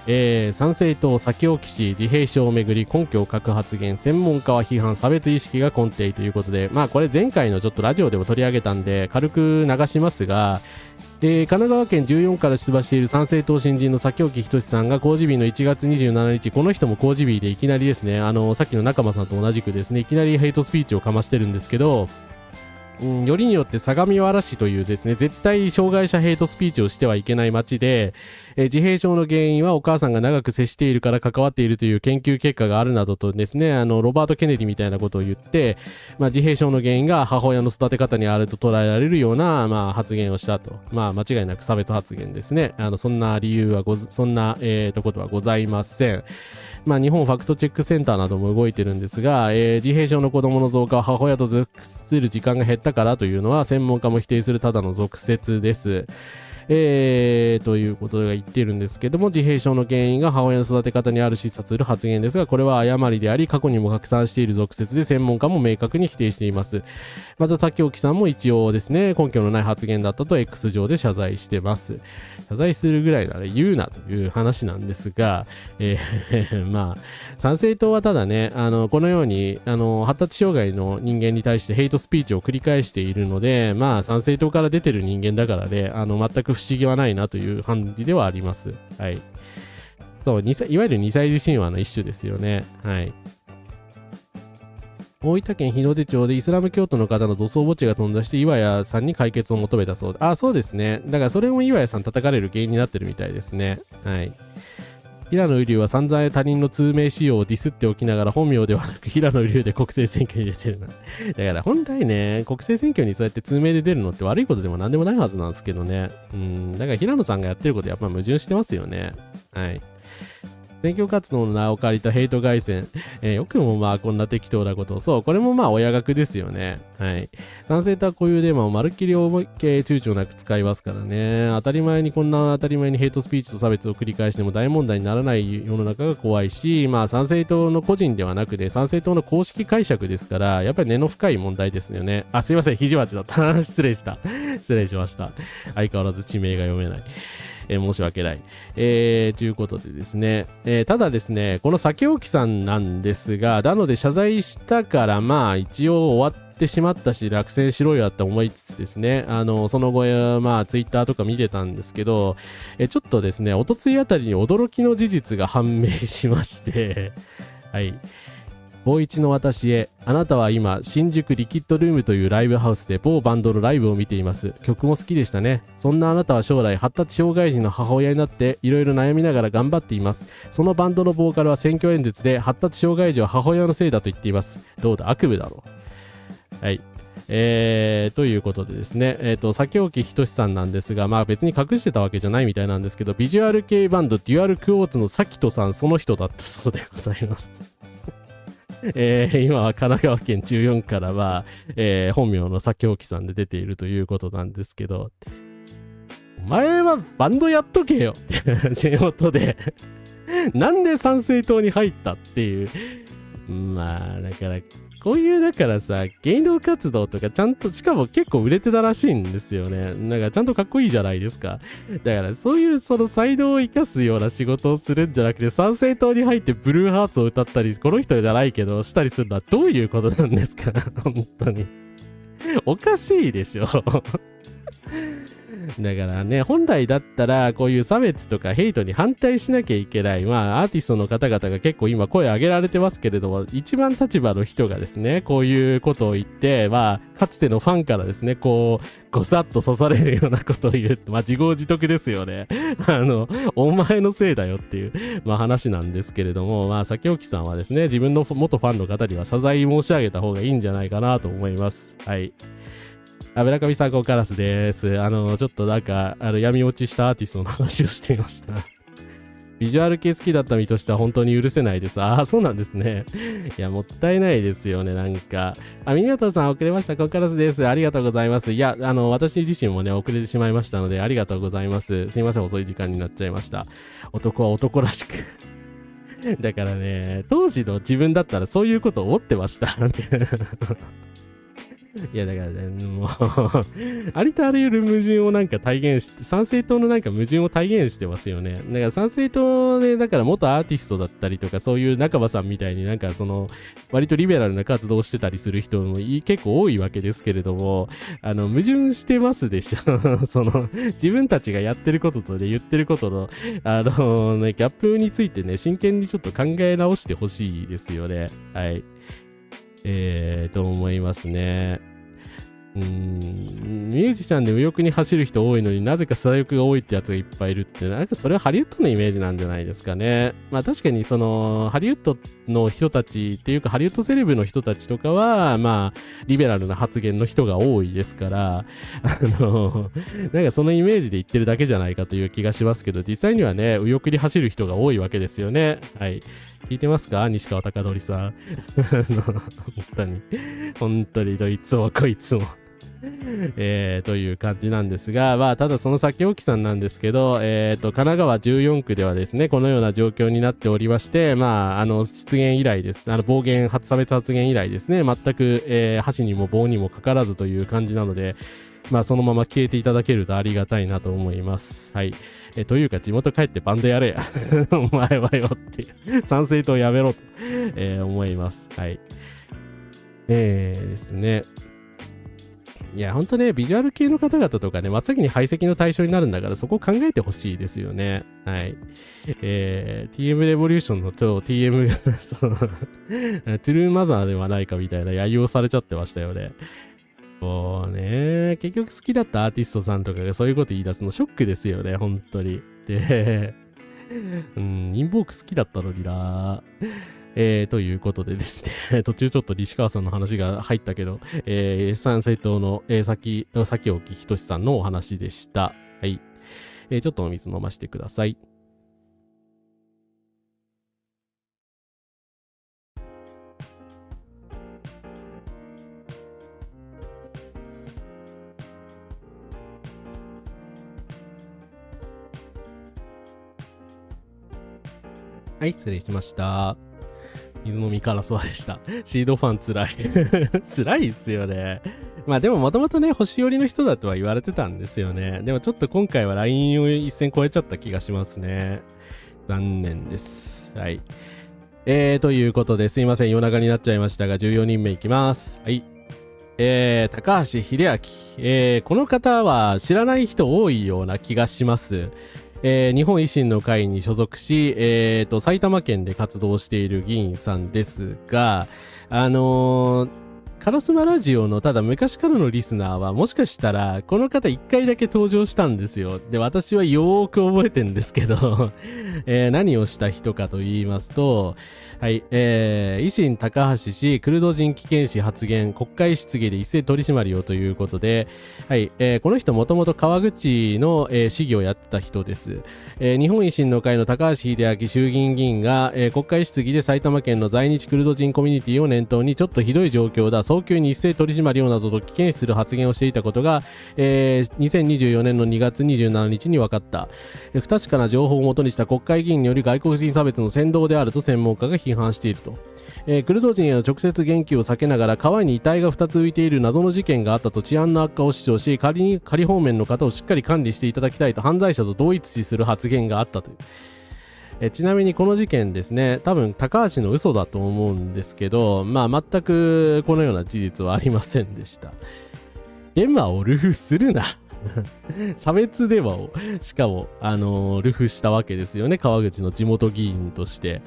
参政党先置きし自閉症をめぐり根拠を欠く発言、専門家は批判、差別意識が根底ということで、これ前回のちょっとラジオでも取り上げたんで軽く流しますが、神奈川県14から出馬している参政党新人の先置仁さんが公示日の1月27日、この人も公示日でいきなりですね、さっきの中間さんと同じくですね、いきなりヘイトスピーチをかましてるんですけど、よりによって相模原市というですね、絶対障害者ヘイトスピーチをしてはいけない町で、自閉症の原因はお母さんが長く接しているから関わっているという研究結果があるなどとですね、ロバート・ケネディみたいなことを言って、自閉症の原因が母親の育て方にあると捉えられるような、発言をしたと。間違いなく差別発言ですね。そんな理由はそんな、ことはございません。日本ファクトチェックセンターなども動いてるんですが、自閉症の子供の増加は母親と属する時間が減ったからというのは専門家も否定するただの俗説です。ということが言っているんですけども、自閉症の原因が母親の育て方にある示唆する発言ですが、これは誤りであり、過去にも拡散している俗説で、専門家も明確に否定しています。また、先置さんも一応ですね、根拠のない発言だったと X 上で謝罪してます。謝罪するぐらいなら言うなという話なんですが、参政党はただね、このように発達障害の人間に対してヘイトスピーチを繰り返しているので、参政党から出てる人間だからね、全く不思議はないなという感じではあります。はい。そう、いわゆる2歳児神話の一種ですよね。はい。大分県日の出町でイスラム教徒の方の土葬墓地が頓挫して岩谷さんに解決を求めたそうで。そうですね。だからそれも岩谷さん叩かれる原因になってるみたいですね。はい。平野瓜生は散々他人の通名使用をディスっておきながら本名ではなく平野瓜生で国政選挙に出てるな。だから本来ね、国政選挙にそうやって通名で出るのって悪いことでも何でもないはずなんですけどね。だから平野さんがやってることやっぱ矛盾してますよね。はい。選挙活動の名を借りたヘイト凱旋。よくもこんな適当なことを。そう、これも親学ですよね。はい。賛成とはこういうデマをまるっきり思いっきり躊躇なく使いますからね。当たり前にヘイトスピーチと差別を繰り返しても大問題にならない世の中が怖いし、参政党の個人ではなくて、参政党の公式解釈ですから、やっぱり根の深い問題ですよね。すいません、肘町だった。失礼しました。相変わらず地名が読めない。申し訳ない。ということでですね、ただですね、この酒置さんなんですが、なので謝罪したから一応終わってしまったし落選しろよって思いつつですね、その後ツイッターとか見てたんですけど、ちょっとですね、おとついあたりに驚きの事実が判明しましてはい。高一の私へ、あなたは今新宿リキッドルームというライブハウスで某バンドのライブを見ています。曲も好きでしたね。そんなあなたは将来発達障害児の母親になっていろいろ悩みながら頑張っています。そのバンドのボーカルは選挙演説で発達障害児は母親のせいだと言っています。どうだ、悪夢だろう。はい。ということでですね、酒置仁さんなんですが、別に隠してたわけじゃないみたいなんですけど、ビジュアル系バンドデュアルクォーツのサキトさん、その人だったそうでございます。今は神奈川県14からは、本名の酒置さんで出ているということなんですけど、お前はバンドやっとけよって地元でなんで参政党に入ったっていう。だからこういうだからさ、芸能活動とかちゃんと、しかも結構売れてたらしいんですよね。なんかちゃんとかっこいいじゃないですか。だからそういうその才能を生かすような仕事をするんじゃなくて、参政党に入ってブルーハーツを歌ったり、この人じゃないけどしたりするのはどういうことなんですか本当に。おかしいでしょだからね、本来だったらこういう差別とかヘイトに反対しなきゃいけない、まあアーティストの方々が結構今声上げられてますけれども、一番立場の人がですね、こういうことを言って、まあかつてのファンからですね、こうごさっと刺されるようなことを言う、まあ自業自得ですよね。お前のせいだよっていう、まあ話なんですけれども、まあ先沖さんはですね、自分の元ファンの方には謝罪申し上げた方がいいんじゃないかなと思います。はい。村上さん、カラスです。ちょっとなんか、闇落ちしたアーティストの話をしていました。ビジュアル系好きだった身としては本当に許せないです。ああ、そうなんですね。いや、もったいないですよね、なんか。ミニアトさん、遅れました。カラスです。ありがとうございます。いや、私自身もね、遅れてしまいましたので、ありがとうございます。すいません、遅い時間になっちゃいました。男は男らしく。だからね、当時の自分だったらそういうこと思ってました。いやだからね、もうありとあらゆる矛盾をなんか体現して、参政党のなんか矛盾を体現してますよね。だから参政党で、だから元アーティストだったりとか、そういう中場さんみたいになんか割とリベラルな活動をしてたりする人も結構多いわけですけれども、矛盾してますでしょ。自分たちがやってることとね、言ってることの、ギャップについてね、真剣にちょっと考え直してほしいですよね。はい。と思いますね。ミュージシャンで右翼に走る人多いのになぜか左翼が多いってやつがいっぱいいるって、なんかそれはハリウッドのイメージなんじゃないですかね。まあ確かにハリウッドの人たちっていうかハリウッドセレブの人たちとかはまあリベラルな発言の人が多いですからなんかそのイメージで言ってるだけじゃないかという気がしますけど、実際にはね右翼に走る人が多いわけですよね。はい、聞いてますか西川貴教さん本当にどいつもこいつもという感じなんですが、まあ、ただその先沖さんなんですけど、神奈川14区ではですね、このような状況になっておりまして、まあ、失言以来です。暴言、差別発言以来ですね、全く、箸にも棒にもかからずという感じなので、まあ、そのまま消えていただけるとありがたいなと思います。はい。というか、地元帰ってバンドやれや。お前はよっていう、参政党やめろと、思います。はい。ですね。いや、ほんとね、ビジュアル系の方々とかね、真っ先に排斥の対象になるんだから、そこを考えてほしいですよね。はい。TM レボリューションのTM トゥルーマザーではないかみたいな揶揄されちゃってましたよね。もうね、結局好きだったアーティストさんとかがそういうこと言い出すのショックですよね、本当に。で、インボーク好きだったのにな。ということでですね、途中ちょっと西川さんの話が入ったけど、参政党の、先沖仁さんのお話でした。はい。ちょっとお水飲ませてください。はい、失礼しました。水飲みからそうでした。シードファンつらい。辛いっすよね。まあでももともとね、星寄りの人だとは言われてたんですよね。でもちょっと今回はラインを一線超えちゃった気がしますね。残念です。はい。ということですいません、夜中になっちゃいましたが、14人目いきます。はい。高橋秀明。この方は知らない人多いような気がします。日本維新の会に所属し、埼玉県で活動している議員さんですが、カラスマラジオのただ昔からのリスナーはもしかしたらこの方1回だけ登場したんですよ。で、私はよーく覚えてんですけど、何をした人かと言いますと、はい、維新高橋氏、クルド人危険視発言、国会質疑で一斉取り締まりをということで、はい、この人もともと川口の、市議をやってた人です。日本維新の会の高橋秀明衆議院議員が、国会質疑で埼玉県の在日クルド人コミュニティを念頭にちょっとひどい状況だ、早急に一斉取り締まりをなどと危険視する発言をしていたことが、2024年の2月27日に分かった。不確かな情報をもとにした国会議員により外国人差別の扇動であると専門家が批判していると。クルド人への直接言及を避けながら川に遺体が2つ浮いている謎の事件があったと治安の悪化を主張し、仮方面の方をしっかり管理していただきたいと犯罪者と同一視する発言があったという。ちなみにこの事件ですね、多分高橋の嘘だと思うんですけど、まあ全くこのような事実はありませんでした。デマをルフするな差別デマを、しかも、流布したわけですよね。川口の地元議員として。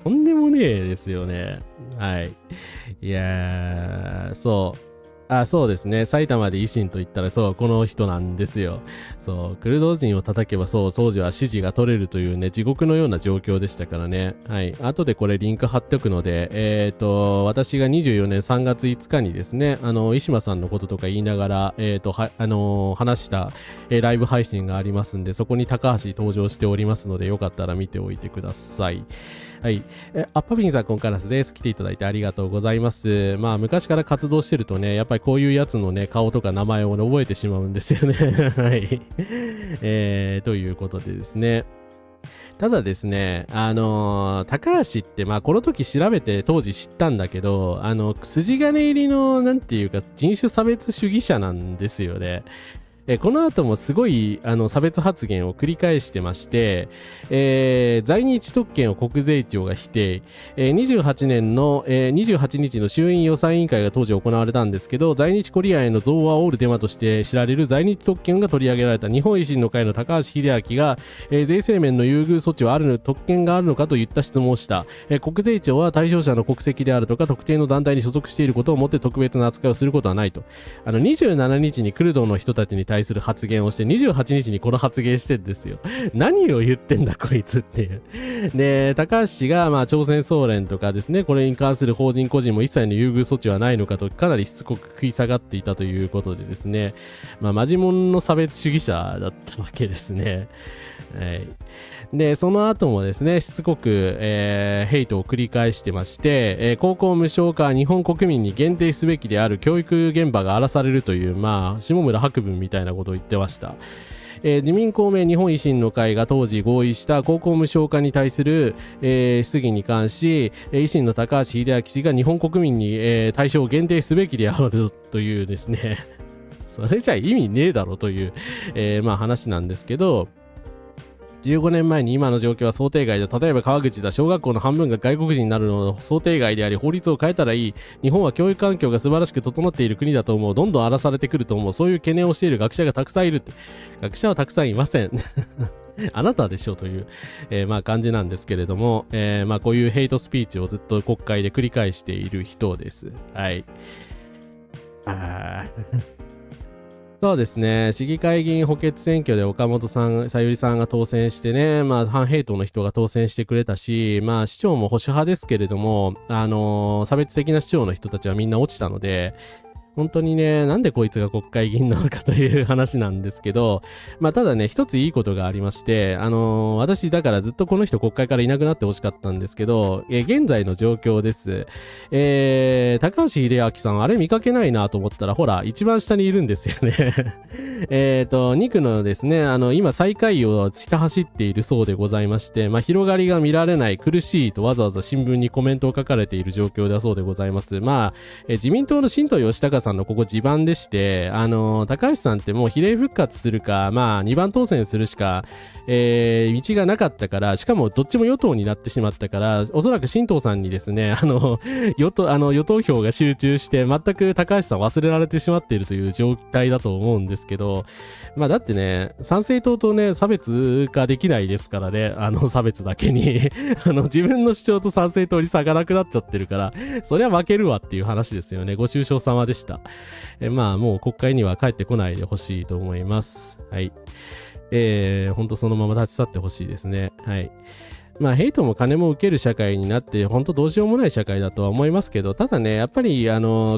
とんでもねえですよね。はい。いやー、そう。そうですね。埼玉で維新と言ったら、そう、この人なんですよ。そう、クルド人を叩けば、そう、当時は支持が取れるというね、地獄のような状況でしたからね。はい。後でこれリンク貼っておくので、私が24年3月5日にですね、石間さんのこととか言いながら、話した、ライブ配信がありますんで、そこに高橋登場しておりますので、よかったら見ておいてください。はい。アッパピンさん、コンカラスです。来ていただいてありがとうございます。まあ、昔から活動してるとね、やっぱりこういうやつのね、顔とか名前を、ね、覚えてしまうんですよね。はい。ということでですね。ただですね、高橋って、まあ、この時調べて当時知ったんだけど、筋金入りの、なんていうか、人種差別主義者なんですよね。この後もすごい差別発言を繰り返してまして、在日特権を国税庁が否定、28年の、28日の衆院予算委員会が当時行われたんですけど、在日コリアへの憎悪を煽るデマとして知られる在日特権が取り上げられた日本維新の会の高橋秀明が、税制面の優遇措置はあるの特権があるのかといった質問をした、国税庁は対象者の国籍であるとか特定の団体に所属していることをもって特別な扱いをすることはないと。27日にクルドの人たちに対する発言をして28日にこの発言してんですよ。何を言ってんだこいつっていう。で、高橋氏がまあ朝鮮総連とかですね、これに関する法人個人も一切の優遇措置はないのかとかなりしつこく食い下がっていたということでですね、まあマジモンの差別主義者だったわけですね。はい。で、その後もですね、しつこく、ヘイトを繰り返してまして、高校無償化日本国民に限定すべきである教育現場が荒らされるという、まあ、下村博文みたいなことを言ってました。自民公明日本維新の会が当時合意した高校無償化に対する、質疑に関し、維新の高橋秀明氏が日本国民に、対象を限定すべきであるというですね、それじゃ意味ねえだろという、まあ話なんですけど、15年前に今の状況は想定外だ。例えば川口だ。小学校の半分が外国人になるのの想定外であり、法律を変えたらいい。日本は教育環境が素晴らしく整っている国だと思う。どんどん荒らされてくると思う。そういう懸念をしている学者がたくさんいるって。学者はたくさんいません。あなたでしょという、まあ感じなんですけれども、まあこういうヘイトスピーチをずっと国会で繰り返している人です。はい。そうですね、市議会議員補欠選挙で岡本さゆりさんが当選してね、まあ、反ヘイトの人が当選してくれたし、まあ、市長も保守派ですけれども、差別的な市長の人たちはみんな落ちたので、本当にね、なんでこいつが国会議員なのかという話なんですけど、まあただね、一ついいことがありまして、私だからずっとこの人国会からいなくなってほしかったんですけど、現在の状況です。高橋秀明さん、あれ見かけないなと思ったら、ほら、一番下にいるんですよね。2区のですね、今最下位をひた走っているそうでございまして、まあ広がりが見られない、苦しいとわざわざ新聞にコメントを書かれている状況だそうでございます。まあ、自民党の新党義孝さんのここ地盤でして、高橋さんってもう比例復活するか、まあ2番当選するしか、道がなかったから、しかもどっちも与党になってしまったから、おそらく新党さんにですね、与党票が集中して、全く高橋さん忘れられてしまっているという状態だと思うんですけど、まあだってね、参政党とね、差別化できないですからね、差別だけに。自分の主張と参政党に差がなくなっちゃってるから、そりゃ負けるわっていう話ですよね。ご愁傷様でした。まあもう国会には帰ってこないでほしいと思います。はい。本当そのまま立ち去ってほしいですね。はい。まあヘイトも金も受ける社会になって本当どうしようもない社会だとは思いますけど、ただねやっぱり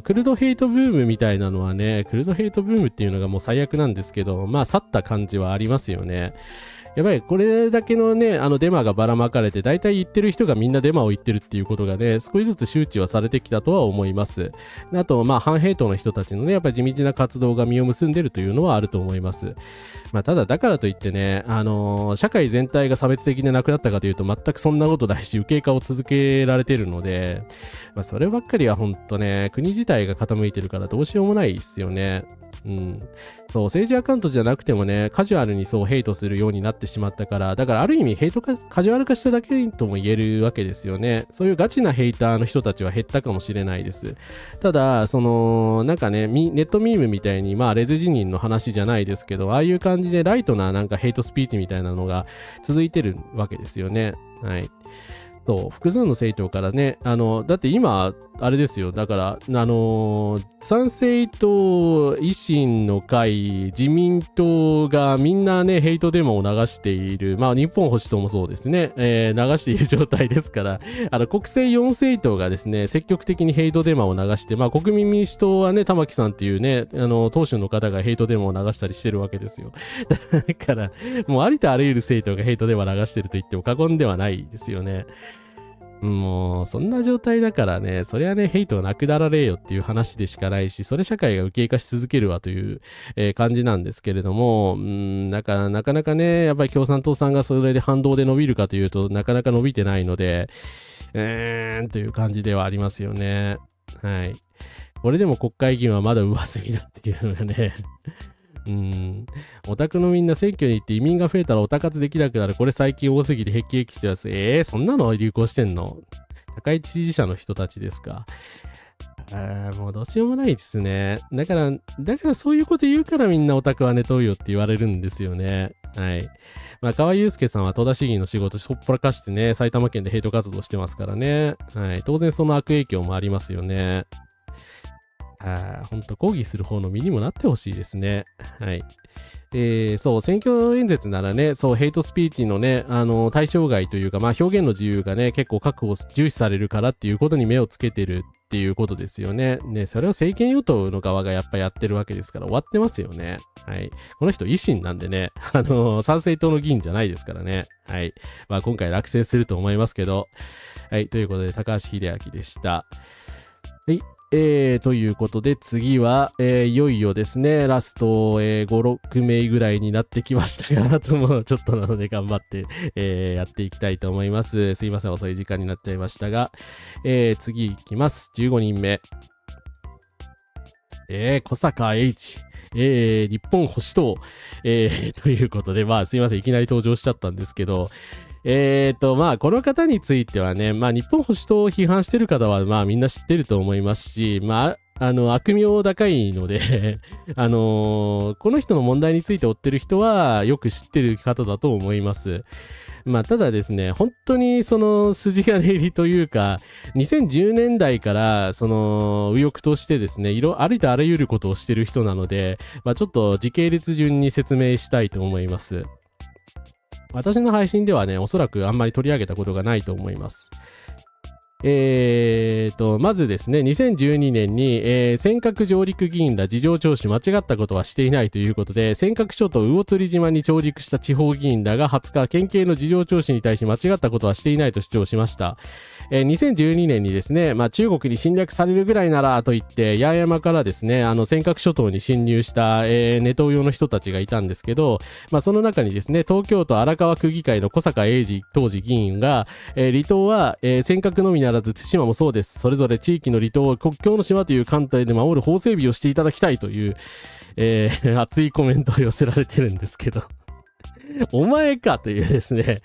クルドヘイトブームみたいなのはね、クルドヘイトブームっていうのがもう最悪なんですけど、まあ去った感じはありますよね。やっぱりこれだけのね、デマがばらまかれて、大体言ってる人がみんなデマを言ってるっていうことがね、少しずつ周知はされてきたとは思います。あと、まあ、反ヘイトの人たちのね、やっぱり地道な活動が実を結んでるというのはあると思います。まあ、ただ、だからといってね、社会全体が差別的でなくなったかというと、全くそんなことないし、右傾化を続けられてるので、まあ、そればっかりは本当ね、国自体が傾いてるからどうしようもないですよね。うん。そう、政治アカウントじゃなくてもね、カジュアルにそうヘイトするようになってってしまったから、だからある意味ヘイトがカジュアル化しただけとも言えるわけですよね。そういうガチなヘイターの人たちは減ったかもしれないです。ただなんかね、ネットミームみたいにレズ辞任の話じゃないですけど、ああいう感じでライトななんかヘイトスピーチみたいなのが続いてるわけですよね。はい。そう、複数の政党からね、だって今、あれですよ、だから、参政党、維新の会、自民党がみんなね、ヘイトデモを流している、日本保守党もそうですね、流している状態ですから、国政4政党がですね、積極的にヘイトデモを流して、国民民主党はね、玉木さんっていうね、党首の方がヘイトデモを流したりしてるわけですよ。だから、もうありとあらゆる政党がヘイトデモを流してると言っても過言ではないですよね。もうそんな状態だからね、そりゃね、ヘイトはなくなられよっていう話でしかないし、それ社会が受け入化し続けるわという、感じなんですけれども、なかなかね、やっぱり共産党さんがそれで反動で伸びるかというとなかなか伸びてないので、という感じではありますよね。はい。これでも国会議員はまだ上積みだっていうのがね、オタクのみんな選挙に行って移民が増えたらオタ活できなくなる。これ最近多すぎて辟易してます。そんなの流行してんの？高市支持者の人たちですか。もうどうしようもないですね。だからそういうこと言うからみんなオタクは寝とうよって言われるんですよね。はい。河合祐介さんは戸田市議の仕事しょっぽらかしてね、埼玉県でヘイト活動してますからね。はい。当然その悪影響もありますよね。ほんと抗議する方の身にもなってほしいですね。はい。そう、選挙演説ならね、そう、ヘイトスピーチのね、対象外というか、表現の自由がね、結構重視されるからっていうことに目をつけてるっていうことですよね。それを政権与党の側がやっぱやってるわけですから終わってますよね。はい。この人維新なんでね、参政党の議員じゃないですからね。はい。今回落選すると思いますけど。はい。ということで、高橋秀明でした。はい。ということで次は、いよいよですね、ラスト、5、6名ぐらいになってきましたが、あともうちょっとなので頑張って、やっていきたいと思います。すいません、遅い時間になっちゃいましたが、次いきます。15人目。小坂英二。日本保守党。ということで、すいません、いきなり登場しちゃったんですけど、この方についてはね、日本保守党を批判してる方は、みんな知ってると思いますし、悪名高いので、この人の問題について追ってる人は、よく知ってる方だと思います。ただですね、本当にその筋金入りというか、2010年代から、右翼としてですね、ありとあらゆることをしてる人なので、ちょっと時系列順に説明したいと思います。私の配信ではね、おそらくあんまり取り上げたことがないと思います。まずですね、2012年に、尖閣上陸議員ら事情聴取間違ったことはしていないということで、尖閣諸島魚釣島に上陸した地方議員らが20日、県警の事情聴取に対し間違ったことはしていないと主張しました。2012年にですね、中国に侵略されるぐらいならと言って、八重山からですね、尖閣諸島に侵入した、ネトウヨの人たちがいたんですけど、その中にですね、東京都荒川区議会の小坂英二当時議員が、離島は、尖閣のみならず対馬もそうです。それぞれ地域の離島を国境の島という観点で守る法整備をしていただきたいという、熱いコメントを寄せられてるんですけどお前かというですね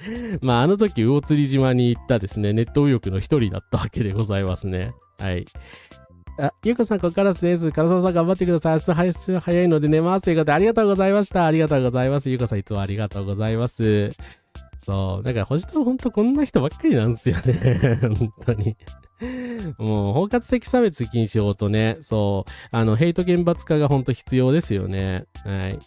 あの時魚釣島に行ったですねネット右翼の一人だったわけでございますね。はい。ゆうこさん、ここからです。唐沢さん頑張ってください。明日配信早いので寝ますということでありがとうございました。ありがとうございます。ゆうこさんいつもありがとうございます。そう。だから、星とほんとこんな人ばっかりなんですよね。本当に。もう、包括的差別禁止法とね、そう、ヘイト厳罰化がほんと必要ですよね。はい。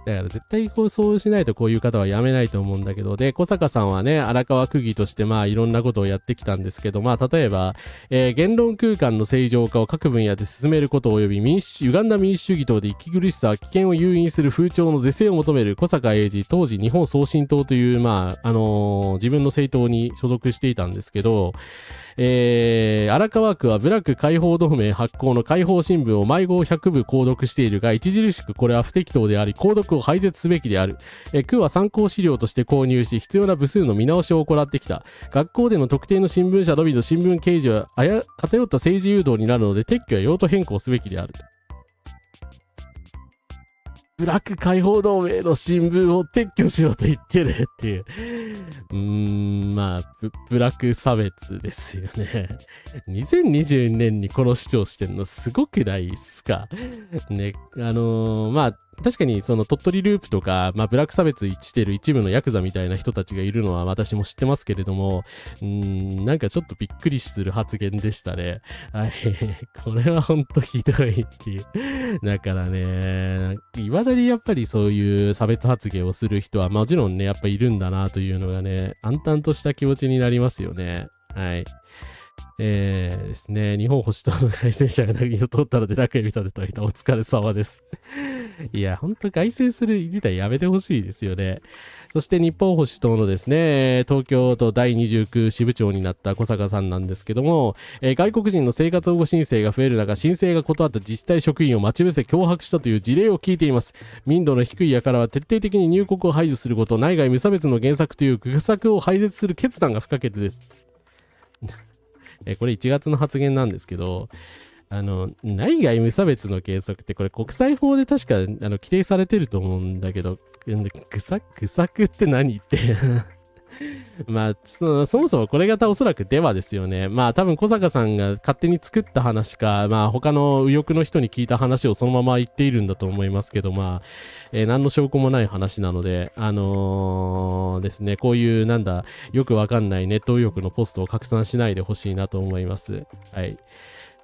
だから絶対そうしないとこういう方はやめないと思うんだけど、で、小坂さんはね、荒川区議としていろんなことをやってきたんですけど、例えば、言論空間の正常化を各分野で進めること及び歪んだ民主主義等で息苦しさ、危険を誘引する風潮の是正を求める小坂英二、当時日本送信党という、自分の政党に所属していたんですけど、荒川区はブラック解放同盟発行の解放新聞を毎号100部購読しているが、著しくこれは不適当であり、購読を廃絶すべきである。区は参考資料として購入し、必要な部数の見直しを行ってきた。学校での特定の新聞社のみの新聞掲示は偏った政治誘導になるので、撤去や用途変更すべきである。ブラック解放同盟の新聞を撤去しろと言ってるっていう。まあ、ブラック差別ですよね。2022年にこの主張してんのすごくないっすか。ね、まあ、確かにその鳥取ループとか、まあ、ブラック差別してる一部のヤクザみたいな人たちがいるのは私も知ってますけれども、なんかちょっとびっくりする発言でしたね。はい。これはほんとひどいっていう。だからね、未だにやっぱりそういう差別発言をする人はもちろんね、やっぱいるんだなというのがね、暗淡とした気持ちになりますよね。はい。ですね、日本保守党の改選者が投げを通ったので中指立てといたお疲れ様です。いや、ほんと改選する自体やめてほしいですよね。そして日本保守党のですね、東京都第29支部長になった小坂さんなんですけども、外国人の生活保護申請が増える中、申請が断った自治体職員を待ち伏せ脅迫したという事例を聞いています。民度の低い輩は徹底的に入国を排除すること、内外無差別の原則という愚策を廃絶する決断が不可欠です。これ1月の発言なんですけど、内外無差別の原則ってこれ国際法で確か規定されてると思うんだけど、愚策って何ってまあそもそもこれがおそらくデマですよね。まあ多分小坂さんが勝手に作った話か、まあ他の右翼の人に聞いた話をそのまま言っているんだと思いますけど、まあ、何の証拠もない話なので、ですね、こういうなんだよくわかんないネット右翼のポストを拡散しないでほしいなと思います。はい。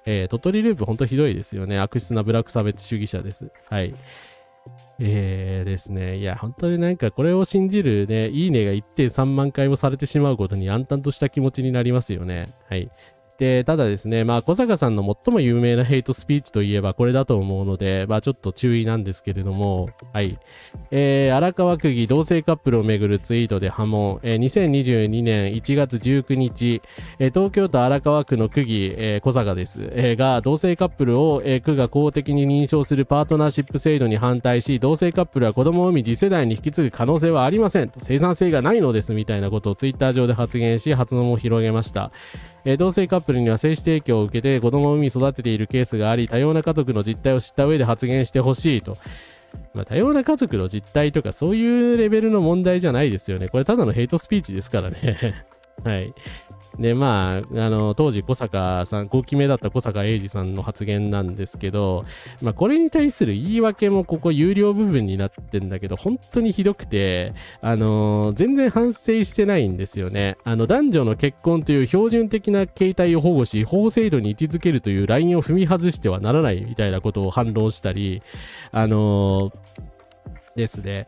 鳥取ループほんとひどいですよね。悪質なブラック差別主義者です。はい。ですね。いや、本当になんかこれを信じるね、いいねが 1.3 万回もされてしまうことに暗淡とした気持ちになりますよね。はい。で、ただですね、まあ、小坂さんの最も有名なヘイトスピーチといえばこれだと思うので、まあ、ちょっと注意なんですけれども、はい。荒川区議同性カップルをめぐるツイートで波紋、2022年1月19日、東京都荒川区の区議、小坂です、が同性カップルを、区が公的に認証するパートナーシップ制度に反対し、同性カップルは子供を産み次世代に引き継ぐ可能性はありませんと、生産性がないのですみたいなことをツイッター上で発言し、発音を広げました。同性カップルには精子提供を受けて子供を産み育てているケースがあり、多様な家族の実態を知った上で発言してほしいと。まあ、多様な家族の実態とかそういうレベルの問題じゃないですよね。これただのヘイトスピーチですからね。はい。で、まあ、当時小坂さん、5期目だった小坂英二さんの発言なんですけど、まあ、これに対する言い訳もここ有料部分になってんだけど、本当にひどくて、全然反省してないんですよね。男女の結婚という標準的な形態を保護し、法制度に位置づけるというラインを踏み外してはならないみたいなことを反論したり、ですね。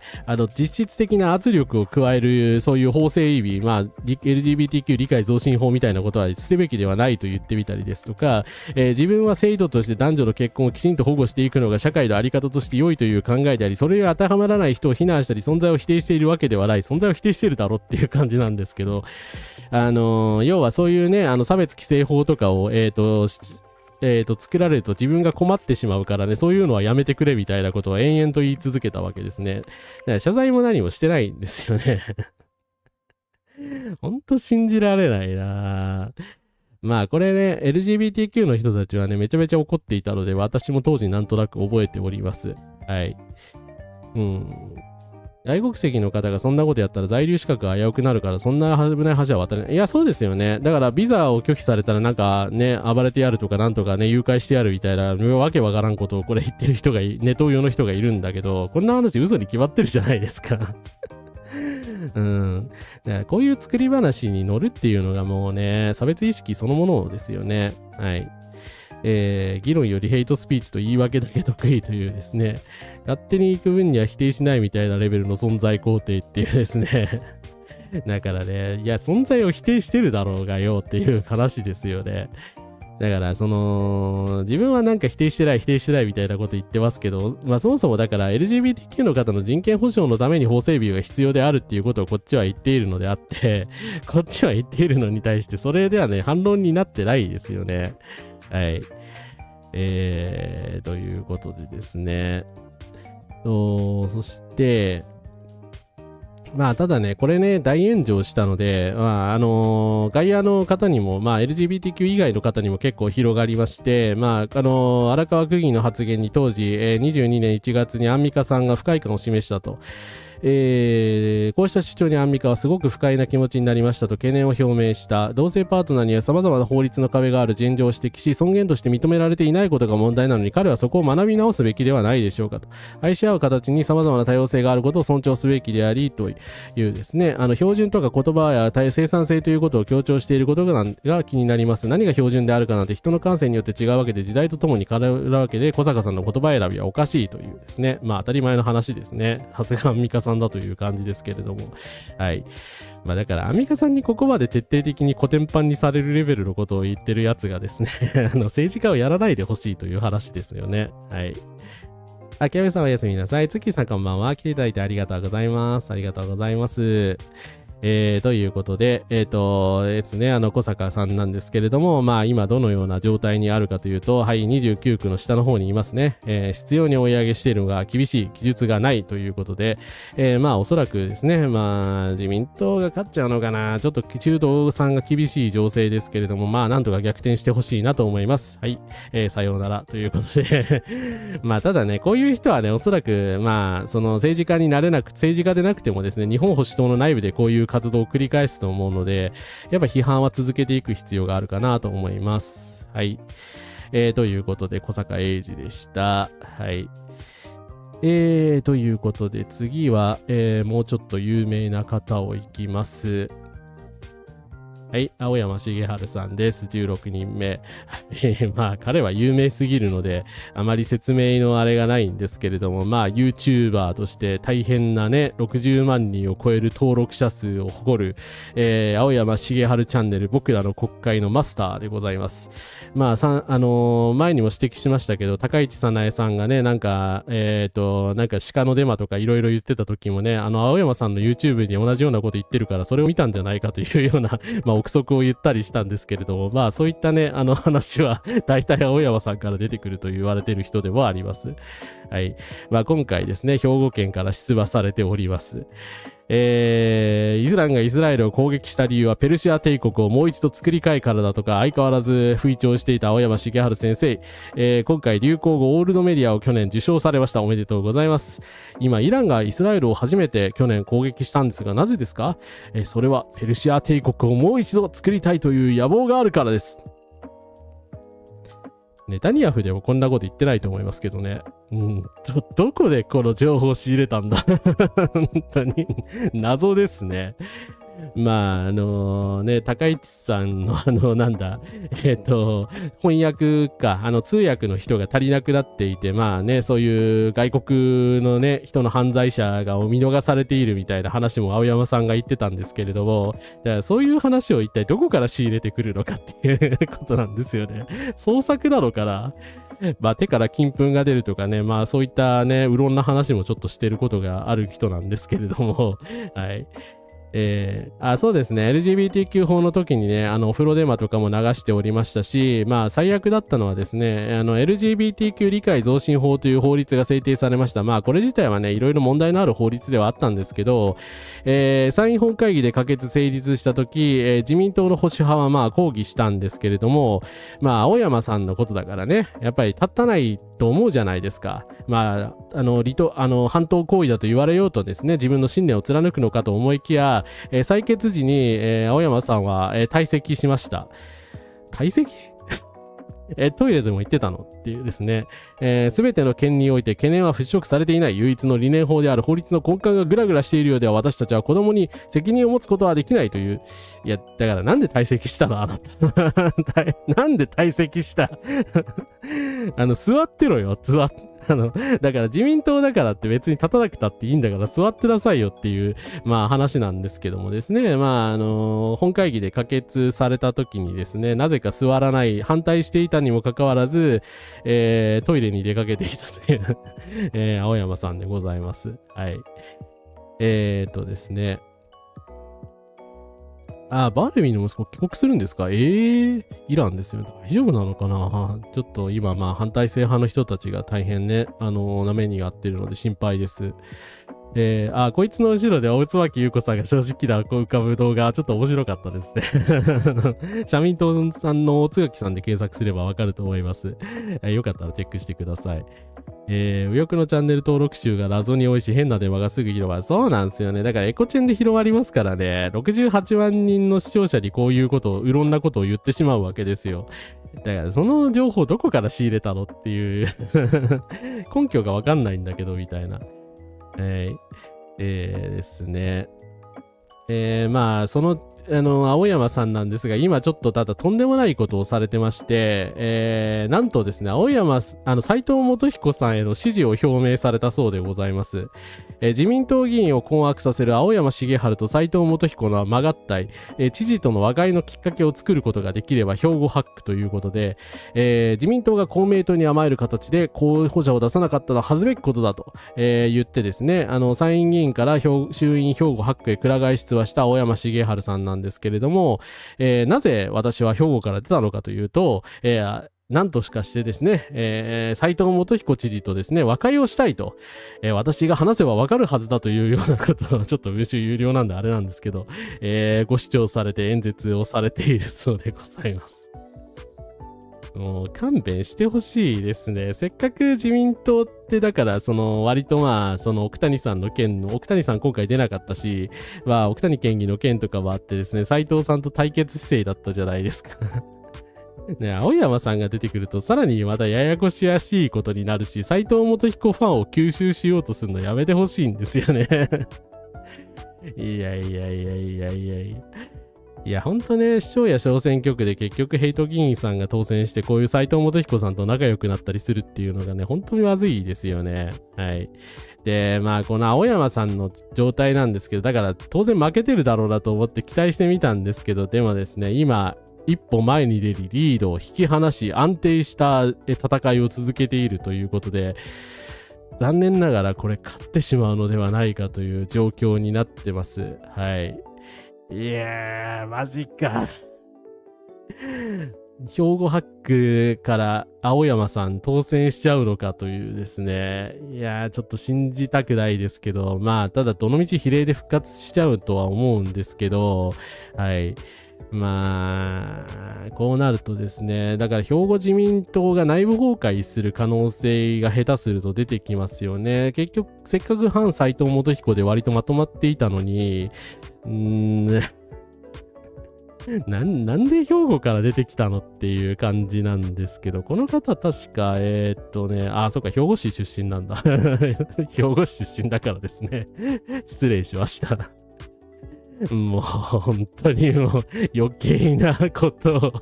実質的な圧力を加える、そういう法整備、まあ、LGBTQ 理解増進法みたいなことはすべきではないと言ってみたりですとか、自分は制度として男女の結婚をきちんと保護していくのが社会の在り方として良いという考えであり、それが当てはまらない人を非難したり、存在を否定しているわけではない、存在を否定しているだろっていう感じなんですけど、要はそういうね、差別規制法とかを、作られると自分が困ってしまうからね、そういうのはやめてくれみたいなことを延々と言い続けたわけですね。だから謝罪も何もしてないんですよね。ほんと信じられないな。まあこれね、LGBTQ の人たちはね、めちゃめちゃ怒っていたので、私も当時なんとなく覚えております。はい。外国籍の方がそんなことやったら在留資格が危うくなるから、そんな危ない橋は渡れない。いや、そうですよね。だからビザを拒否されたらなんかね、暴れてやるとかなんとかね、誘拐してやるみたいな、わけわからんことをこれ言ってる人がネトウヨの人がいるんだけど、こんな話嘘に決まってるじゃないですか。だからこういう作り話に乗るっていうのがもうね、差別意識そのものですよね。はい。議論よりヘイトスピーチと言い訳だけ得意というですね、勝手に行く分には否定しないみたいなレベルの存在肯定っていうですね。だからね、いや、存在を否定してるだろうがよっていう話ですよね。だから、自分はなんか否定してないみたいなこと言ってますけど、まあそもそもだから LGBTQ の方の人権保障のために法整備が必要であるっていうことをこっちは言っているのであって、こっちは言っているのに対して、それではね、反論になってないですよね。はい。ということでですね。そして、まあ、ただね、これね、大炎上したので、まあ、外野の方にも、まあ、LGBTQ 以外の方にも結構広がりまして、まあ、荒川区議の発言に当時、22年1月にアンミカさんが不快感を示したと。こうした主張にアンミカはすごく不快な気持ちになりましたと懸念を表明した。同性パートナーには様々な法律の壁がある現状を指摘し、尊厳として認められていないことが問題なのに、彼はそこを学び直すべきではないでしょうかと。愛し合う形に様々な多様性があることを尊重すべきでありというですね、標準とか言葉や生産性ということを強調していることが気になります。何が標準であるかなんて人の感性によって違うわけで、時代とともに変わるわけで、小坂さんの言葉選びはおかしいというですね、まあ当たり前の話ですね。長谷川アンミカさんだという感じですけれども、はい。まあだからアンミカさんにここまで徹底的にコテンパンにされるレベルのことを言ってるやつがですね政治家をやらないでほしいという話ですよね。はい。あきらめさんおやすみなさい。つきさんこんばんは。来ていただいてありがとうございます。ありがとうございます。ということで、ですね、小坂さんなんですけれども、まあ今どのような状態にあるかというと、はい、29区の下の方にいますね。必要に追い上げしているのが厳しい記述がないということで、まあおそらくですね、まあ自民党が勝っちゃうのかな、ちょっと中道さんが厳しい情勢ですけれども、まあなんとか逆転してほしいなと思います。はい、さようならということで、まあただね、こういう人はね、おそらく、まあその政治家になれなく、政治家でなくてもですね、日本保守党の内部でこういう活動を繰り返すと思うので、やっぱ批判は続けていく必要があるかなと思います。はい。ということで、小坂英二でした。はい。ということで、次は、もうちょっと有名な方をいきます。はい、青山茂春さんです。16人目。まあ、彼は有名すぎるので、あまり説明のあれがないんですけれども、まあ、YouTuber として大変なね、60万人を超える登録者数を誇る、青山茂春チャンネル、僕らの国会のマスターでございます。まあ、前にも指摘しましたけど、高市早苗さんがね、なんか鹿のデマとかいろいろ言ってた時もね、青山さんの YouTube に同じようなこと言ってるから、それを見たんじゃないかというような、まあ、憶測を言ったりしたんですけれども、まあそういったね、話は大体青山さんから出てくると言われている人でもあります。はい。まあ今回ですね、兵庫県から出馬されております。イスラムがイスラエルを攻撃した理由はペルシア帝国をもう一度作り変えからだとか相変わらず吹聴していた青山茂春先生、今回流行語オールドメディアを去年受賞されました。おめでとうございます。今イランがイスラエルを初めて去年攻撃したんですが、なぜですか？それはペルシア帝国をもう一度作りたいという野望があるからです。ネタニヤフでもこんなこと言ってないと思いますけどね。どこでこの情報を仕入れたんだ本当に謎ですね。まあ高市さんの翻訳か通訳の人が足りなくなっていて、まあね、そういう外国のね人の犯罪者が見逃されているみたいな話も青山さんが言ってたんですけれども、だからそういう話を一体どこから仕入れてくるのかっていうことなんですよね。創作なのかな。まあ手から金粉が出るとかね、まあそういったねうろんな話もちょっとしてることがある人なんですけれども、はい。そうですね、LGBTQ 法の時にね、お風呂デマとかも流しておりましたし、まあ最悪だったのはですね、LGBTQ 理解増進法という法律が制定されました。まあこれ自体はね、いろいろ問題のある法律ではあったんですけど、参院本会議で可決成立した時、自民党の保守派はまあ抗議したんですけれども、まあ青山さんのことだからね、やっぱり立たないと思うじゃないですか。まあ、反党行為だと言われようとですね、自分の信念を貫くのかと思いきや、採決時に、青山さんは、退席しました。退席トイレでも言ってたのっていうですね、すべての件において懸念は払拭されていない唯一の理念法である法律の根幹がグラグラしているようでは、私たちは子供に責任を持つことはできないという。いや、だからなんで退席したのあなた。なんで退席した座ってろよ、座って。だから自民党だからって別に立たなくたっていいんだから座ってなさいよっていう、まあ話なんですけどもですね、まあ本会議で可決された時にですね、なぜか座らない、反対していたにもかかわらず、トイレに出かけていたという、青山さんでございます。はい。ですね。バーレミーの息子帰国するんですか？イランですよ。大丈夫なのかな？ちょっと今、まあ反体制派の人たちが大変ね、なめにやってるので心配です。こいつの後ろで大椿優子さんが正直な浮かぶ動画、ちょっと面白かったですね。社民党さんの大椿さんで検索すればわかると思います。よかったらチェックしてください。右翼のチャンネル登録集が謎に多いし、変な電話がすぐ広まる。そうなんですよね。だからエコチェンで広まりますからね、68万人の視聴者にこういうことを、いろんなことを言ってしまうわけですよ。だからその情報どこから仕入れたのっていう根拠がわかんないんだけど、みたいな。ですね。まあ、青山さんなんですが、今ちょっとただとんでもないことをされてまして、なんとですね、斉藤元彦さんへの支持を表明されたそうでございます。自民党議員を困惑させる青山茂春と斉藤元彦の曲がったい、知事との和解のきっかけを作ることができれば兵庫ハックということで、自民党が公明党に甘える形で候補者を出さなかったのは恥ずべきことだと、言ってですね、参院議員から衆院兵庫ハックへくら替え出馬した青山茂春さんなんですけれども、なぜ私は兵庫から出たのかというと、何としかしてですね、斉藤元彦知事とですね、和解をしたいと、私が話せばわかるはずだというようなことを、ちょっと無臭有料なんであれなんですけど、ご主張されて演説をされているそうでございます。もう勘弁してほしいですね。せっかく自民党ってだから割と奥谷さんの件の、奥谷さん今回出なかったし、奥谷県議の件とかもあってですね、斉藤さんと対決姿勢だったじゃないですか。ね、青山さんが出てくるとさらにまたややこしいことになるし、斉藤元彦ファンを吸収しようとするのやめてほしいんですよね。いや、ほんとね、市長や小選挙区で結局ヘイト議員さんが当選して、こういう斉藤元彦さんと仲良くなったりするっていうのがね、本当にまずいですよね。はい。で、この青山さんの状態なんですけど、だから当然負けてるだろうなと思って期待してみたんですけど、でもですね、今、一歩前に出るリードを引き離し、安定した戦いを続けているということで、残念ながらこれ勝ってしまうのではないかという状況になってます。はい。いやー、マジか。兵庫8区から青山さん当選しちゃうのかというですね。いやー、ちょっと信じたくないですけど、ただどのみち比例で復活しちゃうとは思うんですけど、はい。こうなるとですね、だから兵庫自民党が内部崩壊する可能性が下手すると出てきますよね。結局、せっかく反斉藤元彦で割とまとまっていたのに、なんで兵庫から出てきたのっていう感じなんですけど、この方確か、そっか、兵庫市出身なんだ。兵庫市出身だからですね。失礼しました。もう本当にもう余計なことを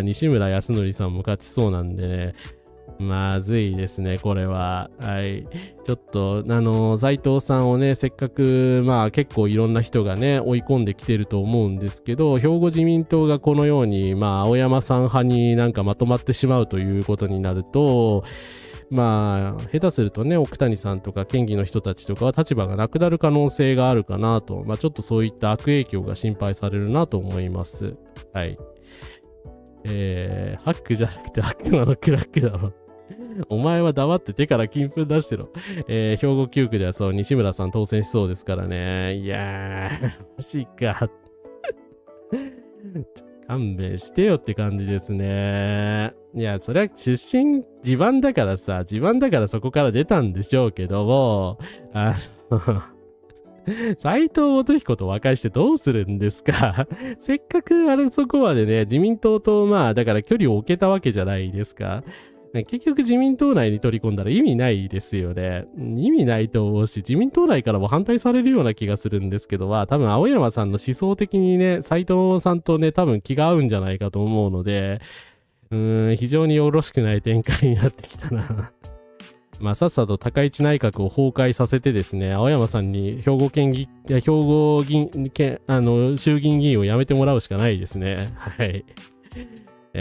西村康則さんも勝ちそうなんでね、まずいですね、これは。はい。ちょっと、斉藤さんをね、せっかく、結構いろんな人がね、追い込んできてると思うんですけど、兵庫自民党がこのように、青山さん派になんかまとまってしまうということになると、下手するとね、奥谷さんとか県議の人たちとかは立場がなくなる可能性があるかなと、ちょっとそういった悪影響が心配されるなと思います。はい。ハックじゃなくて悪魔のクラックだろ。お前は黙って手から金粉出してろ。兵庫9区では西村さん当選しそうですからね。いやー、マジか。勘弁してよって感じですね。いや、それは地盤だからそこから出たんでしょうけども、斉藤元彦と和解してどうするんですか。せっかくそこまでね、自民党とだから距離を置けたわけじゃないですか。結局自民党内に取り込んだら意味ないですよね。意味ないと思うし、自民党内からも反対されるような気がするんですけど多分青山さんの思想的にね、斉藤さんとね、多分気が合うんじゃないかと思うので、非常によろしくない展開になってきたな。さっさと高市内閣を崩壊させてですね、青山さんに衆議院議員を辞めてもらうしかないですね。はい。と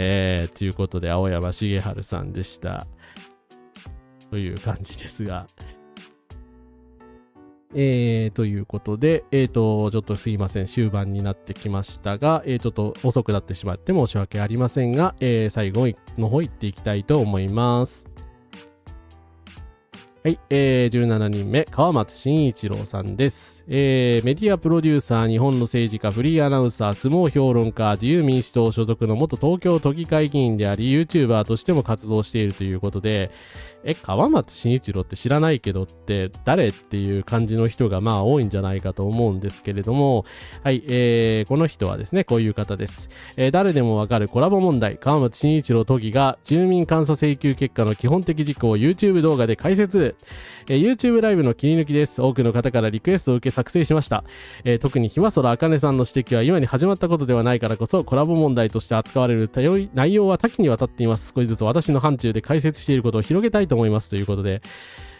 いうことで、青山茂春さんでした。という感じですが。ということで、ちょっとすいません、終盤になってきましたが、ちょっと遅くなってしまって申し訳ありませんが、最後の方行っていきたいと思います。はい、17人目、川松慎一郎さんです。メディアプロデューサー、日本の政治家、フリーアナウンサー、相撲評論家、自由民主党所属の元東京都議会議員であり、YouTuber としても活動しているということで、川松慎一郎って知らないけどって誰っていう感じの人がまあ多いんじゃないかと思うんですけれども、はい、この人はですね、こういう方です。誰でもわかるコラボ問題、川松慎一郎都議が住民監査請求結果の基本的事項を YouTube 動画で解説。YouTube ライブの切り抜きです。多くの方からリクエストを受け作成しました。特にひまそらあかねさんの指摘は今に始まったことではないからこそ、コラボ問題として扱われる内容は多岐にわたっています。少しずつ私の範疇で解説していることを広げたいと思いますということで、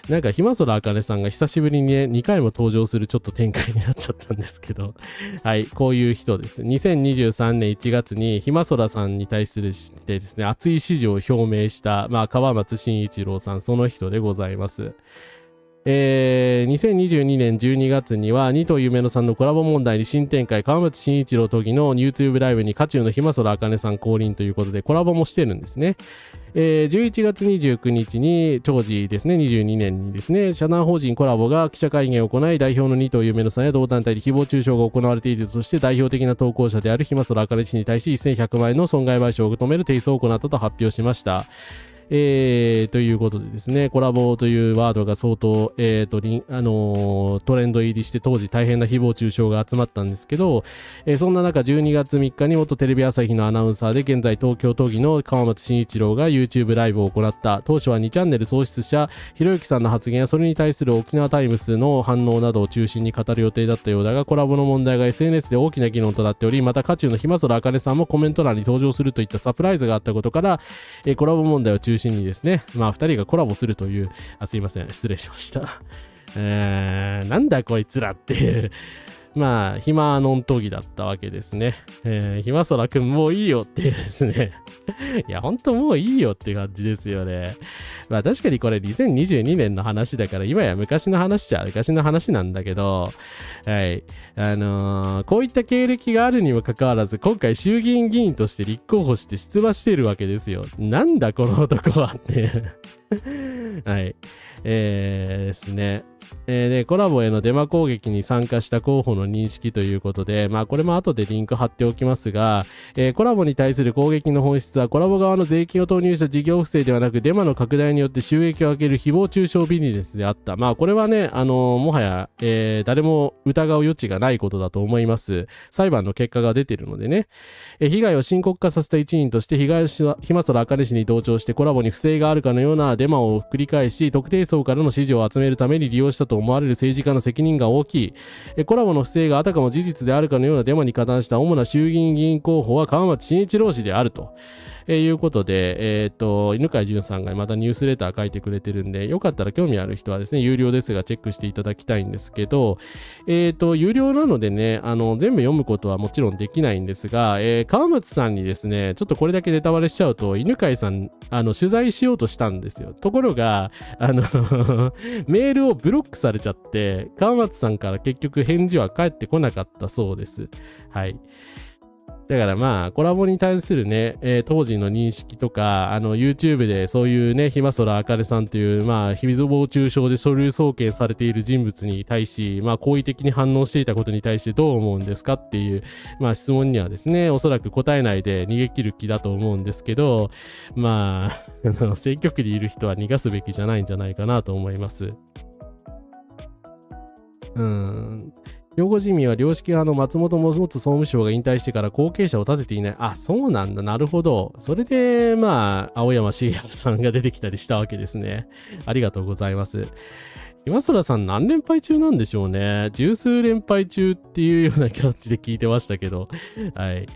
なんかひまそらあかねさんが久しぶりにね2回も登場するちょっと展開になっちゃったんですけどはい、こういう人です。2023年1月にひまそらさんに対するですね、熱い支持を表明した、川松慎一郎さん、その人でございます。2022年12月には二藤夢乃さんのコラボ問題に新展開、川松慎一郎都議の YouTube ライブに渦中のひまそらあかねさん降臨ということでコラボもしてるんですね。11月29日に当時ですね、22年にですね、社団法人コラボが記者会見を行い、代表の二藤夢乃さんや同団体で誹謗中傷が行われているとして、代表的な投稿者であるひまそらあかね氏に対し1100万円の損害賠償を求める提訴を行ったと発表しました。ということでですね、コラボというワードが相当、トレンド入りして当時大変な誹謗中傷が集まったんですけど、そんな中12月3日に元テレビ朝日のアナウンサーで現在東京都議の川松慎一郎が YouTube ライブを行った。当初は2チャンネル創出者ひろゆきさんの発言やそれに対する沖縄タイムスの反応などを中心に語る予定だったようだが、コラボの問題が SNS で大きな議論となっており、また渦中のひまそらあかねさんもコメント欄に登場するといったサプライズがあったことから、コラボ問題を中心にですね、2人がコラボするという、すいません、失礼しました。なんだこいつらっていう、ひまのんとぎだったわけですね。ひまそらくんもういいよっていうですね。いや、ほんともういいよって感じですよね。確かにこれ2022年の話だから、今や昔の話じゃ昔の話なんだけど、はい。こういった経歴があるにもかかわらず、今回衆議院議員として立候補して出馬しているわけですよ。なんだこの男はってはい。ですね。で、コラボへのデマ攻撃に参加した候補の認識ということで、これも後でリンク貼っておきますが、コラボに対する攻撃の本質は、コラボ側の税金を投入した事業不正ではなく、デマの拡大によって収益を上げる誹謗中傷ビジネスであった。これはね、もはや、誰も疑う余地がないことだと思います。裁判の結果が出ているのでね。被害を深刻化させた一因として、被害者はひまそらあかね氏に同調してコラボに不正があるかのようなデマを繰り返し、特定層からの支持を集めるために利用したと思われる政治家の責任が大きい。コラボの不正があたかも事実であるかのようなデマに加担した主な衆議院議員候補は川松慎一郎氏であると。いうことで、犬飼淳さんがまたニュースレター書いてくれてるんで、よかったら興味ある人はですね、有料ですがチェックしていただきたいんですけど、有料なのでね、全部読むことはもちろんできないんですが、川松さんにですね、ちょっとこれだけネタバレしちゃうと、犬飼さん、取材しようとしたんですよ。ところが、メールをブロックされちゃって、川松さんから結局返事は返ってこなかったそうです。はい。だからコラボに対するね、当時の認識とか、YouTube でそういうね、ひまそらあかねさんという、誹謗中傷で書類送検されている人物に対し、好意的に反応していたことに対してどう思うんですかっていう、質問にはですね、おそらく答えないで逃げ切る気だと思うんですけど、選挙区にいる人は逃がすべきじゃないんじゃないかなと思います。兵庫自民は良識派の松本元総務省が引退してから後継者を立てていない。あ、そうなんだ。なるほど。それで、青山茂春さんが出てきたりしたわけですね。ありがとうございます。ひまそらさん何連敗中なんでしょうね。十数連敗中っていうような感じで聞いてましたけど。はい。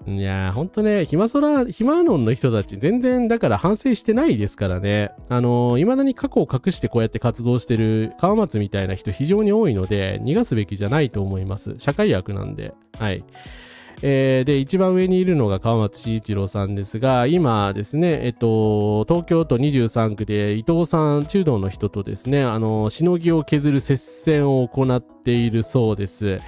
いやー、ほんとね、ひまのんの人たち全然だから反省してないですからね。未だに過去を隠してこうやって活動してる川松みたいな人非常に多いので、逃がすべきじゃないと思います。社会悪なんで。はい。で、一番上にいるのが川松慎一郎さんですが、今ですね、東京都23区で伊藤さん、中道の人とですね、しのぎを削る接戦を行っているそうです。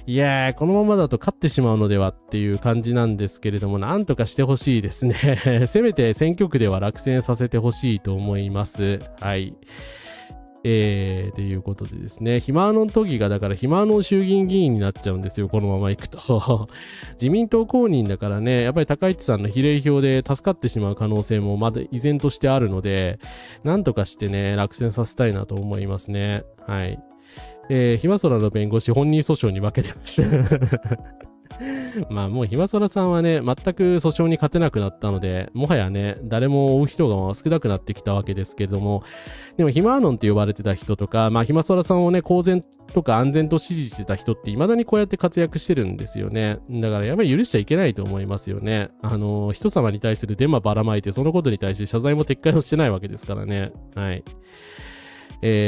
いやー、このままだと勝ってしまうのではっていう感じなんですけれども、なんとかしてほしいですね。せめて選挙区では落選させてほしいと思います。はい。ということでですね、ひまわのん都議がだからひまわのん衆議院議員になっちゃうんですよ、このままいくと。自民党公認だからね、やっぱり高市さんの比例票で助かってしまう可能性もまだ依然としてあるので、なんとかしてね、落選させたいなと思いますね。はい。ひまそらの弁護士本人訴訟に負けてました。まあもうひまそらさんはね、全く訴訟に勝てなくなったので、もはやね、誰も追う人が少なくなってきたわけですけれども、でもひまわのんって呼ばれてた人とか、まあひまそらさんをね、公然とか安全と支持してた人って未だにこうやって活躍してるんですよね。だからやっぱり許しちゃいけないと思いますよね。人様に対するデマばらまいて、そのことに対して謝罪も撤回をしてないわけですからね。はい。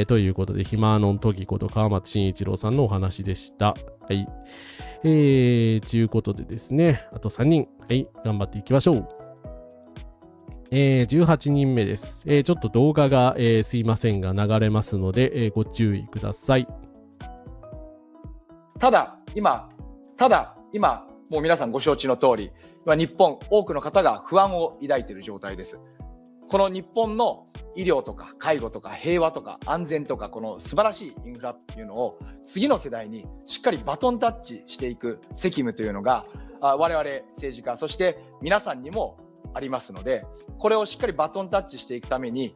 ということで、ひまわのん都議こと川松慎一郎さんのお話でした。はい。ということでですね、あと3人、はい、頑張っていきましょう。18人目です。ちょっと動画が、すいませんが流れますので、ご注意ください。ただ、今、もう皆さんご承知の通り、日本、多くの方が不安を抱いている状態です。この日本の医療とか介護とか平和とか安全とか、この素晴らしいインフラっていうのを次の世代にしっかりバトンタッチしていく責務というのが我々政治家、そして皆さんにもありますので、これをしっかりバトンタッチしていくために、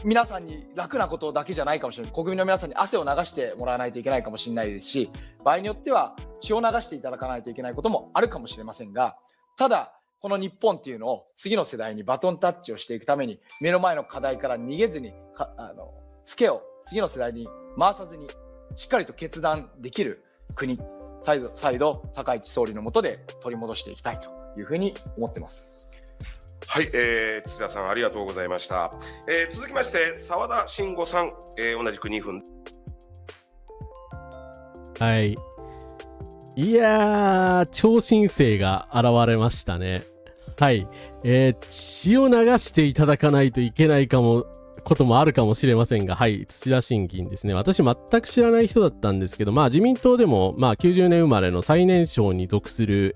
皆さんに楽なことだけじゃないかもしれない、国民の皆さんに汗を流してもらわないといけないかもしれないですし、場合によっては血を流していただかないといけないこともあるかもしれませんが、ただこの日本っていうのを次の世代にバトンタッチをしていくために、目の前の課題から逃げずにツケを次の世代に回さずにしっかりと決断できる国、再度高市総理の下で取り戻していきたいというふうに思ってます。はい、土田さんありがとうございました。続きまして澤田慎吾さん、同じく2分。はい。いやー、超新星が現れましたね。はい。血を流していただかないといけないこともあるかもしれませんが、はい、土田審議員ですね。私全く知らない人だったんですけど、まあ自民党でも、まあ90年生まれの最年少に属する、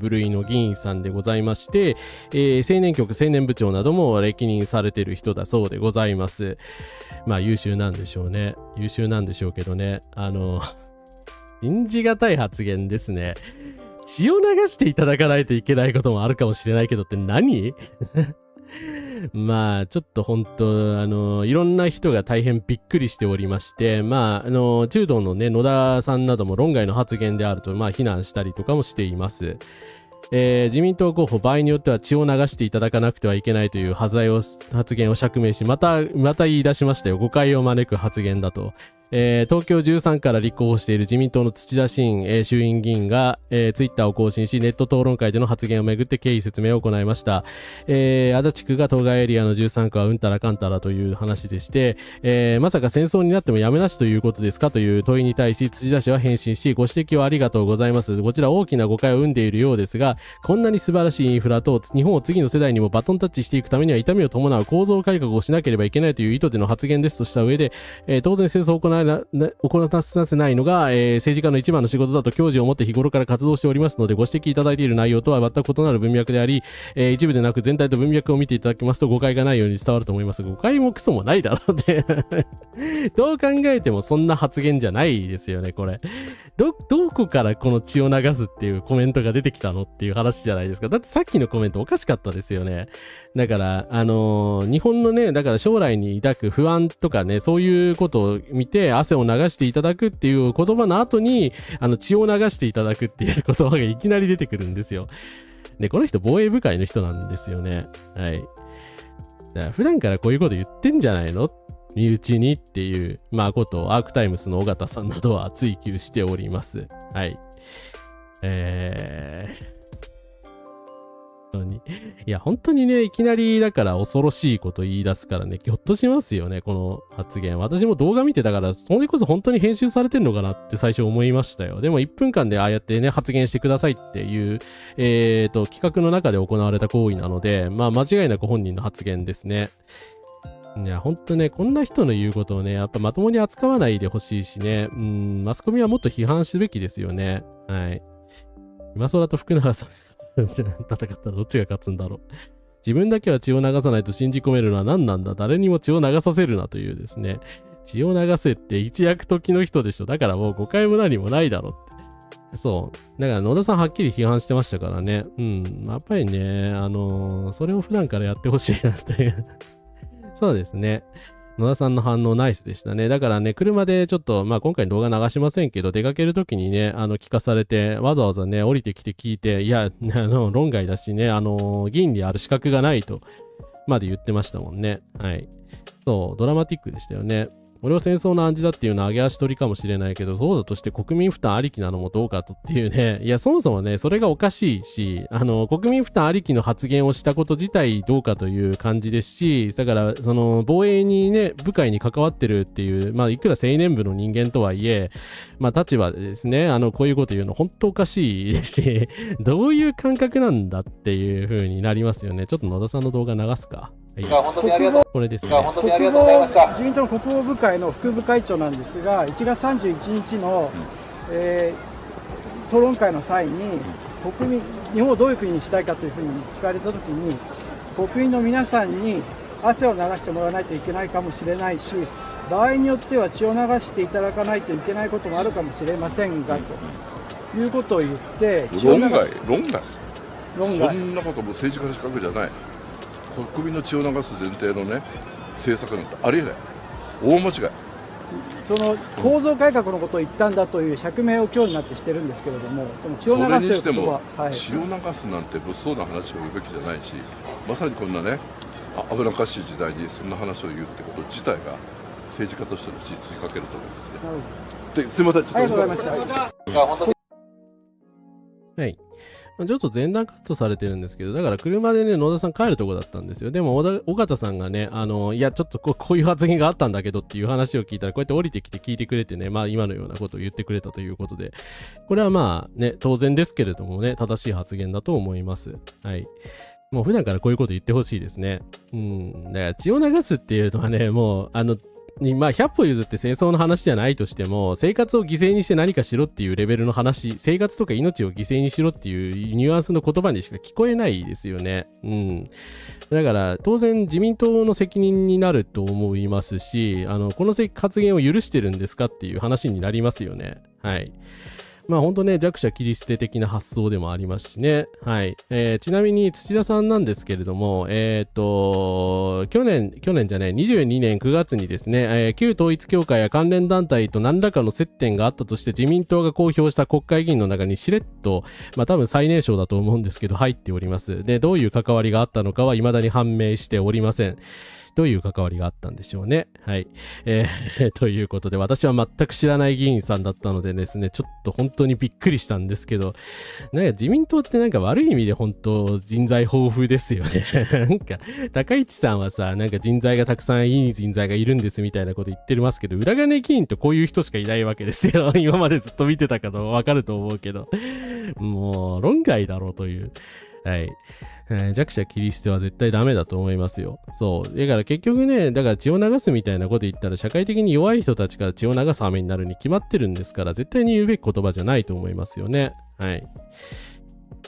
部類の議員さんでございまして、青年局青年部長なども歴任されている人だそうでございます。まあ優秀なんでしょうね。優秀なんでしょうけどね。信じがたい発言ですね。血を流していただかないといけないこともあるかもしれないけどって何まあちょっと本当いろんな人が大変びっくりしておりまして、まあ中道のね野田さんなども論外の発言であるとまあ非難したりとかもしています。自民党候補場合によっては血を流していただかなくてはいけないという発言を釈明し、また言い出しましたよ。誤解を招く発言だと。東京13から立候補している自民党の土田伸衆院議員が、ツイッターを更新し、ネット討論会での発言をめぐって経緯説明を行いました。足立区が当該エリアの13区はうんたらかんたらという話でして、まさか戦争になってもやめなしということですかという問いに対し土田氏は返信し、ご指摘をありがとうございます。こちら大きな誤解を生んでいるようですが、こんなに素晴らしいインフラと日本を次の世代にもバトンタッチしていくためには痛みを伴う構造改革をしなければいけないという意図での発言ですとした上で、当然戦争を行わさせないのが、政治家の一番の仕事だと矜持を持って日頃から活動しておりますので、ご指摘いただいている内容とは全く異なる文脈であり、一部でなく全体と文脈を見ていただきますと誤解がないように伝わると思います。誤解もクソもないだろうってどう考えてもそんな発言じゃないですよね、これ。どこからこの血を流すっていうコメントが出てきたのっていう話じゃないですか。だってさっきのコメントおかしかったですよね。だから日本のね、だから将来に抱く不安とかね、そういうことを見て汗を流していただくっていう言葉の後に血を流していただくっていう言葉がいきなり出てくるんですよ。でこの人防衛部会の人なんですよね。はい。だから普段からこういうこと言ってんじゃないの、身内にっていうことをアークタイムスの尾形さんなどは追求しております。はい。いや本当にね、いきなりだから恐ろしいこと言い出すからね、ぎょっとしますよね、この発言。私も動画見てたから、それこそ本当に編集されてんのかなって最初思いましたよ。でも1分間でああやってね、発言してくださいっていう、企画の中で行われた行為なので、間違いなく本人の発言ですね。いや、ほんとね、こんな人の言うことをね、やっぱまともに扱わないでほしいしね、マスコミはもっと批判すべきですよね。はい。今空と福永さん戦ったらどっちが勝つんだろう。自分だけは血を流さないと信じ込めるのは何なんだ。誰にも血を流させるなというですね。血を流せって一躍時の人でしょ。だからもう誤解も何もないだろって。そう。だから野田さんはっきり批判してましたからね。うん。やっぱりね、それを普段からやってほしいなという。そうですね。野田さんの反応ナイスでしたね。だからね、車でちょっと、まあ今回動画流しませんけど、出かけるときにね、聞かされて、わざわざね、降りてきて聞いて、いや、論外だしね、議員である資格がないと、まで言ってましたもんね。はい。そう、ドラマティックでしたよね。俺は戦争の暗示だっていうのは上げ足取りかもしれないけど、そうだとして国民負担ありきなのもどうかとっていうね。いや、そもそもね、それがおかしいし、国民負担ありきの発言をしたこと自体どうかという感じですし、だから、防衛にね、部会に関わってるっていう、まあ、いくら青年部の人間とはいえ、まあ、立場でですね、こういうこと言うの本当おかしいですし、どういう感覚なんだっていう風になりますよね。ちょっと野田さんの動画流すか。これですね。自民党の国防部会の副部会長なんですが、1月31日の、討論会の際に、日本をどういう国にしたいかというふうに聞かれたときに、国民の皆さんに汗を流してもらわないといけないかもしれないし、場合によっては血を流していただかないといけないこともあるかもしれませんが、ということを言って、論外そんなことも政治家の資格じゃない。国民の血を流す前提のね、政策なんてありえない。大間違い。その構造改革のことを言ったんだという釈明を今日になってしてるんですけれども、その血を流すということは、それにしても、血を流すなんて物騒な話を言うべきじゃないし、まさにこんなね、危なっかしい時代にそんな話を言うってこと自体が政治家としての実質に欠けると思うんですね。すみません、ちょっと。ありがとうございました。はい。ちょっと前段カットされてるんですけど、だから車でね、野田さん帰るとこだったんですよ。でも、尾形さんがね、いや、ちょっとこういう発言があったんだけどっていう話を聞いたら、こうやって降りてきて聞いてくれてね、まあ今のようなことを言ってくれたということで、これはまあね、当然ですけれどもね、正しい発言だと思います。はい。もう普段からこういうこと言ってほしいですね。だから血を流すっていうのはね、もう、まあ、100歩譲って戦争の話じゃないとしても、生活を犠牲にして何かしろっていうレベルの話、生活とか命を犠牲にしろっていうニュアンスの言葉にしか聞こえないですよね。だから、当然自民党の責任になると思いますし、この発言を許してるんですかっていう話になりますよね。はい。まあ本当ね、弱者切り捨て的な発想でもありますしね。はい。ちなみに土田さんなんですけれども、去年じゃね、22年9月にですね、旧統一教会や関連団体と何らかの接点があったとして自民党が公表した国会議員の中にしれっと、まあ多分最年少だと思うんですけど入っております。で、どういう関わりがあったのかは未だに判明しておりません。どういう関わりがあったんでしょうね。はい。ということで、私は全く知らない議員さんだったのでですね、ちょっと本当にびっくりしたんですけど、なんか自民党ってなんか悪い意味で本当人材豊富ですよね。なんか、高市さんはさ、なんか人材がたくさんいい人材がいるんですみたいなこと言ってますけど、裏金議員とこういう人しかいないわけですよ。今までずっと見てたかとわかると思うけど。もう、論外だろうという。はい。弱者切り捨ては絶対ダメだと思いますよ。そう。だから結局ね、だから血を流すみたいなこと言ったら社会的に弱い人たちから血を流す羽目になるに決まってるんですから、絶対に言うべき言葉じゃないと思いますよね。はい。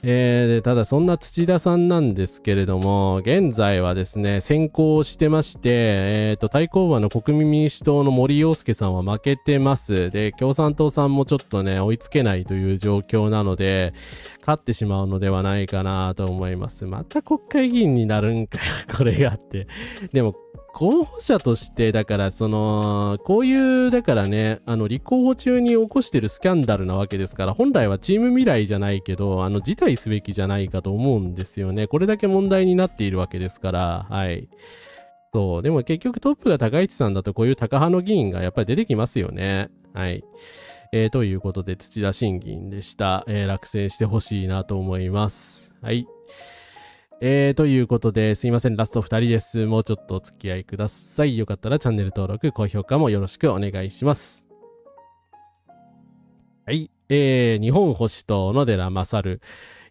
ただそんな土田さんなんですけれども、現在はですね、先行してまして、対抗馬の国民民主党の森洋介さんは負けてます。で、共産党さんもちょっとね、追いつけないという状況なので、勝ってしまうのではないかなと思います。また国会議員になるんかよ、これがあって。でも、候補者として、だから、こういう、だからね、立候補中に起こしてるスキャンダルなわけですから、本来はチーム未来じゃないけど、辞退すべきじゃないかと思うんですよね。これだけ問題になっているわけですから、はい。そう、でも結局トップが高市さんだと、こういう高派の議員がやっぱり出てきますよね。はい。ということで、土田審議員でした。落選してほしいなと思います。はい。ということで、すいません、ラスト2人です。もうちょっとお付き合いください。よかったらチャンネル登録、高評価もよろしくお願いします。はい。日本保守党の寺勝。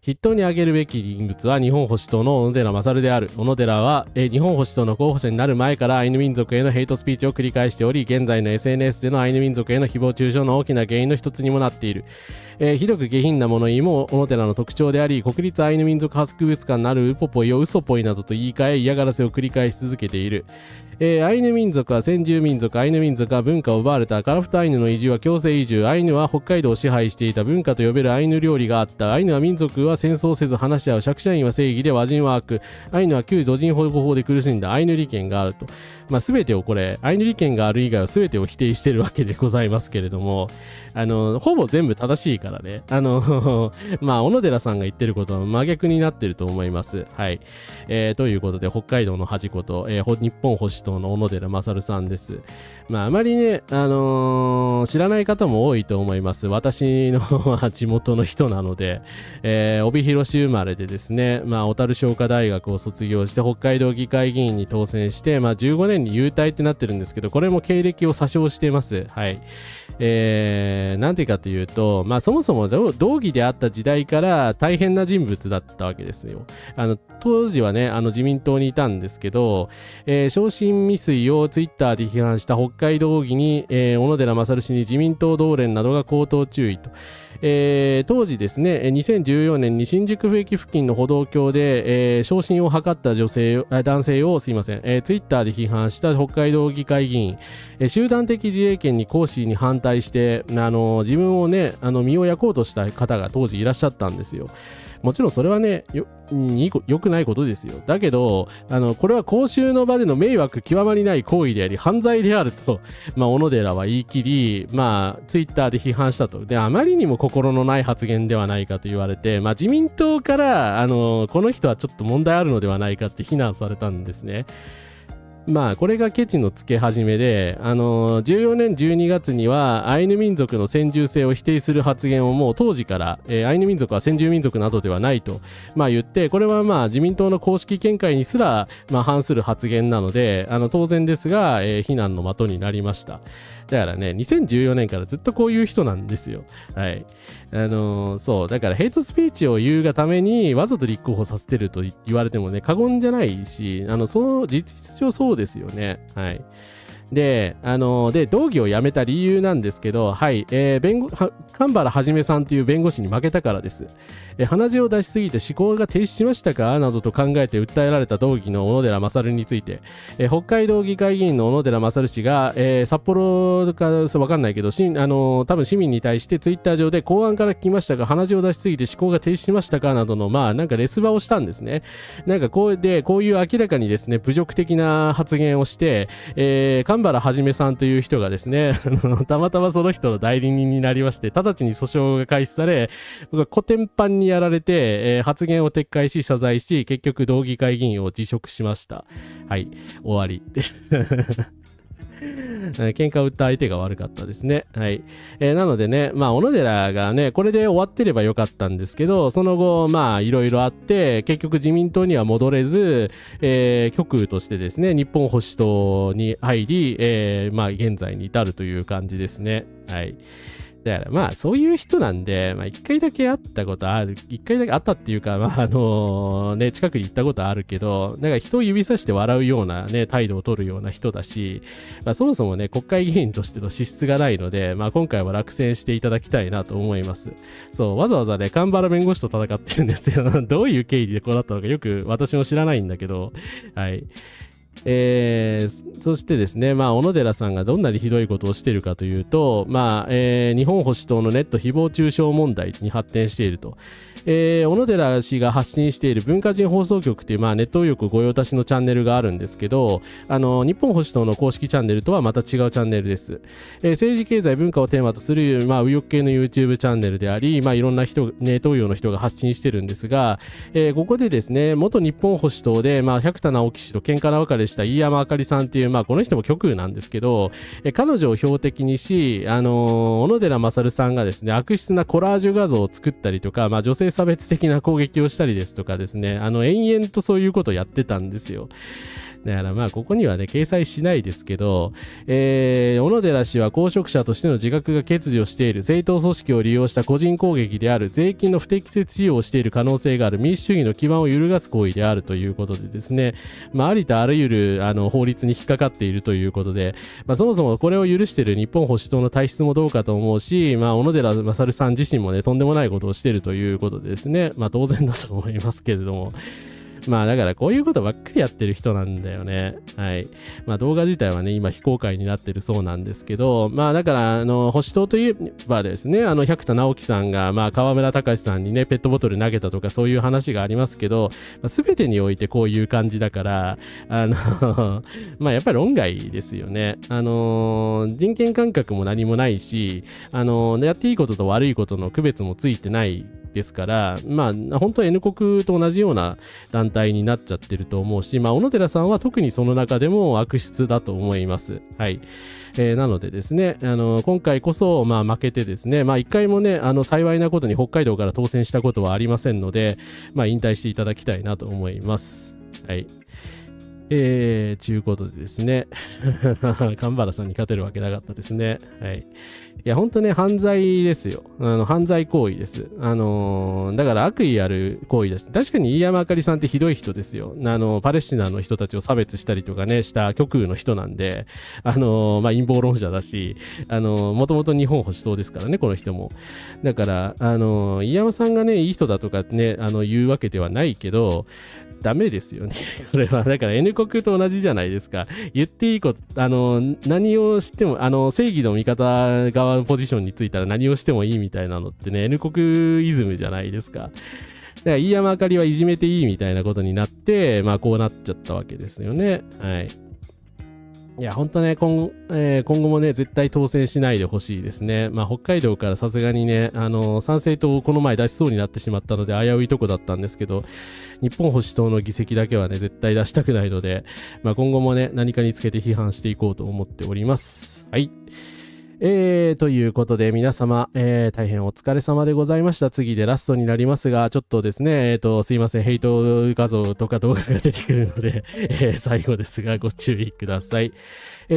筆頭に挙げるべき人物は日本保守党の小野寺勝である。小野寺は、日本保守党の候補者になる前からアイヌ民族へのヘイトスピーチを繰り返しており、現在の SNS でのアイヌ民族への誹謗中傷の大きな原因の一つにもなっている。ひどく下品な物言いも小野寺の特徴であり、国立アイヌ民族博物館なるウポポイをウソポイなどと言い換え、嫌がらせを繰り返し続けている。アイヌ民族は先住民族、アイヌ民族は文化を奪われた。カラフトアイヌの移住は強制移住。アイヌは北海道を支配していた。文化と呼べるアイヌ料理があった。アイヌは民族は戦争せず話し合う。釈迦院は正義で和人は悪。アイヌは旧土人保護法で苦しんだ。アイヌ利権があると。全てをこれ、アイヌ利権がある以外は全てを否定しているわけでございますけれども、ほぼ全部正しいからね。小野寺さんが言ってることは真逆になってると思います。はい。ということで、北海道の端こと、日本保守党の小野寺勝さんです。あまりね、知らない方も多いと思います。私の地元の人なので、帯広市生まれでですね、小樽商科大学を卒業して、北海道議会議員に当選して、15年に優退ってなってるんですけど、これも経歴を詐称しています。はい。なんていうかというと、そもそも道義であった時代から大変な人物だったわけですよ。当時はね、自民党にいたんですけど、昇進未遂をツイッターで批判した北海道議に、小野寺勝氏に自民党同連などが口頭注意と。当時ですね、2014年に新宿駅付近の歩道橋で、昇進を図った男性をすいません、ツイッターで批判した北海道議会議員、集団的自衛権に行使に反対して、自分をね、身を焼こうとした方が当時いらっしゃったんですよ。もちろんそれはね、良くないことですよ。だけど、これは公衆の場での迷惑極まりない行為であり、犯罪であると、小野寺は言い切り、ツイッターで批判したと。で、あまりにも心のない発言ではないかと言われて、自民党から、この人はちょっと問題あるのではないかって非難されたんですね。これがケチのつけ始めで、14年12月にはアイヌ民族の先住性を否定する発言をもう当時から、アイヌ民族は先住民族などではないと、言って、これは自民党の公式見解にすら、反する発言なので、当然ですが、非難の的になりました。だからね、2014年からずっとこういう人なんですよ。はい。そう、だからヘイトスピーチを言うがためにわざと立候補させてると言われてもね、過言じゃないし、その実質上そうですよね。はい。で、道義を辞めた理由なんですけど、はい、神原はじめさんという弁護士に負けたからです。鼻血を出しすぎて思考が停止しましたかなどと考えて訴えられた道義の小野寺勝について、北海道議会議員の小野寺勝氏が、札幌かわかんないけど、多分市民に対してツイッター上で公安から聞きましたが、鼻血を出しすぎて思考が停止しましたかなどの、なんかレスバをしたんですね。なんかこういう明らかにですね、侮辱的な発言をして、神原はじめさんという人がですねたまたまその人の代理人になりまして、直ちに訴訟が開始され、僕はコテンパンにやられて、発言を撤回し謝罪し、結局道議会議員を辞職しました。はい、終わり喧嘩を売った相手が悪かったですね。はい。なのでね、小野寺がね、これで終わってればよかったんですけど、その後、いろいろあって、結局自民党には戻れず、極右としてですね、日本保守党に入り、現在に至るという感じですね。はい。だからそういう人なんで、一回だけ会ったことある、一回だけ会ったっていうか、近くに行ったことあるけど、なんか人を指さして笑うようなね、態度を取るような人だし、そもそもね、国会議員としての資質がないので、今回は落選していただきたいなと思います。そう、わざわざね、神原弁護士と戦ってるんですよ。どういう経緯でこうなったのかよく私も知らないんだけど、はい。そしてですね、小野寺さんがどんなにひどいことをしているかというと、日本保守党のネット誹謗中傷問題に発展していると。小野寺氏が発信している文化人放送局という、ネット右翼御用達のチャンネルがあるんですけど、日本保守党の公式チャンネルとはまた違うチャンネルです。政治経済文化をテーマとする、右翼系の YouTube チャンネルであり、いろんな人、ネット右翼の人が発信してるんですが、ここでですね、元日本保守党で、百田直樹氏と喧嘩な別れした飯山あかりさんっていう、この人も極右なんですけど、彼女を標的にし、小野寺勝さんがですね、悪質なコラージュ画像を作ったりとか、女性差別的な攻撃をしたりですとかですね、延々とそういうことをやってたんですよ。だからまあここにはね掲載しないですけど、小野寺氏は公職者としての自覚が欠如している、政党組織を利用した個人攻撃である、税金の不適切使用をしている可能性がある、民主主義の基盤を揺るがす行為であるということでですね、まあ、ありとあらゆる法律に引っかかっているということで、まあ、そもそもこれを許している日本保守党の体質もどうかと思うし、まあ、小野寺勝さん自身もねとんでもないことをしているということでですね、まあ、当然だと思いますけれども、まあだからこういうことばっかりやってる人なんだよね。はい。まあ動画自体はね、今非公開になってるそうなんですけど、まあだから保守党といえばですね、百田直樹さんが、まあ河村隆さんにね、ペットボトル投げたとかそういう話がありますけど、すべてにおいてこういう感じだから、まあやっぱり論外ですよね。人権感覚も何もないし、やっていいことと悪いことの区別もついてないですから、まあ本当 N 国と同じような団体になっちゃってると思うし、まあ小野寺さんは特にその中でも悪質だと思います。はい。なのでですね、今回こそまあ負けてですね、まあ一回もね幸いなことに北海道から当選したことはありませんので、まあ引退していただきたいなと思います。はい。ちゅうことでですね神原さんに勝てるわけなかったですね。はい。いや、ほんとね、犯罪ですよ。犯罪行為です。だから悪意ある行為だし、確かに飯山あかりさんってひどい人ですよ。パレスチナの人たちを差別したりとかね、した極右の人なんで、まあ陰謀論者だし、もともと日本保守党ですからね、この人も。だから、飯山さんがね、いい人だとかね、言うわけではないけど、ダメですよね。これはだから N 国と同じじゃないですか。言っていいこと、何をしても正義の味方側のポジションについたら何をしてもいいみたいなのってね N 国イズムじゃないですか。だから飯山あかりはいじめていいみたいなことになって、まあこうなっちゃったわけですよね。はい。いや、ほんとね、今後もね、絶対当選しないでほしいですね。まあ、北海道からさすがにね、参政党をこの前出しそうになってしまったので、危ういとこだったんですけど、日本保守党の議席だけはね、絶対出したくないので、まあ、今後もね、何かにつけて批判していこうと思っております。はい。ということで皆様、大変お疲れ様でございました。次でラストになりますが、ちょっとですね、すいません、ヘイト画像とか動画が出てくるので、最後ですがご注意ください。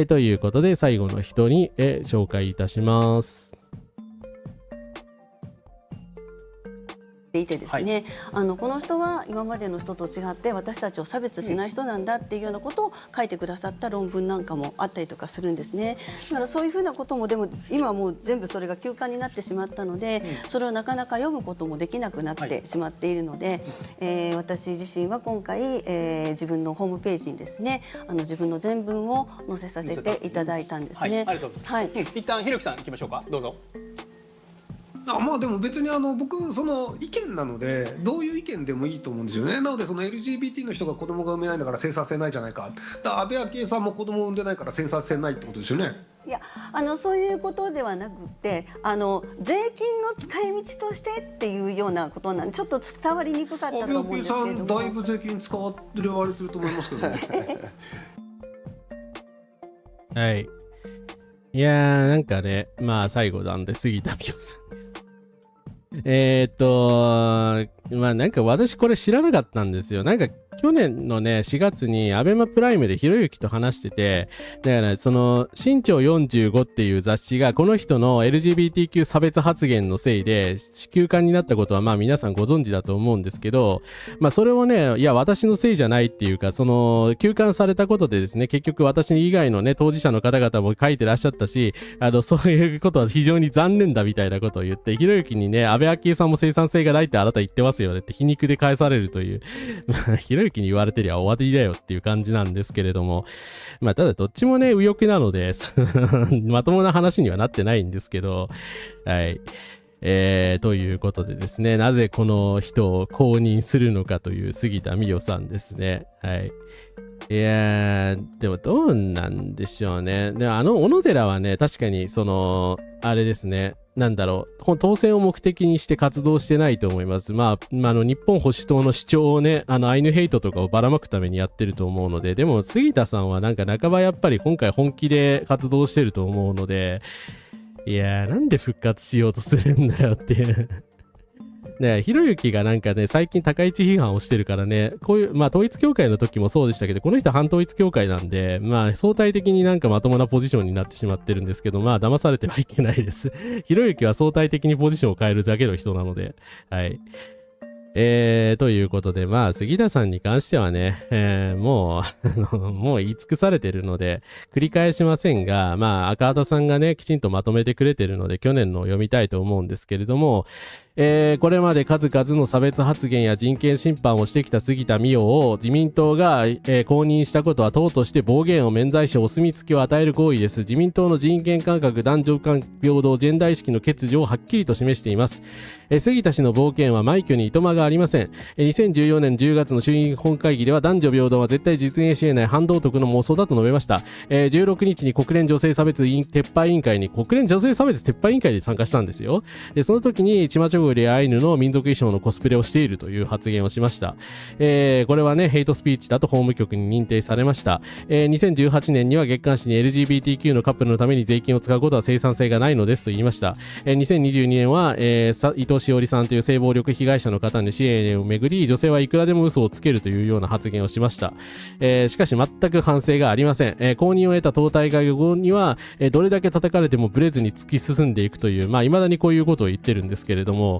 ということで、最後の人に、紹介いたします。いてですね、この人は今までの人と違って私たちを差別しない人なんだっていうようなことを書いてくださった論文なんかもあったりとかするんですね。だからそういうふうなこともでも今もう全部それが休刊になってしまったので、それをなかなか読むこともできなくなってしまっているので、私自身は今回、自分のホームページにですね自分の全文を載せさせていただいたんですね。ありがとうございます。一旦ひろきさん行きましょうか。どうぞ。まあでも別に僕その意見なのでどういう意見でもいいと思うんですよね。なのでその LGBT の人が子供が産めないんだから生産性ないじゃないか。だから安倍昭恵さんも子供を産んでないから生産性ないってことですよね。いやそういうことではなくて税金の使い道としてっていうようなことなんでちょっと伝わりにくかったと思うんですけれども。安倍昭恵さんだいぶ税金使われてると思いますけどね。はい。いやーなんかね、まあ最後なんで杉田美代さんです。まあなんか私これ知らなかったんですよ。なんか去年のね4月にアベマプライムでひろゆきと話してて、だからその新潮45っていう雑誌がこの人の LGBTQ 差別発言のせいで休刊になったことはまあ皆さんご存知だと思うんですけど、まあそれをね、いや私のせいじゃないっていうか、その休刊されたことでですね、結局私以外のね当事者の方々も書いてらっしゃったし、そういうことは非常に残念だみたいなことを言って、ひろゆきにね安倍昭恵さんも生産性がないってあなた言ってますよねって皮肉で返されるというひろゆきに言われてりゃ終わりだよっていう感じなんですけれども、まあただどっちもね右翼なのでまともな話にはなってないんですけど、はい。ということでですね、なぜこの人を公認するのかという杉田美代さんですね。はい。いやー、でもどうなんでしょうね。でも小野寺はね、確かにあれですね、なんだろう、当選を目的にして活動してないと思います。まあ、日本保守党の主張をね、アイヌヘイトとかをばらまくためにやってると思うので、でも杉田さんはなんか半ばやっぱり今回本気で活動してると思うので、いやー、なんで復活しようとするんだよっていうで、ひろゆきがなんかね、最近高市批判をしてるからね、こういう、まあ統一教会の時もそうでしたけど、この人反統一教会なんで、まあ相対的になんかまともなポジションになってしまってるんですけど、まあ騙されてはいけないです。ひろゆきは相対的にポジションを変えるだけの人なので、はい。ということで、まあ、杉田さんに関してはね、もう言い尽くされてるので、繰り返しませんが、まあ、赤畑さんがね、きちんとまとめてくれてるので、去年のを読みたいと思うんですけれども、これまで数々の差別発言や人権侵犯をしてきた杉田水脈を自民党が、公認したことは党として暴言を免罪しお墨付きを与える行為です。自民党の人権感覚、男女間平等、ジェンダー意識の欠如をはっきりと示しています。杉田氏の暴言は枚挙にいとまがありません。2014年10月の衆議院本会議では男女平等は絶対実現し得ない反道徳の妄想だと述べました。16日に国連女性差別撤廃委員会に参加したんですよ。で、その時にチマチョゴリアイヌの民族衣装のコスプレをしているという発言をしました。これはね、ヘイトスピーチだと法務局に認定されました。2018年には月刊誌に LGBTQ のカップルのために税金を使うことは生産性がないのですと言いました。2022年は、伊藤詩織さんという性暴力被害者の方に支援をめぐり、女性はいくらでも嘘をつけるというような発言をしました。しかし全く反省がありません。公認を得た党大会後には、どれだけ叩かれてもブレずに突き進んでいくという、まあ未だにこういうことを言ってるんですけれども、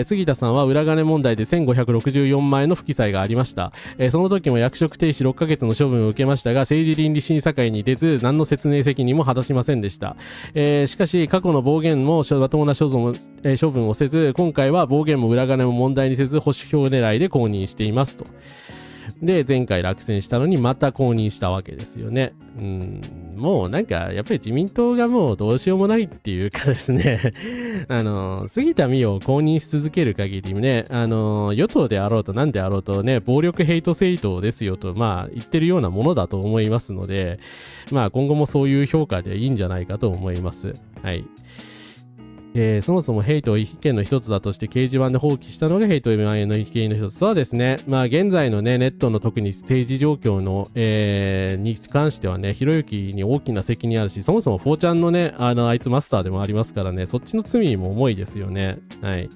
杉田さんは裏金問題で1564万円の不記載がありました。その時も役職停止6ヶ月の処分を受けましたが、政治倫理審査会に出ず何の説明責任も果たしませんでした。しかし過去の暴言もまともな処分をせず、今回は暴言も裏金も問題にせず保守票狙いで公認していますと。で、前回落選したのにまた公認したわけですよね。もうなんかやっぱり自民党がもうどうしようもないっていうかですね杉田水脈を公認し続ける限りね、与党であろうと何であろうとね、暴力ヘイト政党ですよとまあ言ってるようなものだと思いますので、まあ今後もそういう評価でいいんじゃないかと思います。はい。そもそもヘイトを意見の一つだとして掲示板で放棄したのがヘイトの意見の一つ。そうですね。まあ現在のね、ネットの特に政治状況の、に関してはね、ひろゆきに大きな責任あるし、そもそも4ちゃんのね、あいつマスターでもありますからね、そっちの罪も重いですよね。はい。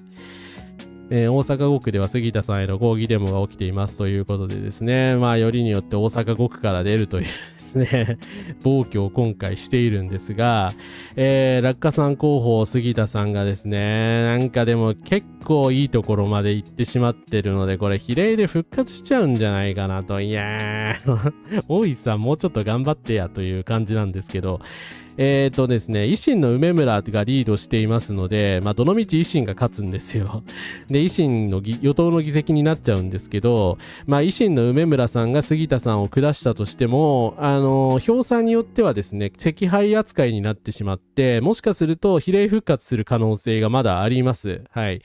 大阪5区では杉田さんへの抗議デモが起きていますということでですね、まあよりによって大阪5区から出るというですね暴挙を今回しているんですが、落下さん候補杉田さんがですね、なんかでも結構いいところまで行ってしまってるので、これ比例で復活しちゃうんじゃないかなと。いやー大井さんもうちょっと頑張ってやという感じなんですけど、ですね、維新の梅村がリードしていますので、まあ、どのみち維新が勝つんですよ。で、維新の与党の議席になっちゃうんですけど、まあ、維新の梅村さんが杉田さんを下したとしても、票差によってはですね、惜敗扱いになってしまって、もしかすると比例復活する可能性がまだあります。はい。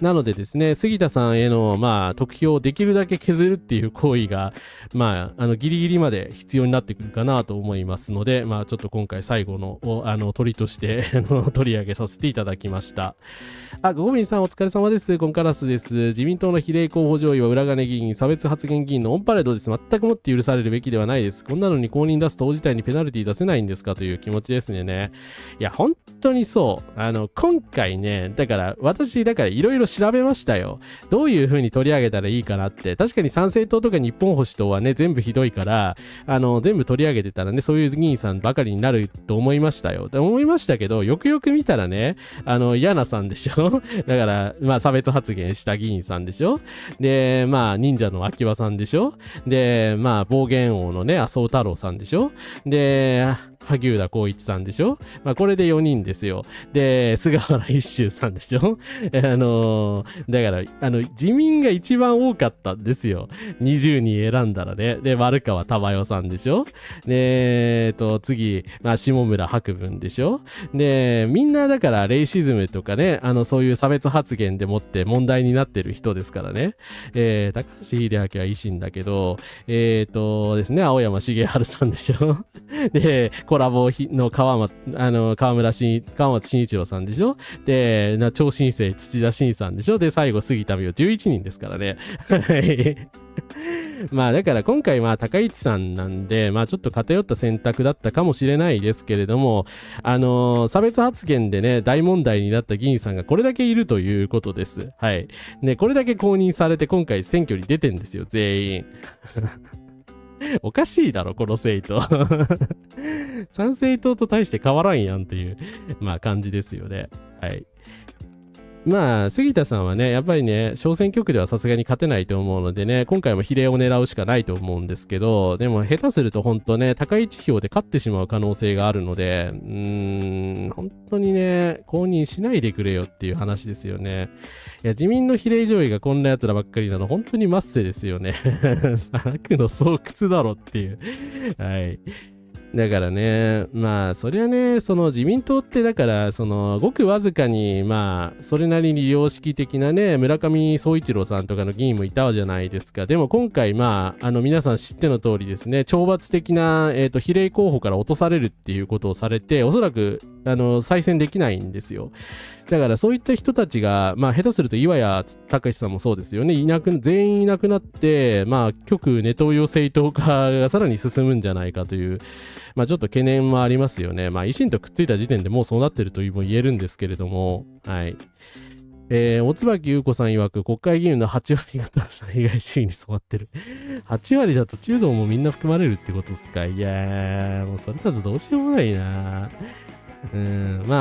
なのでですね、杉田さんへの、まあ、得票をできるだけ削るっていう行為が、まあ、ギリギリまで必要になってくるかなと思いますので、まあ、ちょっと今回最後の鳥として取り上げさせていただきました。ゴゴミンさんお疲れ様です。コンカラスです。自民党の比例候補上位は裏金議員、差別発言議員のオンパレードです。全くもって許されるべきではないです。こんなのに公認出す党自体にペナルティ出せないんですかという気持ちですね。いや、本当にそう。今回ね、私いろいろ調べましたよ。どういう風に取り上げたらいいかなって。確かに参政党とか日本保守党はね、全部ひどいから、全部取り上げてたらね、そういう議員さんばかりになると思いましたよ。思いましたけど、よくよく見たらね、ヤナさんでしょだから、まあ、差別発言した議員さんでしょで、まあ、忍者の秋葉さんでしょで、まあ、暴言王のね、麻生太郎さんでしょで、萩生田光一さんでしょまあ、これで4人ですよ。で、菅原一秀さんでしょだから、自民が一番多かったんですよ。20人選んだらね。で、丸川珠代さんでしょで、次、まあ、下村博文でしょで、みんなだから、レイシズムとかね、そういう差別発言でもって問題になってる人ですからね。高橋秀明は維新だけど、ですね、青山茂春さんでしょで、コラボの川松慎一郎さんでしょ。で、超新星土田真さんでしょ。で、最後杉田美代11人ですからね。まあだから今回高市さんなんで、ちょっと偏った選択だったかもしれないですけれども、差別発言でね、大問題になった議員さんがこれだけいるということです。はい。ね、これだけ公認されて今回選挙に出てんですよ、全員。おかしいだろ、この政党。参政党と大して変わらんやんっていう、感じですよね。はい。杉田さんはね、やっぱりね、小選挙区ではさすがに勝てないと思うのでね、今回も比例を狙うしかないと思うんですけど、でも下手すると本当ね、高市票で勝ってしまう可能性があるので、本当にね、公認しないでくれよっていう話ですよね。いや、自民の比例上位がこんな奴らばっかりなの、本当にマッセですよね。悪の巣窟だろっていう。はい。だからね、そりゃね、その自民党ってだから、ごくわずかに、それなりに良識的なね、村上総一郎さんとかの議員もいたじゃないですか。でも今回、皆さん知っての通りですね、懲罰的な、比例候補から落とされるっていうことをされて、おそらく、再選できないんですよ。だからそういった人たちが、下手すると岩谷隆さんもそうですよね。全員いなくなって、極右ネトウヨ政党化がさらに進むんじゃないかという、ちょっと懸念もありますよね。維新とくっついた時点でもうそうなってるとも言えるんですけれども、はい。お椿優子さん曰く、国会議員の8割が災害主義に染まってる。8割だと中道もみんな含まれるってことですか。いやー、もうそれだとどうしようもないな。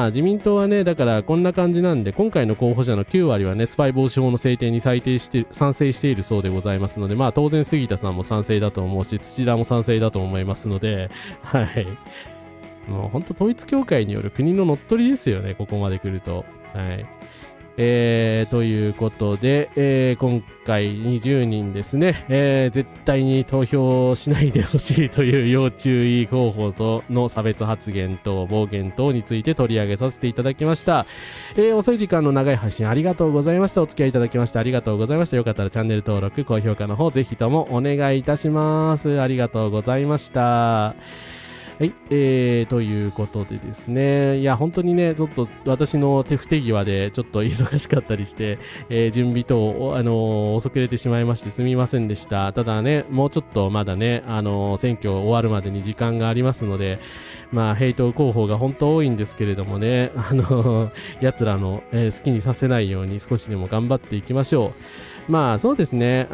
自民党はね、だからこんな感じなんで、今回の候補者の9割はね、スパイ防止法の制定に賛成しているそうでございますので、当然杉田さんも賛成だと思うし、土田も賛成だと思いますので、はい。もう本当統一教会による国の乗っ取りですよね、ここまで来ると。はい。ということで、今回20人ですね、絶対に投票しないでほしいという要注意候補との差別発言等暴言等について取り上げさせていただきました。遅い時間の長い配信ありがとうございました。お付き合いいただきましてありがとうございました。よかったらチャンネル登録高評価の方ぜひともお願いいたします。ありがとうございました。はい、ということでですね、いや、本当にね、ちょっと私の手不手際でちょっと忙しかったりして、準備等、遅れてしまいましてすみませんでした。ただね、もうちょっとまだね、選挙終わるまでに時間がありますので、並当候補が本当多いんですけれどもね、奴らの、好きにさせないように少しでも頑張っていきましょう。そうですね、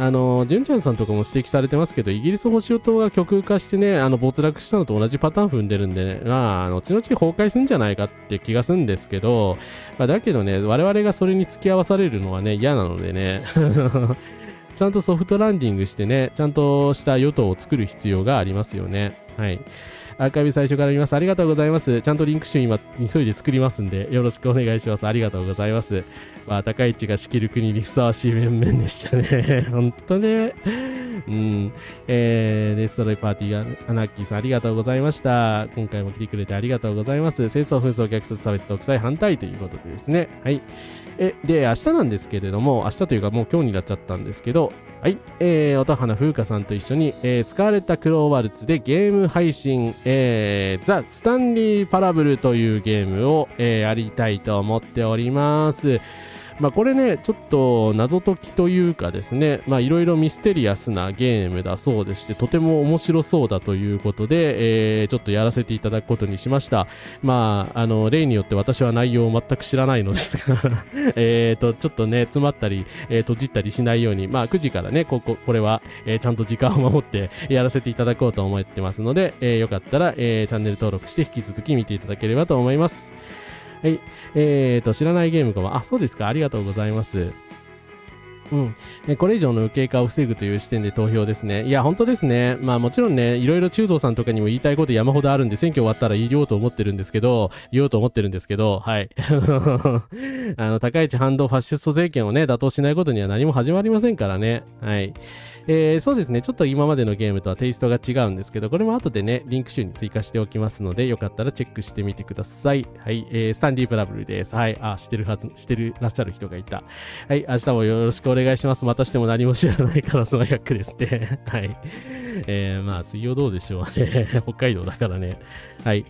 純ちゃんさんとかも指摘されてますけど、イギリス保守党が極右化してね、没落したのと同じパターン踏んでるんでね、後々崩壊するんじゃないかって気がするんですけど、だけどね、我々がそれに付き合わされるのはね、嫌なのでね、ちゃんとソフトランディングしてね、ちゃんとした与党を作る必要がありますよね。はい。アーカイブ最初から見ます。ありがとうございます。ちゃんとリンク集今急いで作りますんで、よろしくお願いします。ありがとうございます。高市が仕切る国にふさわしい面々でしたね。ほんとね。デストロイパーティーアナッキーさんありがとうございました。今回も来てくれてありがとうございます。戦争、紛争、虐殺、差別、独裁、反対ということでですね。はい。で、明日なんですけれども、明日というかもう今日になっちゃったんですけど、はい。音花風花さんと一緒に、スカーレッタ・クローバルツでゲーム配信、ザ・スタンリー・パラブルというゲームを、やりたいと思っております。これね、ちょっと謎解きというかですね、いろいろミステリアスなゲームだそうでして、とても面白そうだということで、ちょっとやらせていただくことにしました。例によって私は内容を全く知らないのですが、ちょっとね、詰まったり、閉じったりしないように、9時からね、これは、ちゃんと時間を守ってやらせていただこうと思ってますので、よかったら、チャンネル登録して引き続き見ていただければと思います。はい。知らないゲームかも。そうですか。ありがとうございます。これ以上の右傾化を防ぐという視点で投票ですね。いや、本当ですね。もちろんね、いろいろ中道さんとかにも言いたいこと山ほどあるんで、選挙終わったら言おうと思ってるんですけど、はい。高市反動ファシスト政権をね、打倒しないことには何も始まりませんからね。はい。そうですね。ちょっと今までのゲームとはテイストが違うんですけど、これも後でね、リンク集に追加しておきますので、よかったらチェックしてみてください。はい。スタンディープラブルです。はい。してらっしゃる人がいた。はい。明日もよろしくお願いします。願いします。またしても何も知らないカラスマ100ですね。はい。まあ、水曜どうでしょうね。北海道だからね。はい。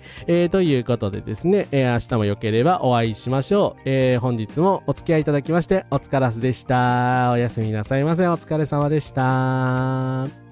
ということでですね、明日も良ければお会いしましょう。本日もお付き合いいただきまして、おつからすでした。おやすみなさいませ。お疲れ様でした。